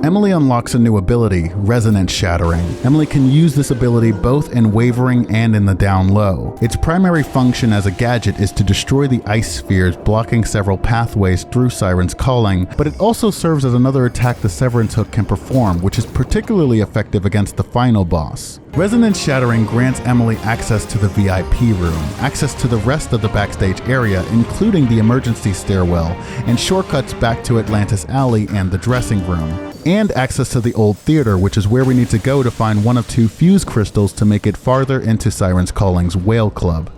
Emily unlocks a new ability, Resonance Shattering. Emily can use this ability both in Wavering and in the down low. Its primary function as a gadget is to destroy the ice spheres blocking several pathways through Siren's calling, but it also serves as another attack the Severance Hook can perform, which is particularly effective against the final boss. Resonance Shattering grants Emily access to the VIP room, access to the rest of the backstage area, including the emergency stairwell, and shortcuts back to Atlantis Alley and the dressing room, and access to the old theater, which is where we need to go to find one of 2 fuse crystals to make it farther into Siren's Calling's Whale Club.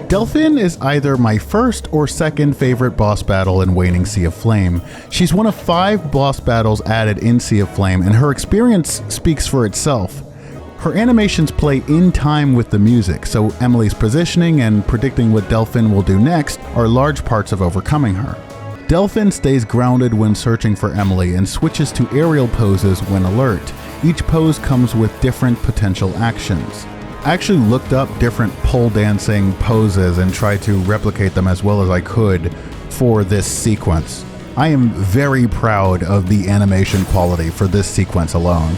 Delphine is either my first or second favorite boss battle in Waning Sea of Flame. She's one of 5 boss battles added in Sea of Flame, and her experience speaks for itself. Her animations play in time with the music, so Emily's positioning and predicting what Delphine will do next are large parts of overcoming her. Delphine stays grounded when searching for Emily and switches to aerial poses when alert. Each pose comes with different potential actions. I actually looked up different pole dancing poses and tried to replicate them as well as I could for this sequence. I am very proud of the animation quality for this sequence alone.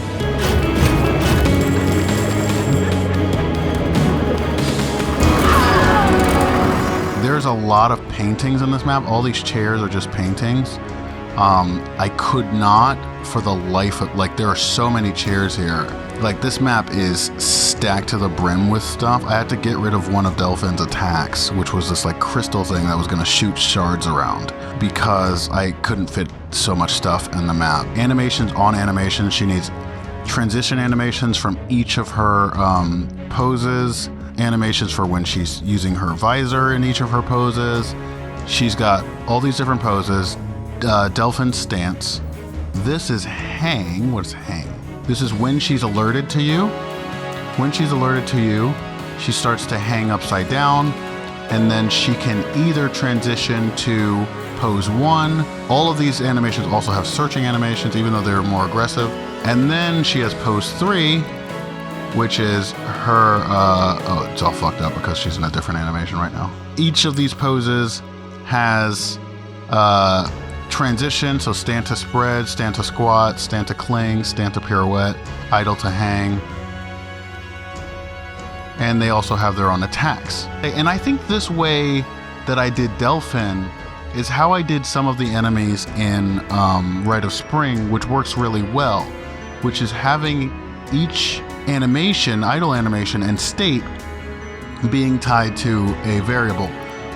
There's a lot of paintings in this map. All these chairs are just paintings. I could not for the life of, like, there are so many chairs here. Like, this map is stacked to the brim with stuff. I had to get rid of one of Delphine's attacks, which was this like crystal thing that was gonna shoot shards around, because I couldn't fit so much stuff in the map. Animations on animations, she needs transition animations from each of her poses, animations for when she's using her visor in each of her poses. She's got all these different poses. Delphine's stance. This is hang. What's hang? This is when she's alerted to you. When she's alerted to you, she starts to hang upside down, and then she can either transition to pose 1. All of these animations also have searching animations, even though they're more aggressive. And then she has pose 3, which is her, oh, it's all fucked up because she's in a different animation right now. Each of these poses has transition, so stand to spread, stand to squat, stand to cling, stand to pirouette, idle to hang. And they also have their own attacks. And I think this way that I did Delphine is how I did some of the enemies in Rite of Spring, which works really well, which is having each animation, idle animation, and state being tied to a variable.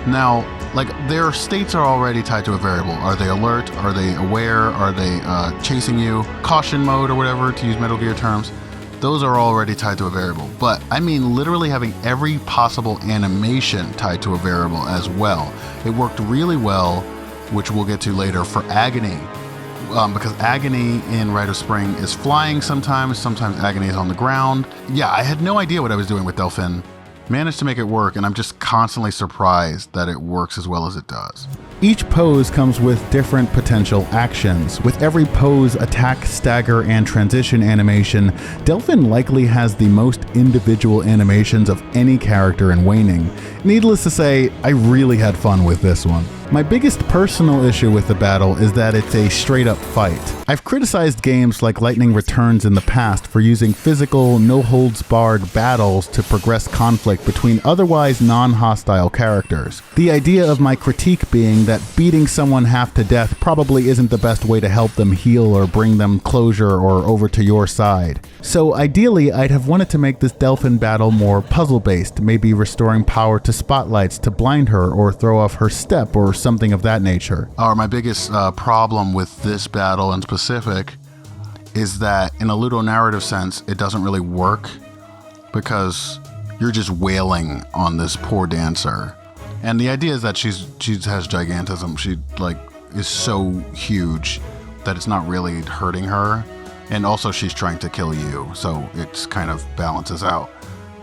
Now, like, their states are already tied to a variable. Are they alert? Are they aware? Are they chasing you? Caution mode or whatever, to use Metal Gear terms. Those are already tied to a variable. But I mean literally having every possible animation tied to a variable as well. It worked really well, which we'll get to later, for Agony. Because Agony in Rite of Spring is flying sometimes Agony is on the ground. Yeah, I had no idea what I was doing with Delphine. Managed to make it work, and I'm just constantly surprised that it works as well as it does. Each pose comes with different potential actions. With every pose, attack, stagger, and transition animation, Delphine likely has the most individual animations of any character in Waning. Needless to say, I really had fun with this one. My biggest personal issue with the battle is that it's a straight up fight. I've criticized games like Lightning Returns in the past for using physical, no-holds-barred battles to progress conflict between otherwise non-hostile characters. The idea of my critique being that beating someone half to death probably isn't the best way to help them heal or bring them closure or over to your side. So ideally, I'd have wanted to make this Delphine battle more puzzle-based, maybe restoring power to spotlights to blind her or throw off her step or something of that nature. My biggest problem with this battle in specific is that in a ludonarrative sense, it doesn't really work because you're just wailing on this poor dancer. And the idea is that she has gigantism. She like is so huge that it's not really hurting her. And also she's trying to kill you, so it's kind of balances out.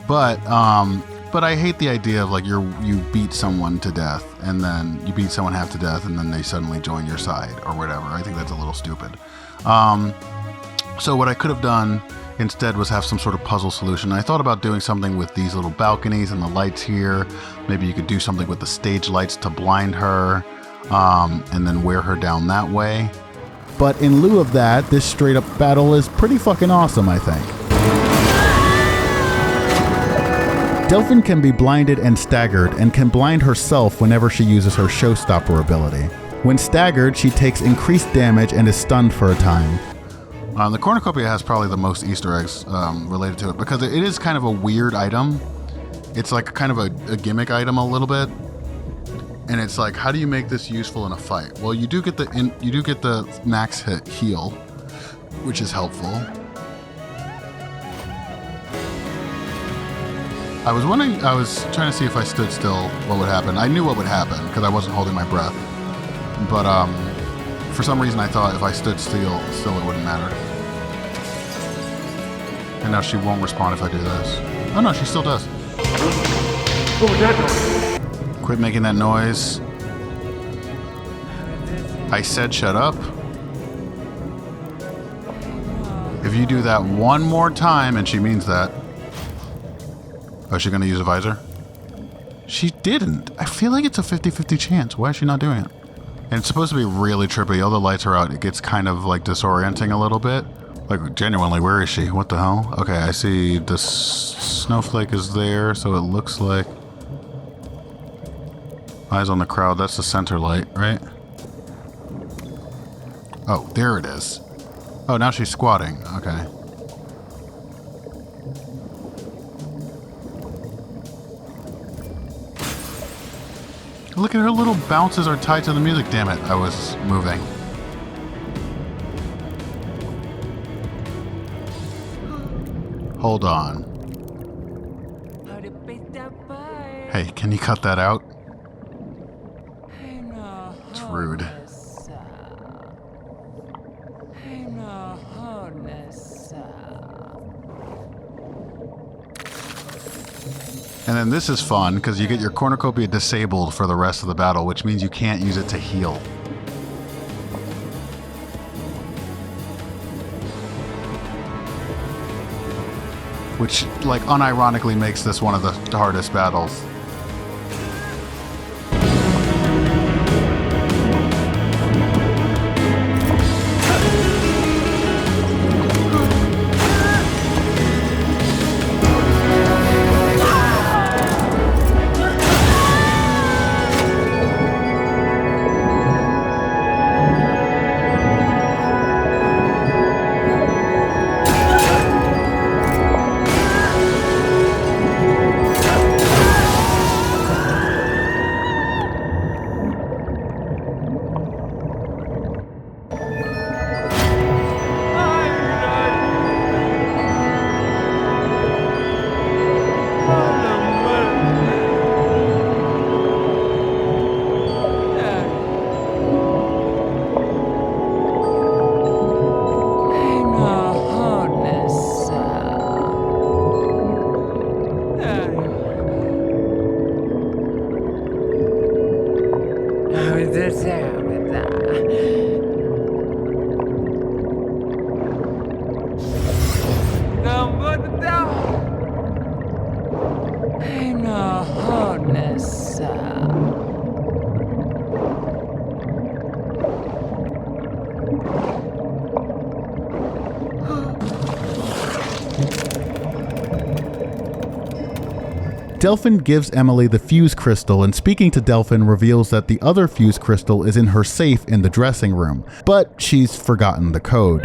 But I hate the idea of like you beat someone to death and then you beat someone half to death and then they suddenly join your side or whatever. I think that's a little stupid. So what I could have done instead was have some sort of puzzle solution. I thought about doing something with these little balconies and the lights here. Maybe you could do something with the stage lights to blind her and then wear her down that way. But in lieu of that, this straight up battle is pretty fucking awesome, I think. Delphine can be blinded and staggered, and can blind herself whenever she uses her showstopper ability. When staggered, she takes increased damage and is stunned for a time. The cornucopia has probably the most Easter eggs related to it, because it is kind of a weird item. It's like kind of a gimmick item a little bit. and it's like, how do you make this useful in a fight? Well, you do get the max hit heal, which is helpful. I was trying to see if I stood still, what would happen. I knew what would happen because I wasn't holding my breath. But for some reason I thought if I stood still it wouldn't matter. And now she won't respond if I do this. Oh no, she still does. What was that noise? Quit making that noise. I said shut up. If you do that one more time, and she means that. Oh, is she going to use a visor? She didn't. I feel like it's a 50-50 chance. Why is she not doing it? And it's supposed to be really trippy. All the lights are out. It gets kind of like disorienting a little bit. Like, genuinely, where is she? What the hell? Okay, I see the snowflake is there, so it looks like... Eyes on the crowd. That's the center light, right? Oh, there it is. Oh, now she's squatting. Okay. Look at her little bounces are tied to the music. Damn it, I was moving. Hold on. Hey, can you cut that out? It's rude. And then this is fun, because you get your cornucopia disabled for the rest of the battle, which means you can't use it to heal. Which, like, unironically makes this one of the hardest battles. Delphin gives Emily the fuse crystal, and speaking to Delphin reveals that the other fuse crystal is in her safe in the dressing room, but she's forgotten the code.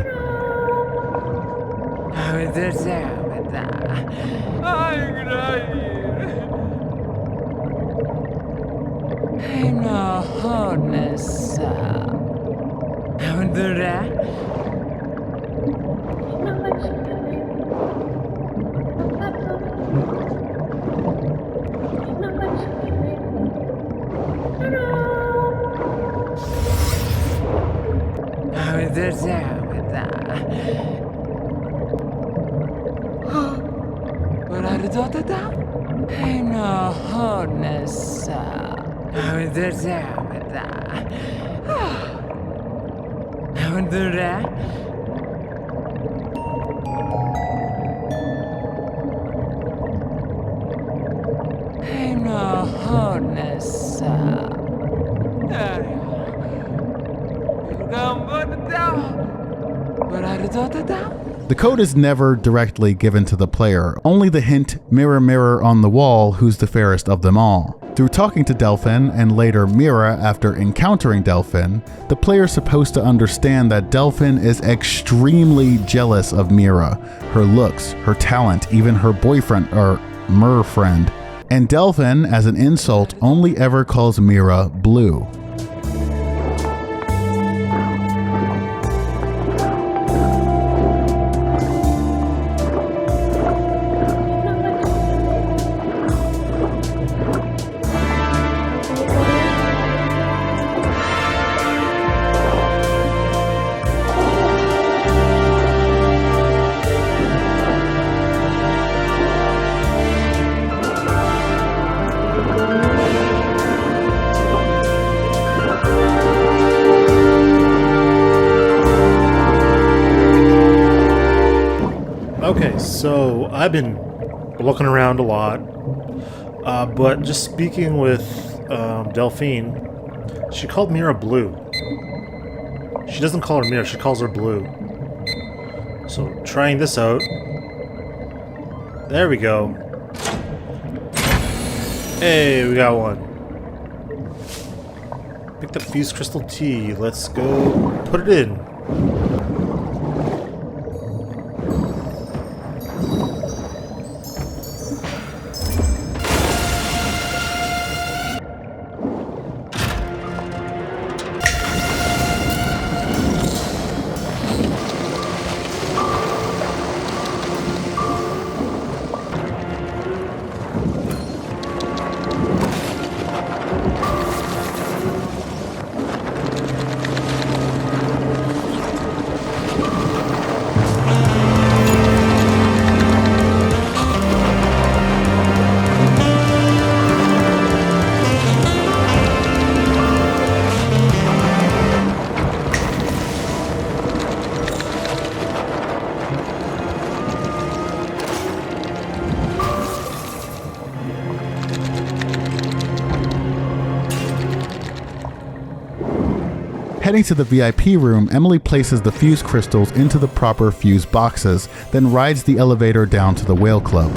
The code is never directly given to the player, only the hint, mirror, mirror on the wall, who's the fairest of them all. Through talking to Delphin, and later Mira after encountering Delphin, the player's supposed to understand that Delphin is extremely jealous of Mira, her looks, her talent, even her boyfriend, or mer friend. And Delphin, as an insult, only ever calls Mira Blue. Okay, so I've been looking around a lot, but just speaking with Delphine, she called Mira Blue. She doesn't call her Mira, she calls her Blue. So trying this out. There we go. Hey, we got one. Picked up Fused Crystal Tea. Let's go put it in. Heading to the VIP room, Emily places the fuse crystals into the proper fuse boxes, then rides the elevator down to the Whale Club.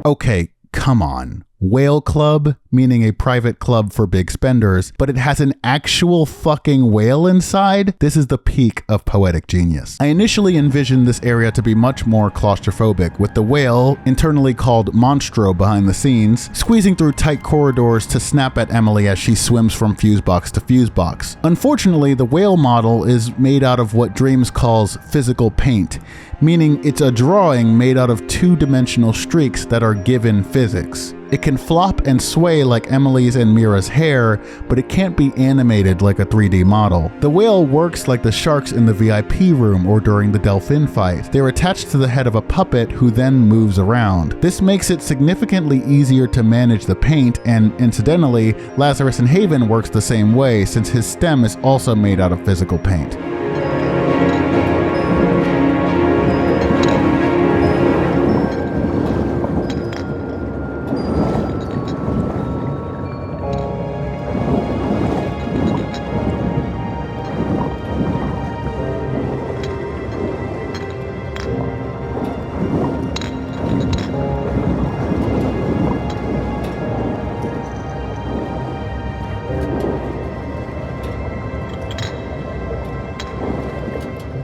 Okay, come on. Whale Club, meaning a private club for big spenders, but it has an actual fucking whale inside? This is the peak of poetic genius. I initially envisioned this area to be much more claustrophobic, with the whale, internally called Monstro behind the scenes, squeezing through tight corridors to snap at Emily as she swims from fuse box to fuse box. Unfortunately, the whale model is made out of what Dreams calls physical paint, meaning it's a drawing made out of two-dimensional streaks that are given physics. It can flop and sway like Emily's and Mira's hair, but it can't be animated like a 3D model. The whale works like the sharks in the VIP room or during the Delphin fight. They're attached to the head of a puppet who then moves around. This makes it significantly easier to manage the paint, and incidentally, Lazarus in Haven works the same way since his stem is also made out of physical paint.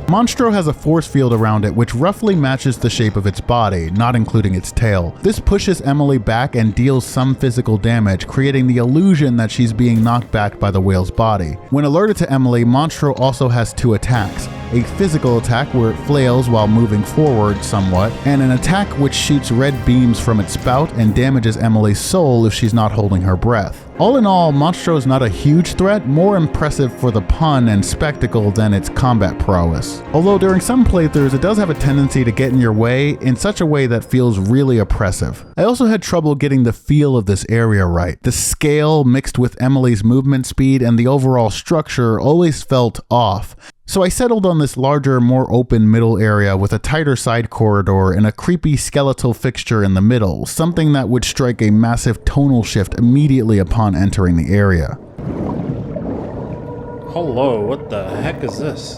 Monstro has a force field around it which roughly matches the shape of its body, not including its tail. This pushes Emily back and deals some physical damage, creating the illusion that she's being knocked back by the whale's body. When alerted to Emily, Monstro also has two attacks. A physical attack where it flails while moving forward somewhat, and an attack which shoots red beams from its spout and damages Emily's soul if she's not holding her breath. All in all, Monstro is not a huge threat, more impressive for the pun and spectacle than its combat prowess. Although during some playthroughs it does have a tendency to get in your way in such a way that feels really oppressive. I also had trouble getting the feel of this area right. The scale mixed with Emily's movement speed and the overall structure always felt off. So I settled on this larger, more open middle area with a tighter side corridor and a creepy skeletal fixture in the middle, something that would strike a massive tonal shift immediately upon entering the area. Hello, what the heck is this?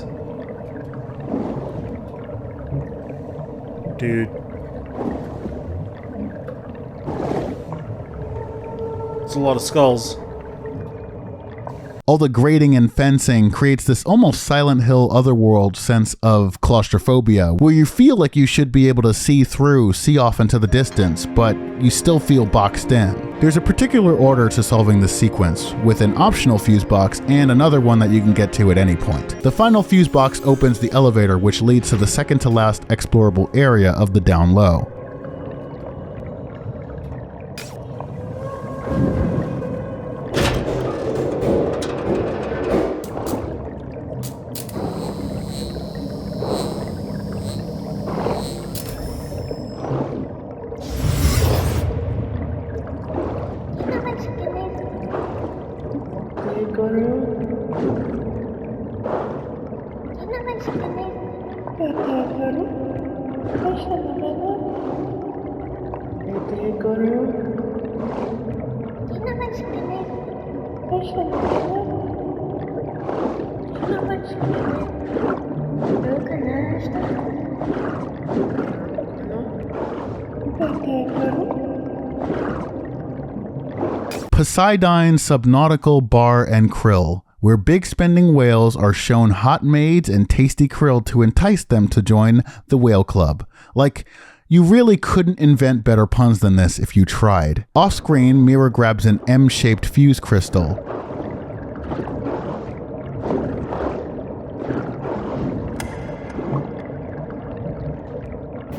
Dude. It's a lot of skulls. All the grating and fencing creates this almost Silent Hill Otherworld sense of claustrophobia, where you feel like you should be able to see off into the distance, but you still feel boxed in. There's a particular order to solving this sequence, with an optional fuse box and another one that you can get to at any point. The final fuse box opens the elevator, which leads to the second to last explorable area of the down low. Poseidon Subnautical Bar and Krill, where big spending whales are shown hot maids and tasty krill to entice them to join the whale club. Like, you really couldn't invent better puns than this if you tried. Off screen, Mira grabs an M-shaped fuse crystal.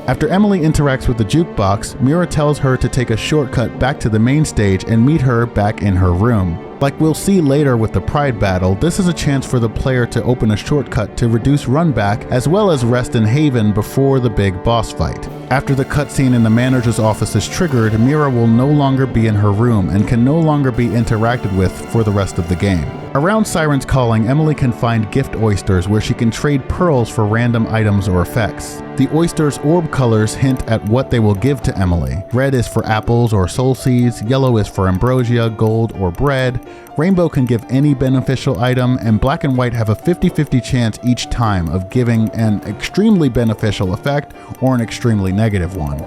After Emily interacts with the jukebox, Mira tells her to take a shortcut back to the main stage and meet her back in her room. Like we'll see later with the Pride battle, this is a chance for the player to open a shortcut to reduce runback as well as rest in haven before the big boss fight. After the cutscene in the manager's office is triggered, Mira will no longer be in her room and can no longer be interacted with for the rest of the game. Around Siren's calling, Emily can find gift oysters where she can trade pearls for random items or effects. The oysters' orb colors hint at what they will give to Emily. Red is for apples or soul seeds, yellow is for ambrosia, gold, or bread, rainbow can give any beneficial item, and black and white have a 50-50 chance each time of giving an extremely beneficial effect or an extremely negative one.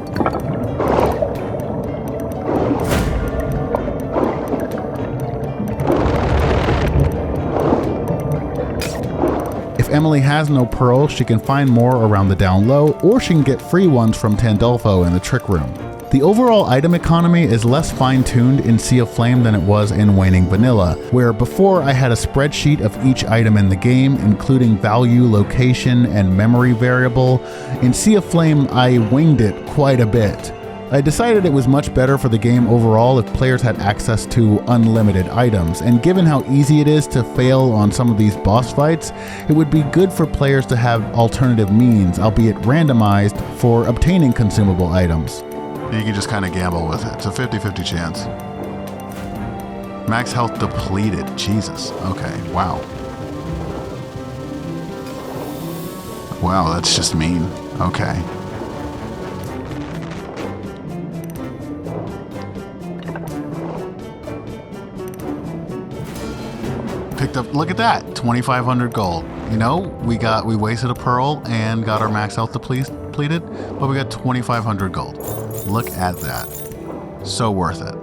If Emily has no pearls, she can find more around the down low, or she can get free ones from Tandolfo in the trick room. The overall item economy is less fine-tuned in Sea of Flame than it was in Waning Vanilla, where before I had a spreadsheet of each item in the game, including value, location, and memory variable. In Sea of Flame, I winged it quite a bit. I decided it was much better for the game overall if players had access to unlimited items, and given how easy it is to fail on some of these boss fights, it would be good for players to have alternative means, albeit randomized, for obtaining consumable items. You can just kind of gamble with it. It's a 50-50 chance. Max health depleted. Jesus. Okay, wow. Wow, that's just mean. Okay. Picked up, look at that, 2,500 gold. You know, we wasted a pearl and got our max health depleted, but we got 2,500 gold. Look at that. So worth it.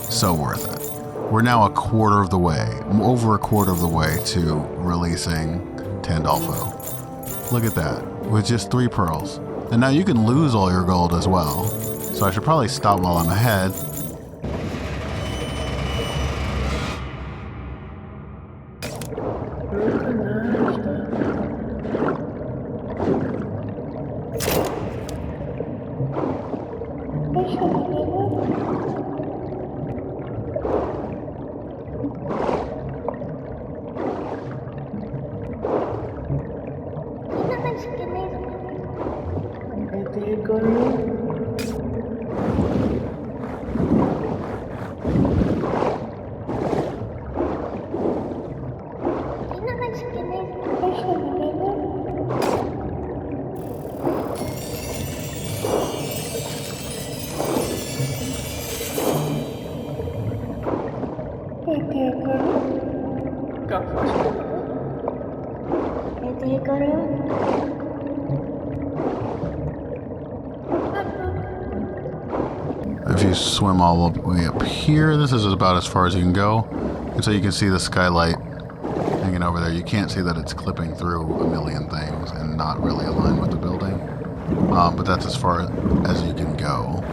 So worth it. We're now over a quarter of the way to releasing Tandolfo. Look at that, with just 3 pearls. And now you can lose all your gold as well. So I should probably stop while I'm ahead. If you swim all the way up here, this is about as far as you can go. And so you can see the skylight hanging over there. You can't see that it's clipping through a million things and not really aligned with the building. But that's as far as you can go.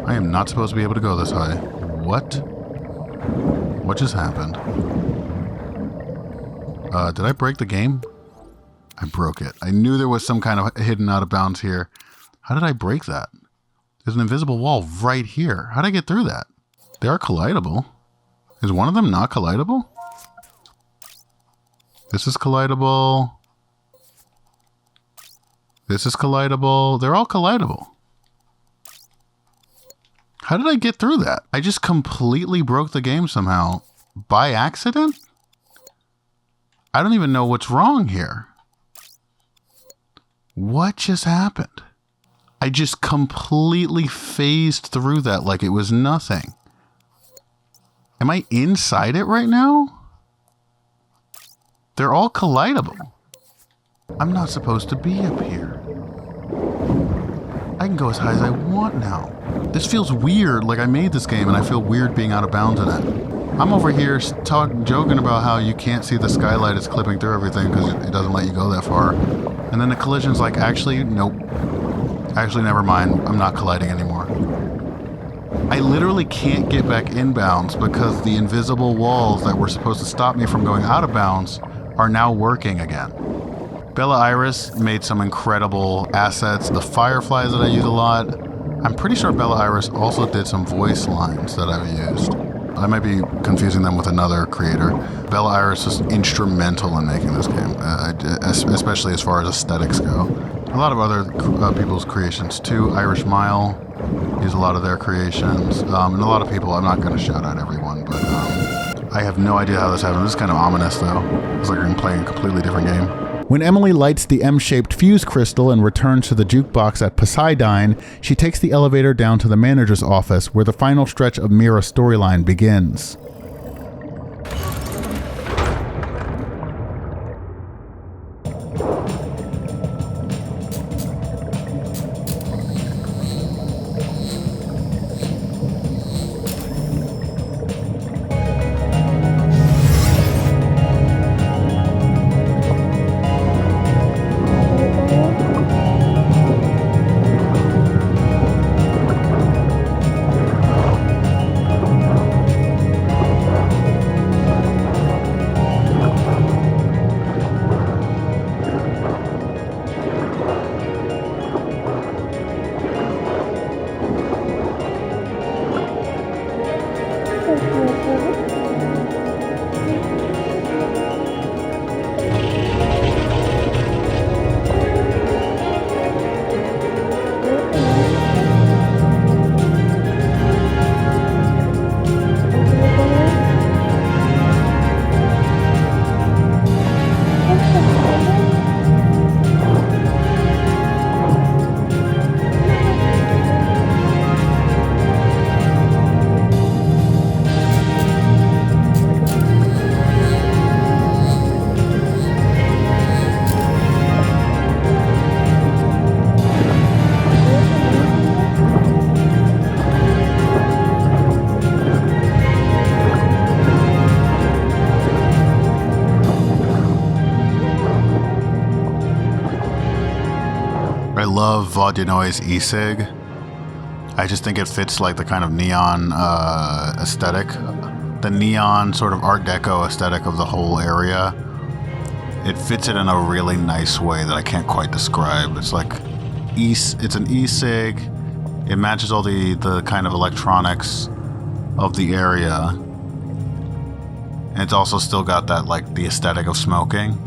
I am not supposed to be able to go this high. What? What just happened? Did I break the game? I broke it. I knew there was some kind of hidden out of bounds here. How did I break that? There's an invisible wall right here. How did I get through that? They are collidable. Is one of them not collidable? This is collidable. This is collidable. They're all collidable. How did I get through that? I just completely broke the game somehow. By accident? I don't even know what's wrong here. What just happened? I just completely phased through that like it was nothing. Am I inside it right now? They're all collidable. I'm not supposed to be up here. I can go as high as I want now. This feels weird, like I made this game and I feel weird being out of bounds in it. I'm over here joking about how you can't see the skylight, it's clipping through everything because it doesn't let you go that far. And then the collision's like, actually, nope. Actually, never mind. I'm not colliding anymore. I literally can't get back inbounds because the invisible walls that were supposed to stop me from going out of bounds are now working again. Bella Iris made some incredible assets. The fireflies that I use a lot. I'm pretty sure Bella Iris also did some voice lines that I've used. I might be confusing them with another creator. Bella Iris was instrumental in making this game, especially as far as aesthetics go. A lot of other people's creations too. Irish Mile use a lot of their creations. And a lot of people, I'm not going to shout out everyone, but I have no idea how this happened. This is kind of ominous though. It's like I'm playing a completely different game. When Emily lights the M-shaped fuse crystal and returns to the jukebox at Poseidon, she takes the elevator down to the manager's office where the final stretch of Mira's storyline begins. love Vodenoy's e-cig. I just think it fits like the kind of neon aesthetic, the neon sort of Art Deco aesthetic of the whole area. It fits it in a really nice way that I can't quite describe. It's like it's an e-cig. It matches all the kind of electronics of the area. And it's also still got that like the aesthetic of smoking.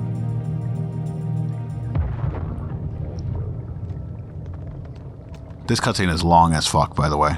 This cutscene is long as fuck, by the way.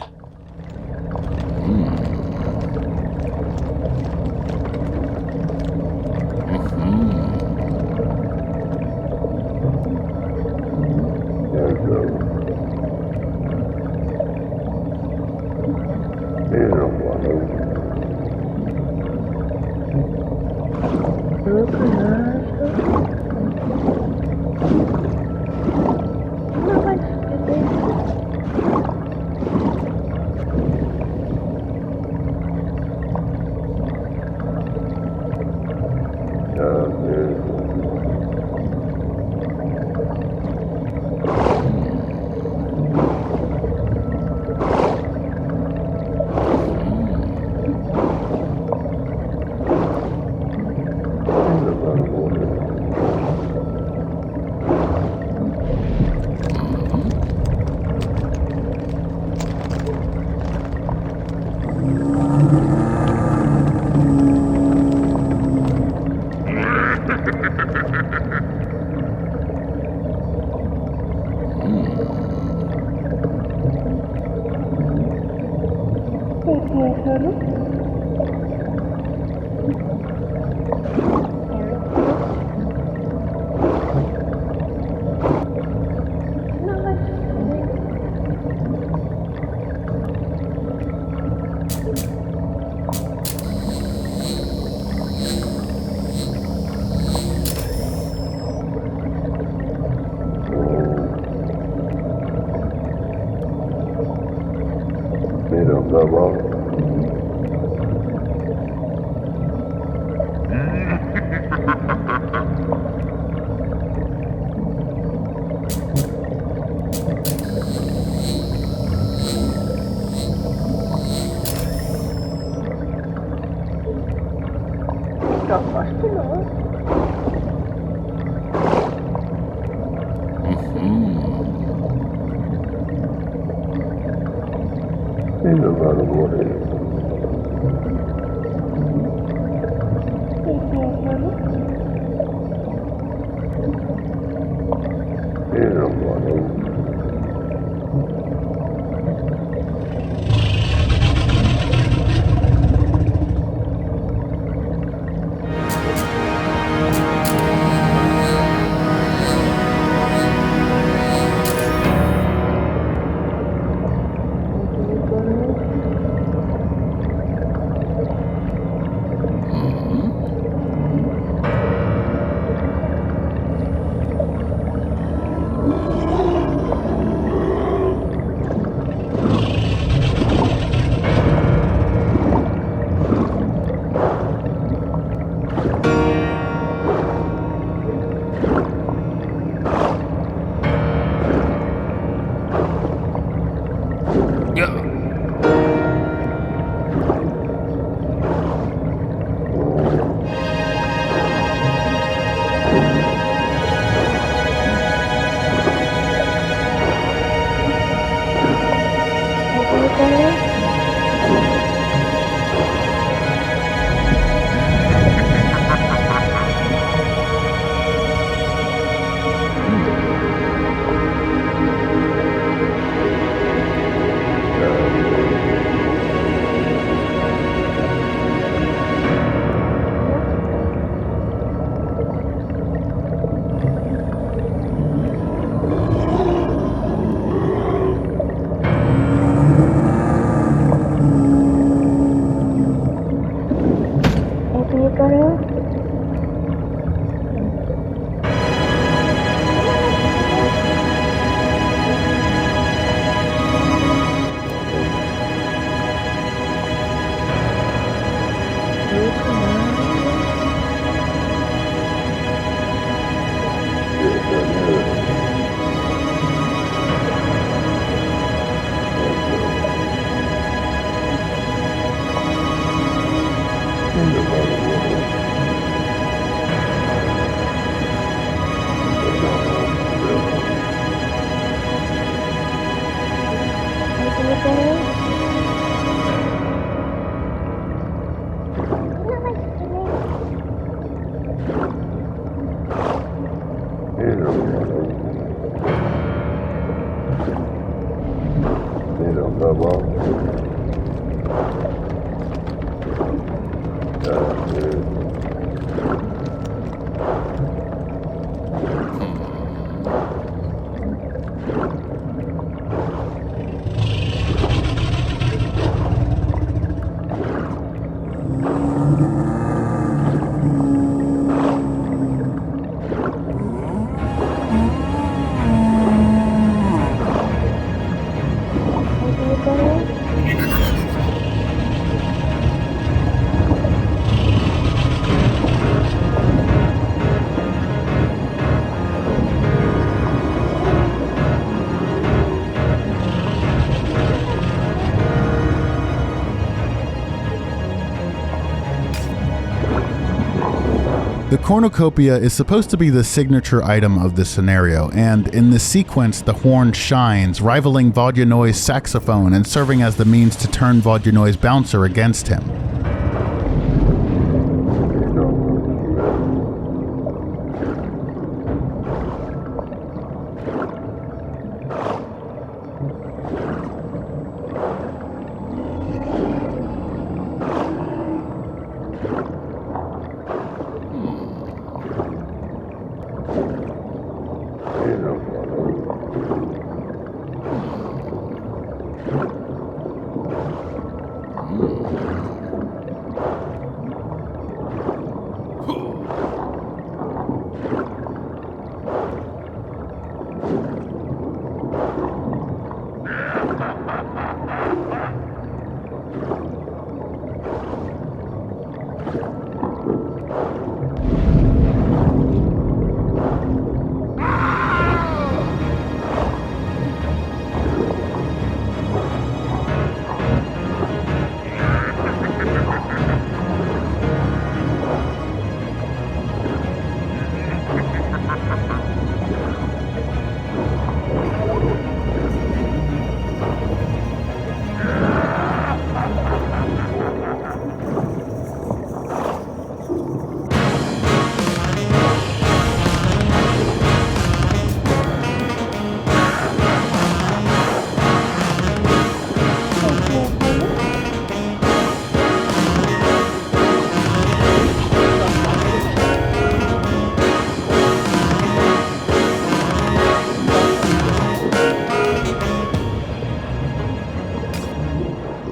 The cornucopia is supposed to be the signature item of this scenario, and in this sequence the horn shines, rivaling Vodunой's saxophone and serving as the means to turn Vodunой's bouncer against him.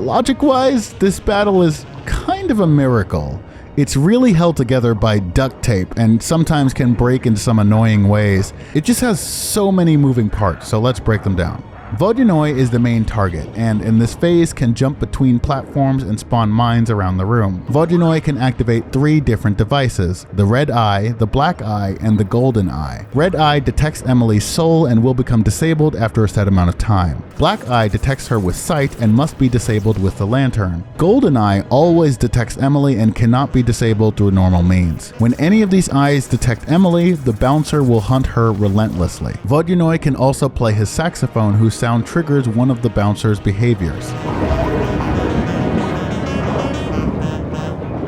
Logic-wise, this battle is kind of a miracle. It's really held together by duct tape and sometimes can break in some annoying ways. It just has so many moving parts, so let's break them down. Vodunoj is the main target, and in this phase can jump between platforms and spawn mines around the room. Vodunoj can activate 3 different devices: the red eye, the black eye, and the golden eye. Red eye detects Emily's soul and will become disabled after a set amount of time. Black eye detects her with sight and must be disabled with the lantern. Golden eye always detects Emily and cannot be disabled through normal means. When any of these eyes detect Emily, the bouncer will hunt her relentlessly. Vodunoj can also play his saxophone, whose sound triggers one of the bouncer's behaviors.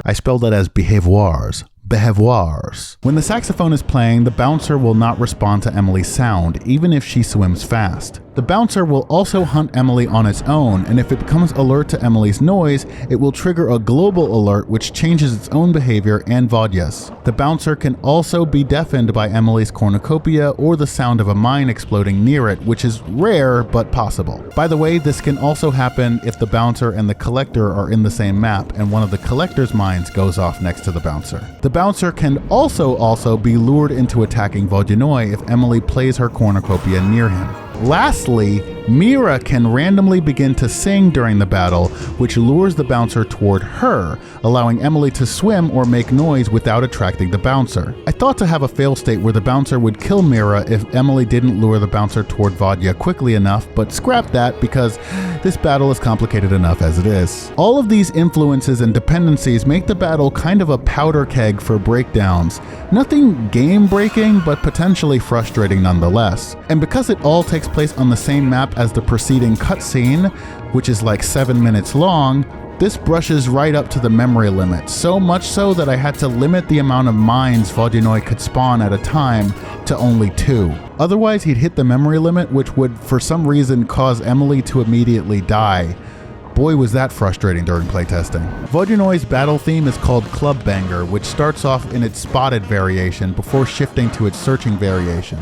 I spelled that as behaviors. Behaviors. When the saxophone is playing, the bouncer will not respond to Emily's sound, even if she swims fast. The bouncer will also hunt Emily on its own, and if it becomes alert to Emily's noise, it will trigger a global alert which changes its own behavior and Vodya's. The bouncer can also be deafened by Emily's cornucopia or the sound of a mine exploding near it, which is rare but possible. By the way, this can also happen if the bouncer and the collector are in the same map and one of the collector's mines goes off next to the bouncer. The bouncer can also be lured into attacking Vodunoj if Emily plays her cornucopia near him. Lastly, Mira can randomly begin to sing during the battle, which lures the bouncer toward her, allowing Emily to swim or make noise without attracting the bouncer. I thought to have a fail state where the bouncer would kill Mira if Emily didn't lure the bouncer toward Vodya quickly enough, but scrap that because this battle is complicated enough as it is. All of these influences and dependencies make the battle kind of a powder keg for breakdowns. Nothing game-breaking, but potentially frustrating nonetheless. And because it all takes place on the same map as the preceding cutscene, which is like 7 minutes long, this brushes right up to the memory limit, so much so that I had to limit the amount of mines Vodyanoi could spawn at a time to only 2. Otherwise, he'd hit the memory limit, which would for some reason cause Emily to immediately die. Boy, was that frustrating during playtesting. Vodjanoi's battle theme is called Club Banger, which starts off in its spotted variation before shifting to its searching variation.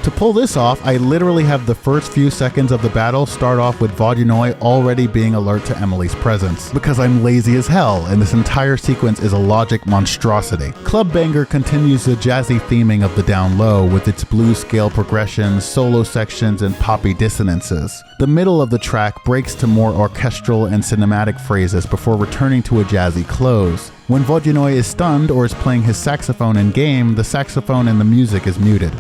To pull this off, I literally have the first few seconds of the battle start off with Vodjanoi already being alert to Emily's presence, because I'm lazy as hell, and this entire sequence is a logic monstrosity. Club Banger continues the jazzy theming of the down low with its blues scale progressions, solo sections, and poppy dissonances. The middle of the track breaks to more orchestral and cinematic phrases before returning to a jazzy close. When Vodjanoi is stunned or is playing his saxophone in game, the saxophone in the music is muted.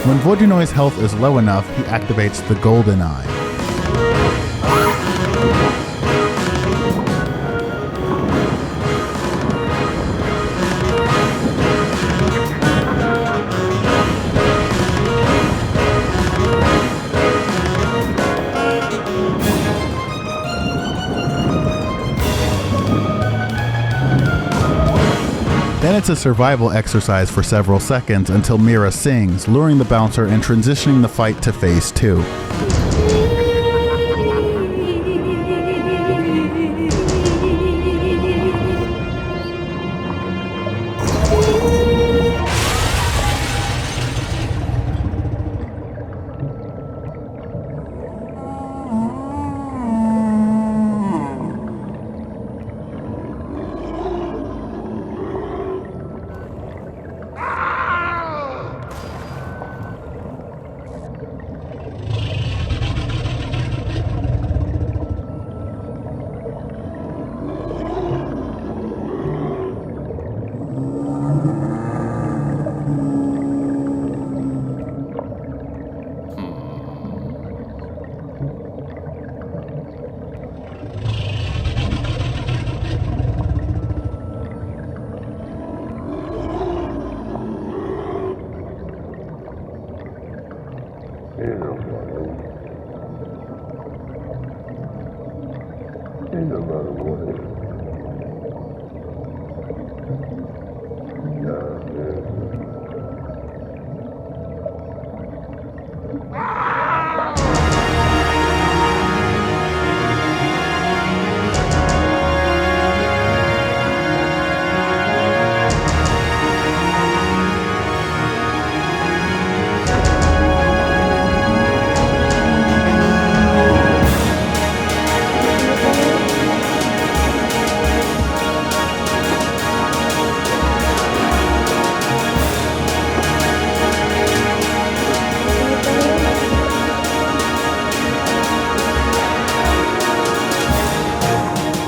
When Vodjanoi's health is low enough, he activates the Golden Eye. Then it's a survival exercise for several seconds until Mira sings, luring the bouncer and transitioning the fight to phase 2.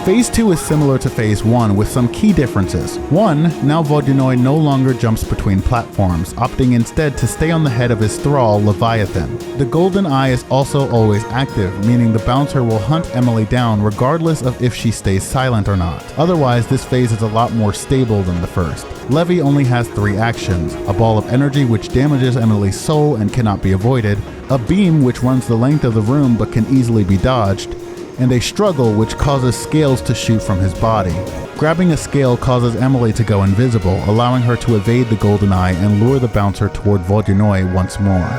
Phase 2 is similar to Phase 1 with some key differences. 1. Now Vodunoi no longer jumps between platforms, opting instead to stay on the head of his thrall, Leviathan. The golden eye is also always active, meaning the bouncer will hunt Emily down regardless of if she stays silent or not. Otherwise, this phase is a lot more stable than the first. Levy only has 3 actions: a ball of energy which damages Emily's soul and cannot be avoided, a beam which runs the length of the room but can easily be dodged, and a struggle which causes scales to shoot from his body. Grabbing a scale causes Emily to go invisible, allowing her to evade the golden eye and lure the bouncer toward Vodunoi once more.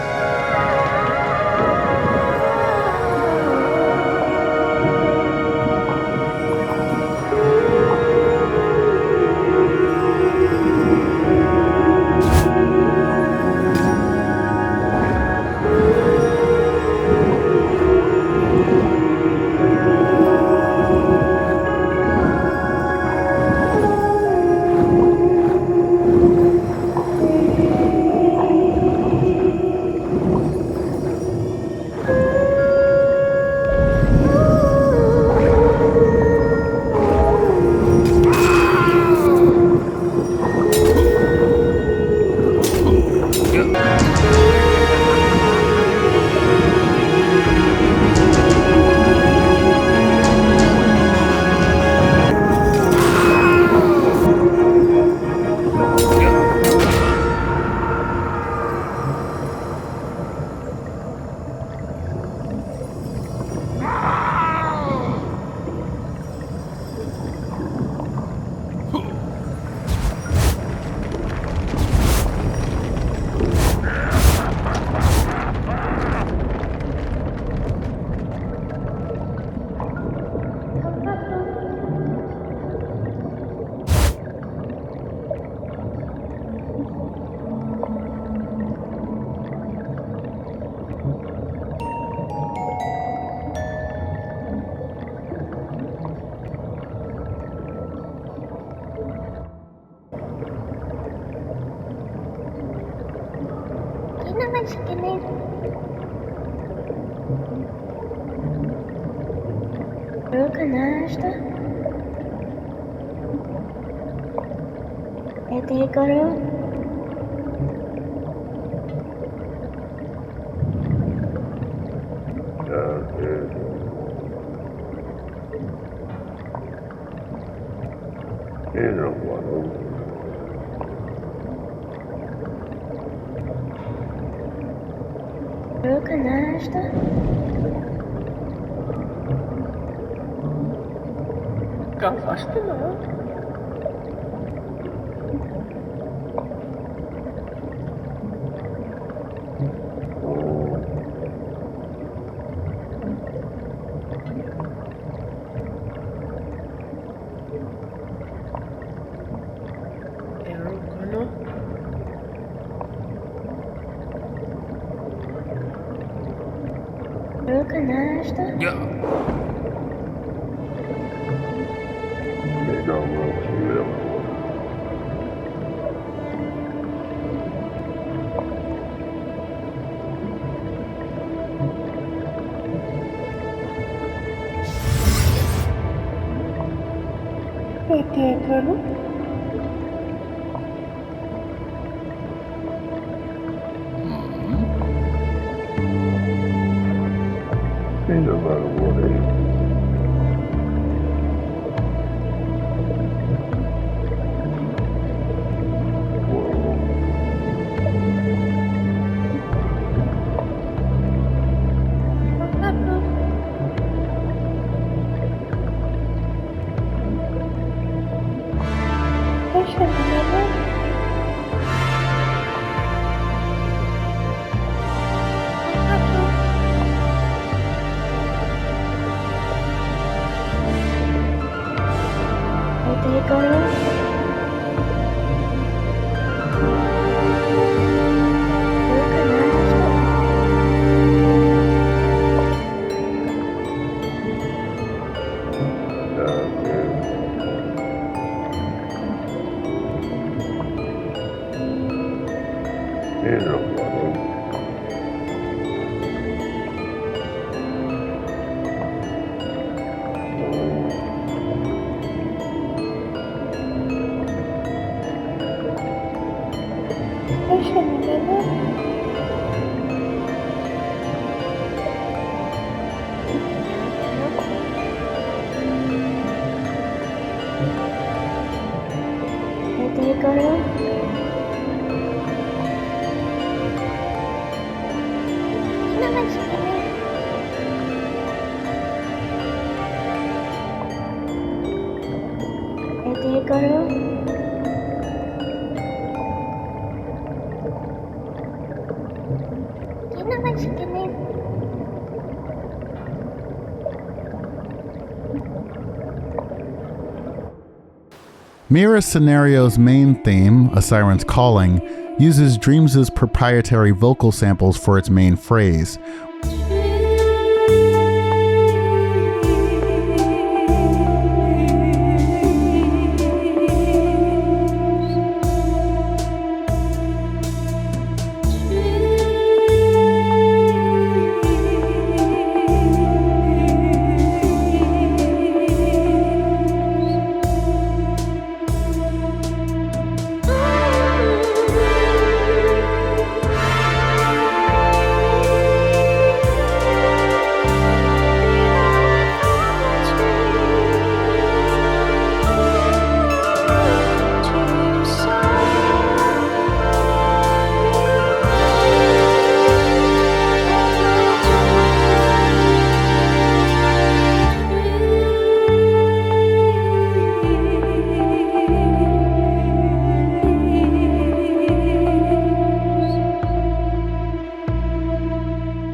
Mira Scenario's main theme, A Siren's Calling, uses Dreams' proprietary vocal samples for its main phrase,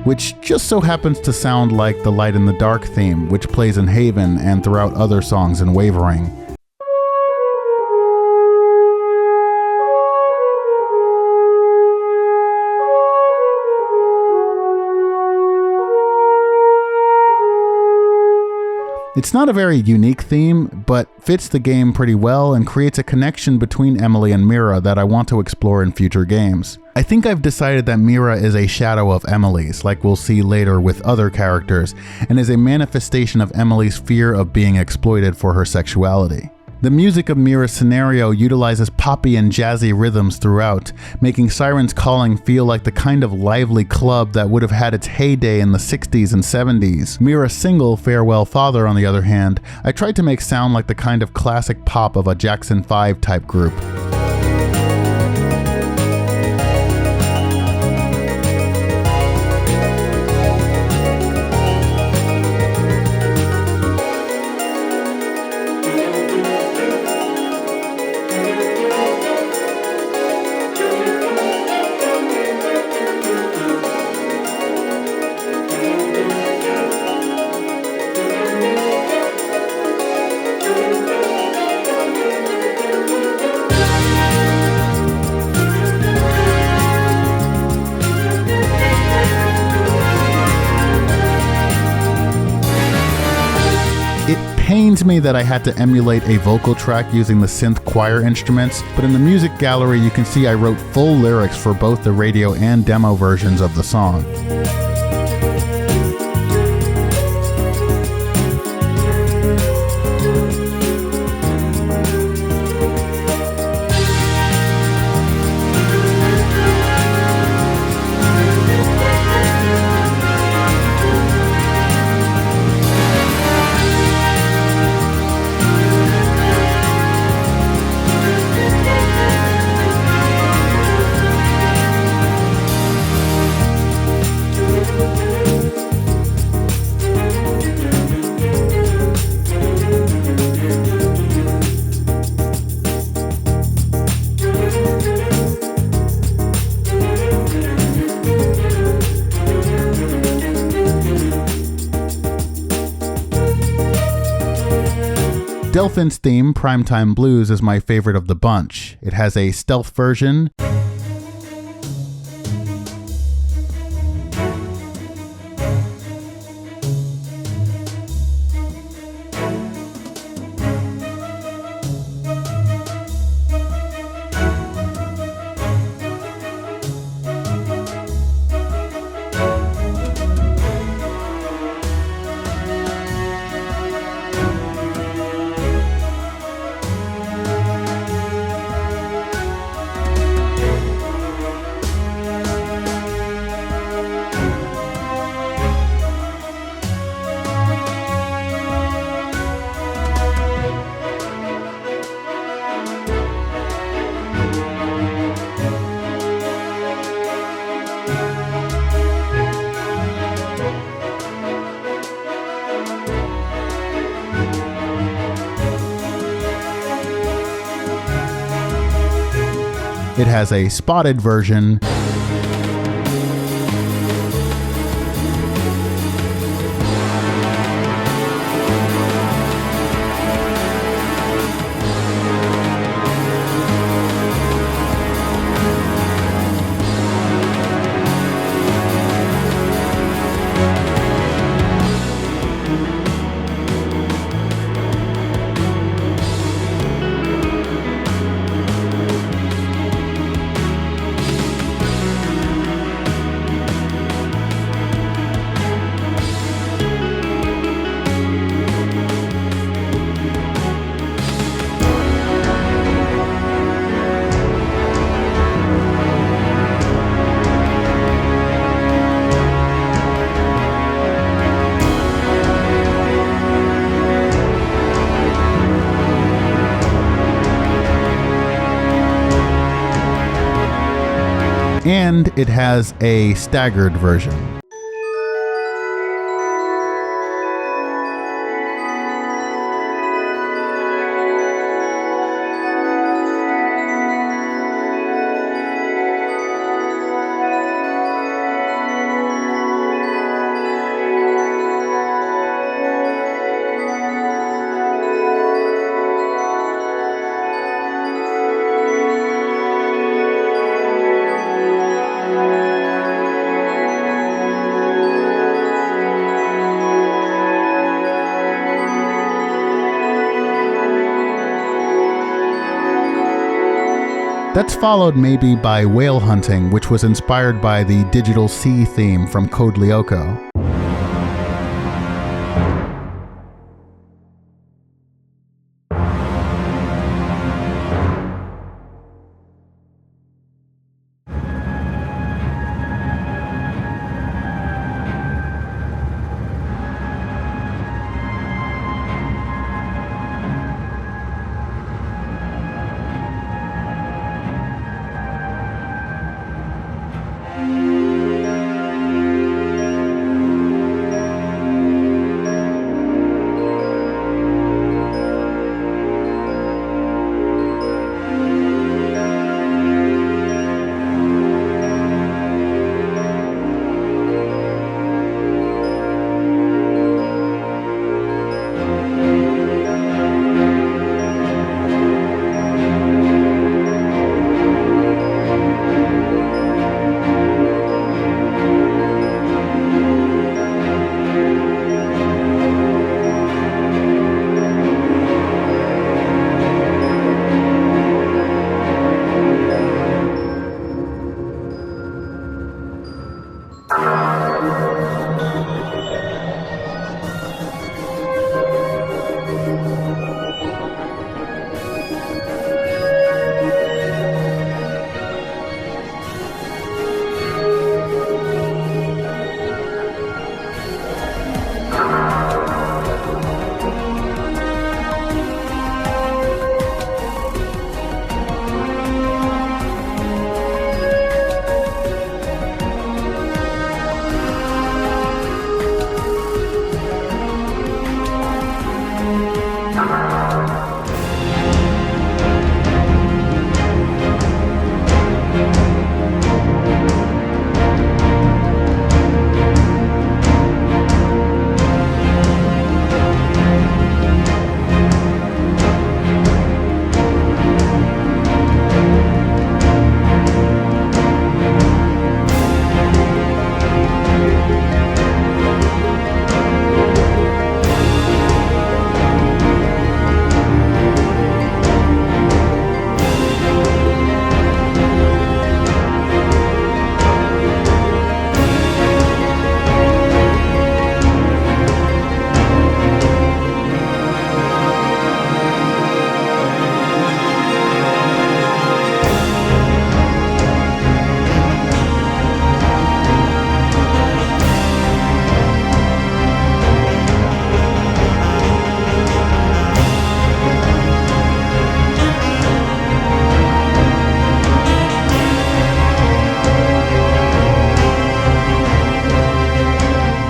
which just so happens to sound like the Light in the Dark theme, which plays in Haven and throughout other songs in Wavering. It's not a very unique theme, but fits the game pretty well and creates a connection between Emily and Mira that I want to explore in future games. I think I've decided that Mira is a shadow of Emily's, like we'll see later with other characters, and is a manifestation of Emily's fear of being exploited for her sexuality. The music of Mira's Scenario utilizes poppy and jazzy rhythms throughout, making Siren's Calling feel like the kind of lively club that would have had its heyday in the 60s and 70s. Mira's single, Farewell Father, on the other hand, I tried to make sound like the kind of classic pop of a Jackson 5 type group. Pains me that I had to emulate a vocal track using the synth choir instruments, but in the music gallery you can see I wrote full lyrics for both the radio and demo versions of the song. Delphin's theme, Primetime Blues, is my favorite of the bunch. It has a stealth version, It has a spotted version. And it has a staggered version. That's followed maybe by Whale Hunting, which was inspired by the Digital Sea theme from Code Lyoko.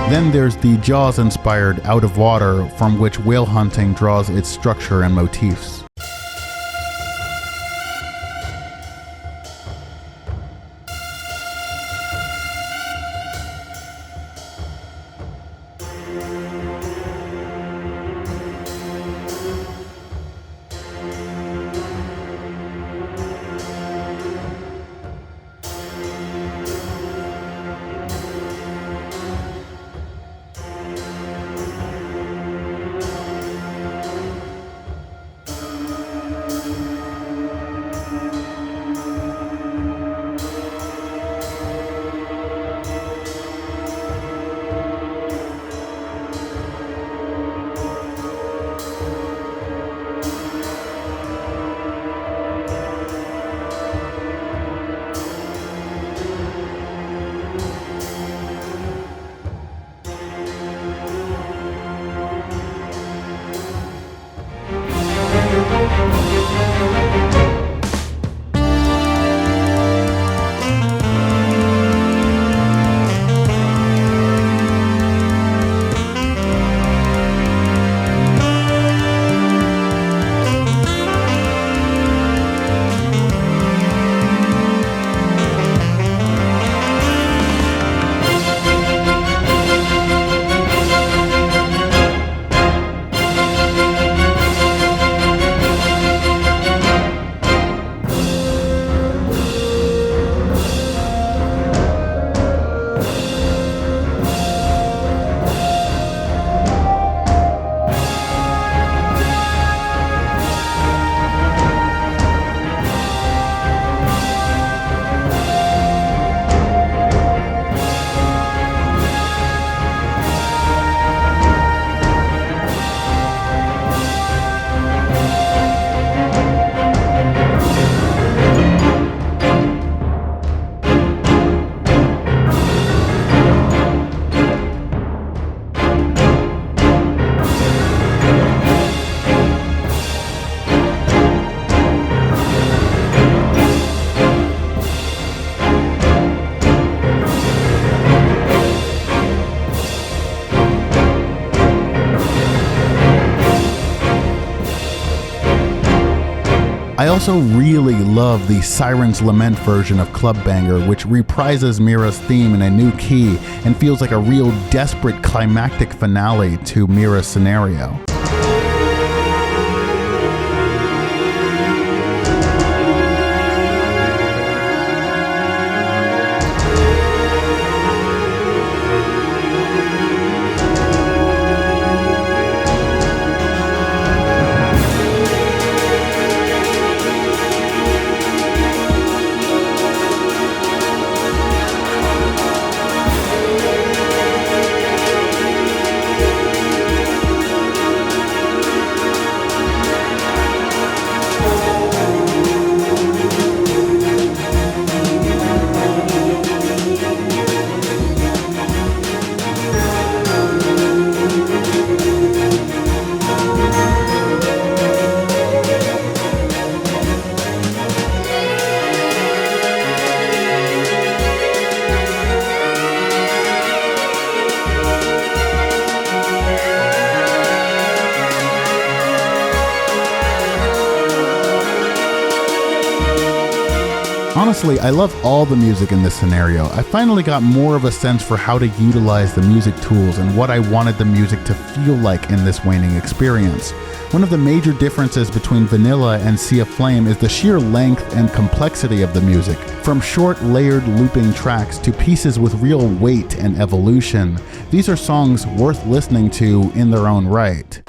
Then there's the Jaws-inspired Out of Water, from which Whale Hunting draws its structure and motifs. I also really love the Siren's Lament version of Club Banger, which reprises Mira's theme in a new key and feels like a real desperate climactic finale to Mira's scenario. Honestly, I love all the music in this scenario. I finally got more of a sense for how to utilize the music tools and what I wanted the music to feel like in this Waning experience. One of the major differences between Vanilla and Sea of Flame is the sheer length and complexity of the music, from short layered looping tracks to pieces with real weight and evolution. These are songs worth listening to in their own right.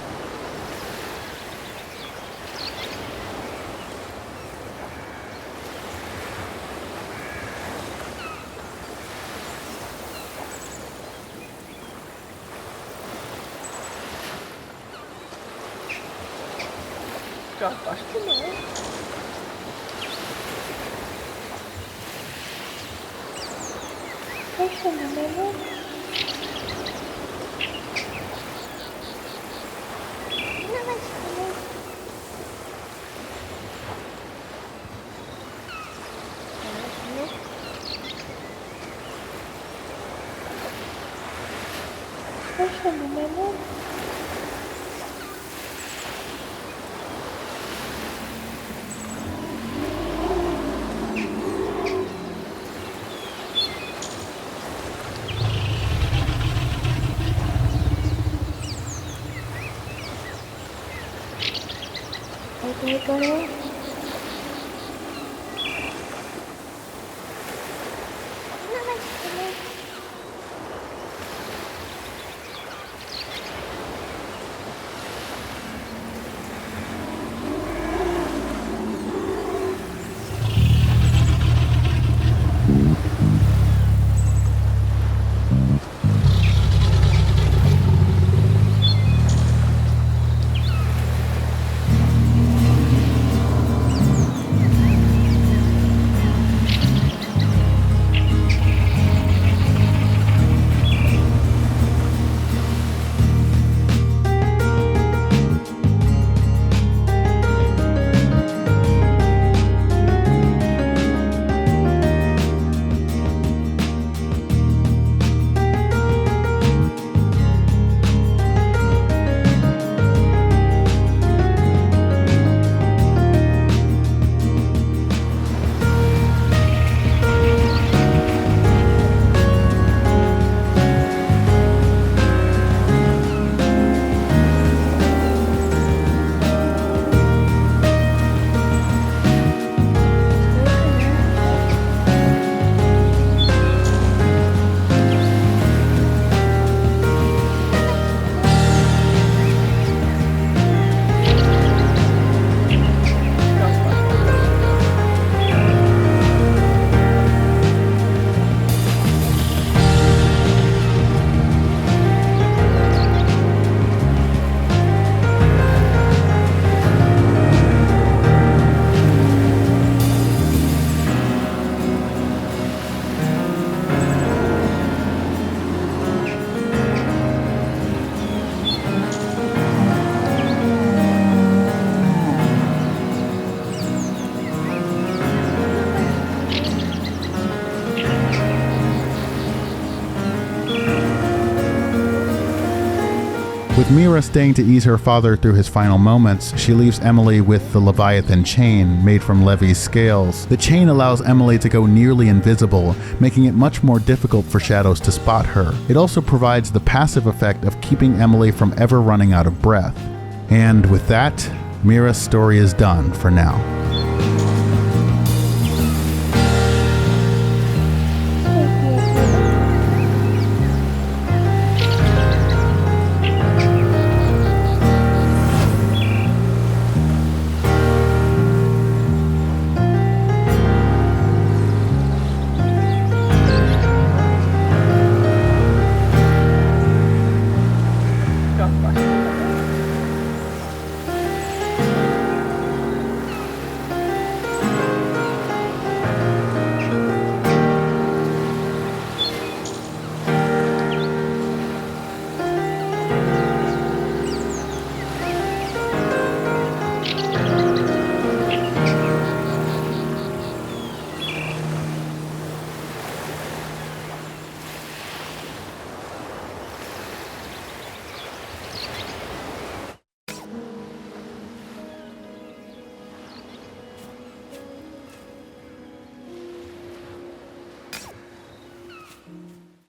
Rakasti no. Eso no me lo. No me sale. Eso no me lo. With Mira staying to ease her father through his final moments, she leaves Emily with the Leviathan chain made from Levi's scales. The chain allows Emily to go nearly invisible, making it much more difficult for shadows to spot her. It also provides the passive effect of keeping Emily from ever running out of breath. And with that, Mira's story is done for now.